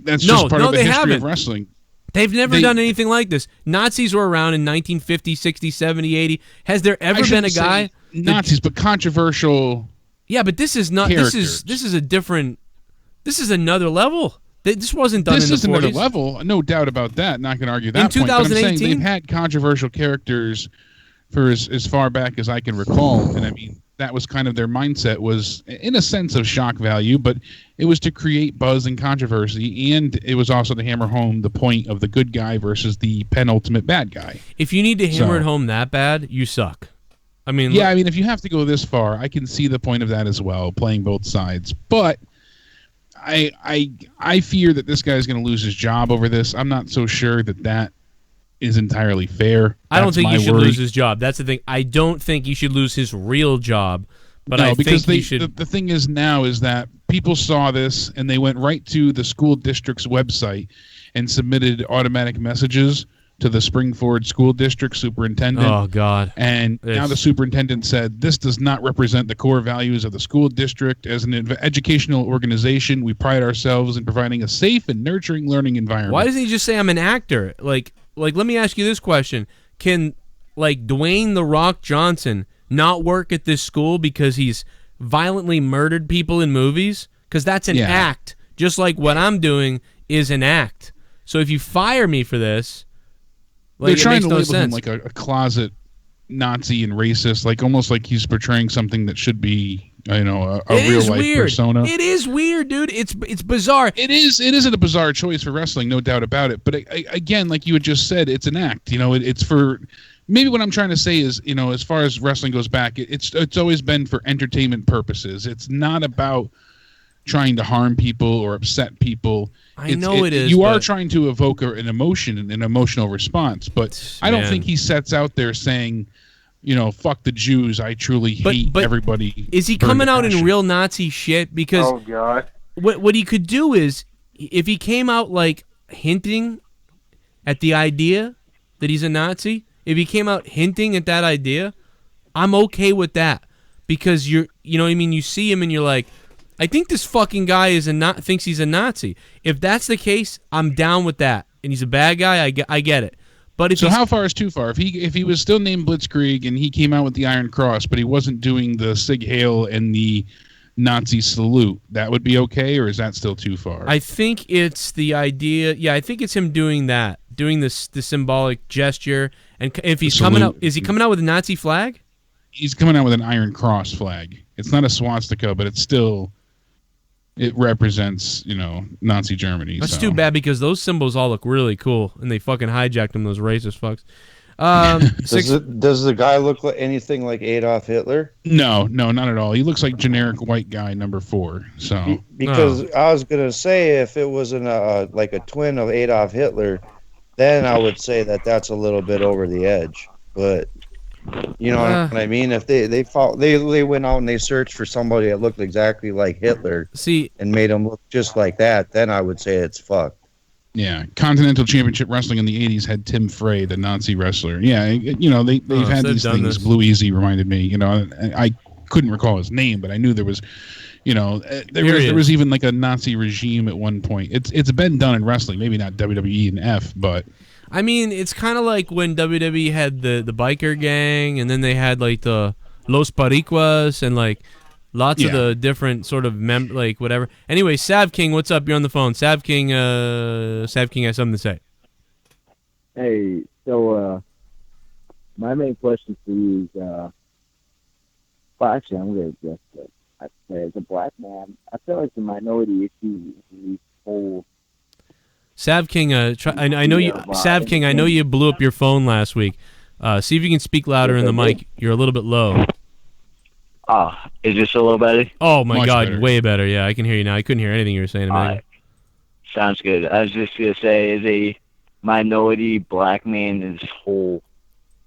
that's just part of the history of wrestling. They've never done anything like this. Nazis were around in 1950, 60, 70, 80. Has there ever been a guy... Nazis, but controversial... Yeah, but this is not... characters. This is a different... This is another level. This wasn't done in the 40s. This is another level. No doubt about that. Not going to argue that in point. 2018? But I'm saying they've had controversial characters for as far back as I can recall. And I mean, that was kind of their mindset, was in a sense of shock value, but it was to create buzz and controversy. And it was also to hammer home the point of the good guy versus the penultimate bad guy. If you need to hammer it home that bad, you suck. I mean, yeah, I mean, if you have to go this far, I can see the point of that as well, playing both sides. But I fear that this guy's going to lose his job over this. I'm not so sure that is entirely fair. I don't think he should lose his job. That's the thing. I don't think he should lose his real job. But no, I because think he should. The thing is now is that people saw this and they went right to the school district's website and submitted automatic messages to the Springford School District superintendent. Oh, God. And now the superintendent said, this does not represent the core values of the school district. As an educational organization, we pride ourselves in providing a safe and nurturing learning environment. Why doesn't he just say I'm an actor? Like, let me ask you this question. Can, like, Dwayne The Rock Johnson not work at this school because he's violently murdered people in movies? Because that's an act. Just like what I'm doing is an act. So if you fire me for this... They're trying to label him like a closet Nazi and racist, like almost like he's portraying something that should be, you know, a real life persona. It is weird, dude. It's bizarre. It is a bizarre choice for wrestling, no doubt about it. But again, like you had just said, it's an act. You know, it's for maybe what I'm trying to say is, you know, as far as wrestling goes back, it's always been for entertainment purposes. It's not about trying to harm people or upset people. It is. You are trying to evoke an emotion, an emotional response, but I don't think he sets out there saying, you know, fuck the Jews. I truly hate everybody. Is he coming out in real Nazi shit? Because oh God, what he could do is, if he came out like hinting at the idea that he's a Nazi, if he came out hinting at that idea, I'm okay with that, because you know what I mean. You see him and you're like, I think this fucking guy thinks he's a Nazi. If that's the case, I'm down with that. And he's a bad guy, I get it. But if how far is too far? If he was still named Blitzkrieg and he came out with the Iron Cross, but he wasn't doing the Sig Heil and the Nazi salute, that would be okay, or is that still too far? I think it's the idea. Yeah, I think it's him doing that, doing the symbolic gesture. And if he's coming out, is he coming out with a Nazi flag? He's coming out with an Iron Cross flag. It's not a swastika, but it's still. It represents, you know, Nazi Germany. That's too bad, because those symbols all look really cool, and they fucking hijacked them, those racist fucks. Does the guy look like anything like Adolf Hitler? No, not at all. He looks like generic white guy number 4. So because I was gonna say, if it was like a twin of Adolf Hitler, then I would say that's a little bit over the edge. But you know what I mean? If they went out and they searched for somebody that looked exactly like Hitler, and made him look just like that, then I would say it's fucked. Yeah, Continental Championship Wrestling in the 80s had Tim Frey, the Nazi wrestler. Yeah, you know, they've had these things. Blue Easy reminded me. You know, I couldn't recall his name, but I knew there was there was even like a Nazi regime at one point. It's been done in wrestling, maybe not WWE and F, but I mean, it's kind of like when WWE had the biker gang, and then they had like the Los Paricuas and like lots of the different sort of like whatever. Anyway, Sav King, what's up? You're on the phone. Sav King has something to say. Hey, so my main question for you is, well, actually, I'm going to address it. I'd say as a black man, I feel like the minority issue is the whole. Sav King, I know you. Sav King, I know you blew up your phone last week. See if you can speak louder in the mic. You're a little bit low. Is this a little better? Oh my Much God, better. way better. Yeah, I can hear you now. I couldn't hear anything you were saying a minute ago. Sounds good. I was just going to say, as a minority black man in this whole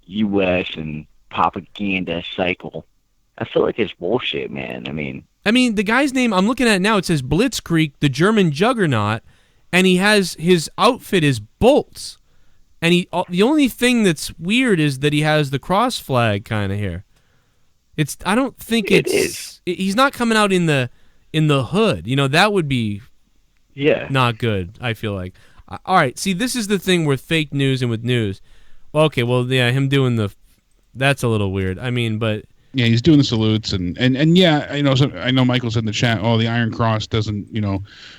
U.S. and propaganda cycle, I feel like it's bullshit, man. I mean, the guy's name, I'm looking at it now, it says Blitzkrieg, the German juggernaut, and he has, his outfit is bolts. And the only thing that's weird is that he has the cross flag kind of here. I don't think he's not coming out in the hood. That would be not good, I feel like. All right, see, this is the thing with fake news and with news. Well, okay, well, yeah, him doing that's a little weird. I mean, but yeah, he's doing the salutes and yeah, I know Michael said in the chat, oh, the Iron Cross doesn't,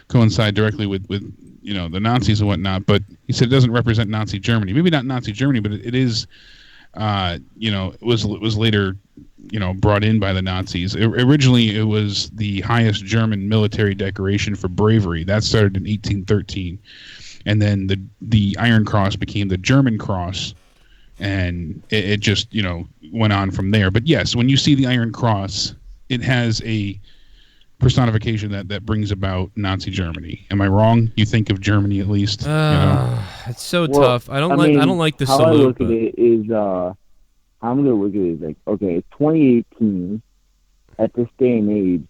coincide directly with the Nazis and whatnot, but he said it doesn't represent Nazi Germany. Maybe not Nazi Germany, but it is, it was later, brought in by the Nazis. Originally, it was the highest German military decoration for bravery. That started in 1813. And then the Iron Cross became the German Cross, and it just, went on from there. But yes, when you see the Iron Cross, it has a personification that brings about Nazi Germany. Am I wrong? You think of Germany at least? It's so tough. I don't like the salute. How I look at it is, I'm gonna look at it like, okay, it's 2018. At this day and age,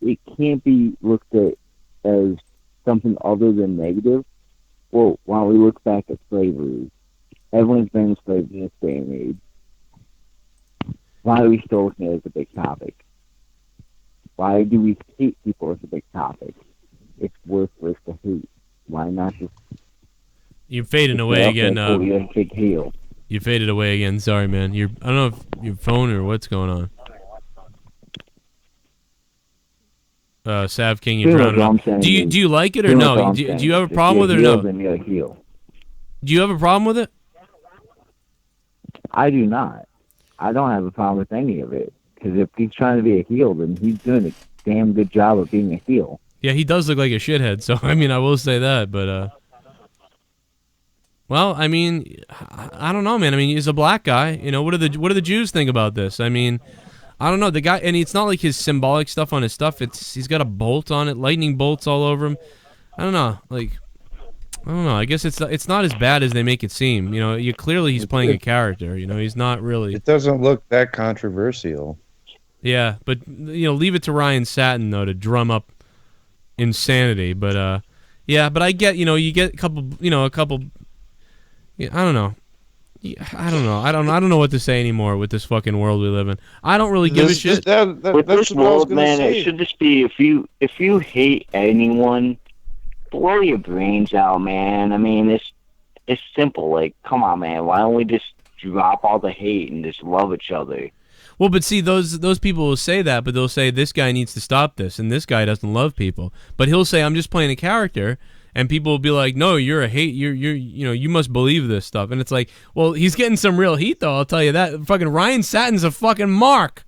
it can't be looked at as something other than negative. Well, while we look back at slavery, everyone's been enslaved in this day and age. Why are we still looking at it as a big topic? Why do we hate people as a big topic? It's worthless to hate. Why not just... You're fading away again. Big heel. You faded away again. Sorry, man. I don't know if your phone or what's going on. Sav King, you're drowning out. Do you like it or no? Do you have a problem with it or no? Do you have a problem with it? I do not. I don't have a problem with any of it. Because if he's trying to be a heel, then he's doing a damn good job of being a heel. Yeah, he does look like a shithead. So I will say that. But well, I don't know, man. He's a black guy. What do the Jews think about this? I don't know, the guy, and it's not like his symbolic stuff on his stuff. He's got a bolt on it, lightning bolts all over him. I don't know, I guess it's not as bad as they make it seem. Clearly he's playing a character. He's not really. It doesn't look that controversial. Yeah, but leave it to Ryan Satin though to drum up insanity. But yeah, but I get you get a couple. I don't know. I don't know. I don't know what to say anymore with this fucking world we live in. I don't really give a shit. With this world, man, it should just be if you hate anyone, blow your brains out, man. It's simple. Like, come on, man. Why don't we just drop all the hate and just love each other? Well, but see, those people will say that, but they'll say this guy needs to stop this, and this guy doesn't love people. But he'll say, I'm just playing a character. And people will be like, no, you're a hate. You must believe this stuff. And it's like, well, he's getting some real heat, though. I'll tell you that. Fucking Ryan Satin's a fucking mark.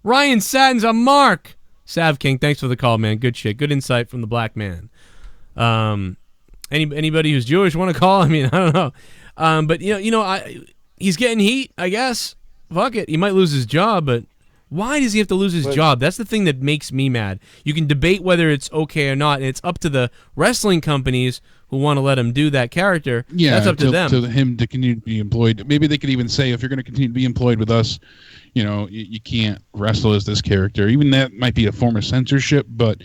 Ryan Satin's a mark. Sav King, thanks for the call, man. Good shit. Good insight from the black man. Anybody who's Jewish want to call? I don't know. But he's getting heat, I guess. Fuck it. He might lose his job, but why does he have to lose his job? That's the thing that makes me mad. You can debate whether it's okay or not, and it's up to the wrestling companies who want to let him do that character. Yeah, that's up to them. To him to continue to be employed. Maybe they could even say, if you're going to continue to be employed with us, you can't wrestle as this character. Even that might be a form of censorship, but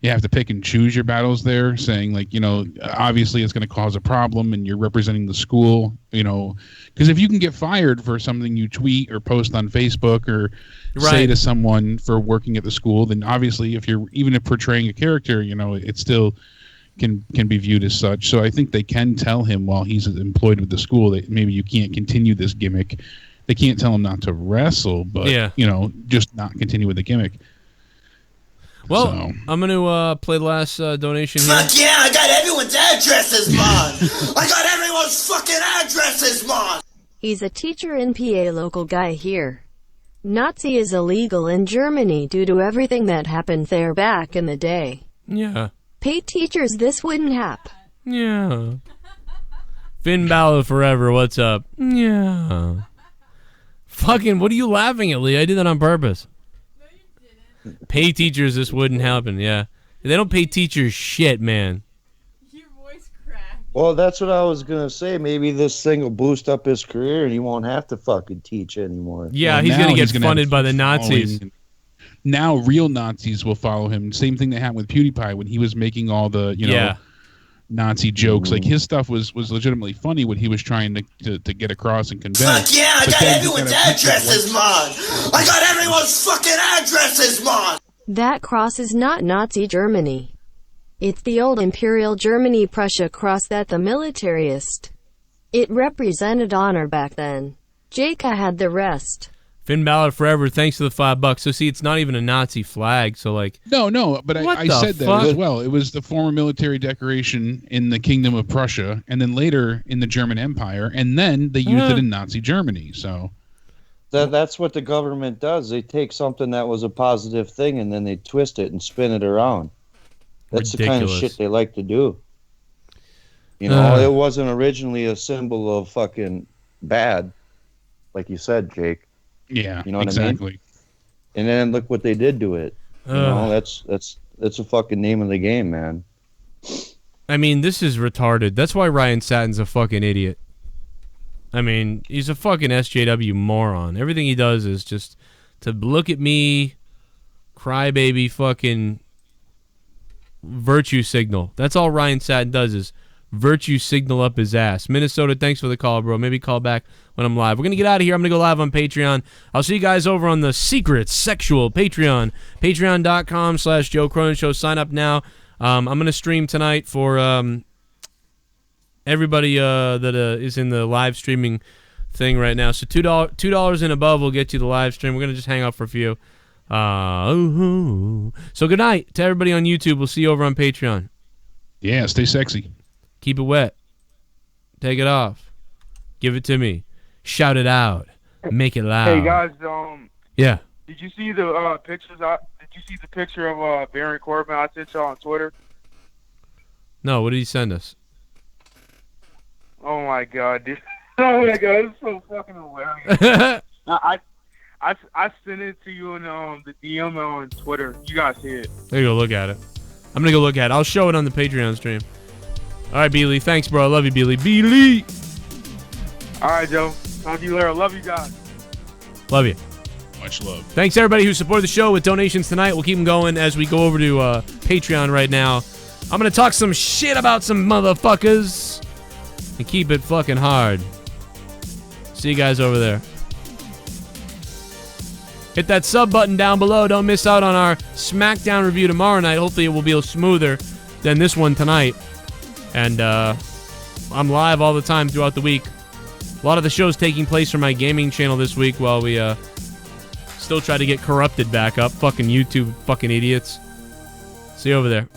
you have to pick and choose your battles there, saying like, obviously it's going to cause a problem and you're representing the school, because if you can get fired for something you tweet or post on Facebook or say to someone for working at the school, then obviously if portraying a character, it still can be viewed as such. So I think they can tell him while he's employed with the school that maybe you can't continue this gimmick. They can't tell him not to wrestle, but just not continue with the gimmick. Well, I'm going to play the last donation here. Fuck yeah, I got everyone's addresses, Mon! I got everyone's fucking addresses, Mon! He's a teacher in PA, local guy here. Nazi is illegal in Germany due to everything that happened there back in the day. Yeah. Pay teachers, this wouldn't happen. Yeah. Finn Balor forever, what's up? Yeah. Fucking, what are you laughing at, Lee? I did that on purpose. Pay teachers, this wouldn't happen. Yeah, they don't pay teachers shit, man. Well, that's what I was gonna say. Maybe this thing will boost up his career, and he won't have to fucking teach anymore. Yeah, he's gonna get funded by the Nazis. Now, real Nazis will follow him. Same thing that happened with PewDiePie when he was making all the Nazi jokes. Like his stuff was legitimately funny what he was trying to get across and convey. Fuck yeah, I got everyone's addresses, Mon! I got everyone's fucking addresses, Mon! That cross is not Nazi Germany. It's the old Imperial Germany Prussia cross that the militaryist. It represented honor back then. Jaka had the rest. Finn Balor forever, thanks for the $5. So see, it's not even a Nazi flag, so like... No, but I said that as well. It was the former military decoration in the Kingdom of Prussia, and then later in the German Empire, and then they used it in Nazi Germany, so... That's what the government does. They take something that was a positive thing, and then they twist it and spin it around. That's the kind of shit they like to do. It wasn't originally a symbol of fucking bad, like you said, Jake. Yeah, you know what exactly. I mean? And then look what they did to it. That's a fucking name of the game, man. I mean, this is retarded. That's why Ryan Satin's a fucking idiot. I mean, he's a fucking SJW moron. Everything he does is just to look at me, crybaby fucking virtue signal. That's all Ryan Satin does is virtue signal up his ass. Minnesota, thanks for the call, bro. Maybe call back when I'm live. We're going to get out of here. I'm going to go live on Patreon. I'll see you guys over on the secret sexual Patreon. Patreon.com/Joe Cronin Show. Sign up now. I'm going to stream tonight for everybody that is in the live streaming thing right now. So $2 and above will get you the live stream. We're going to just hang out for a few. So good night to everybody on YouTube. We'll see you over on Patreon. Yeah, stay sexy. Keep it wet. Take it off. Give it to me. Shout it out. Make it loud. Hey guys, yeah. Did you see the pictures? Did you see the picture of Baron Corbin I sent y'all on Twitter? No, what did he send us? Oh my god, dude! Oh my god, it's so fucking hilarious. I sent it to you in the DM on Twitter. You guys see it? There you go. Look at it. I'm gonna go look at it. I'll show it on the Patreon stream. All right, Beely. Thanks, bro. I love you, Beely. Beely. All right, Joe. Talk to you later. Love you guys. Love you. Much love. Thanks, everybody who supported the show with donations tonight. We'll keep them going as we go over to Patreon right now. I'm going to talk some shit about some motherfuckers and keep it fucking hard. See you guys over there. Hit that sub button down below. Don't miss out on our Smackdown review tomorrow night. Hopefully it will be a little smoother than this one tonight. And I'm live all the time throughout the week. A lot of the shows taking place from my gaming channel this week while we still try to get corrupted back up. Fucking YouTube, fucking idiots. See you over there.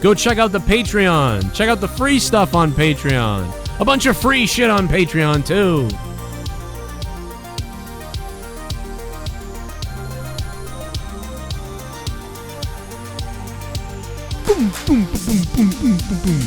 Go check out the Patreon. Check out the free stuff on Patreon. A bunch of free shit on Patreon, too. Boom, boom, boom, boom, boom, boom, boom.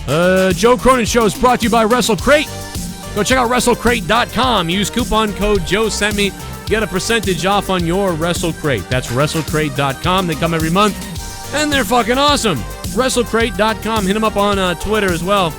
Joe Cronin Show is brought to you by WrestleCrate. Go check out WrestleCrate.com. Use coupon code Joe Sent Me. Get a percentage off on your WrestleCrate. That's WrestleCrate.com. They come every month, and they're fucking awesome. WrestleCrate.com. Hit them up on Twitter as well.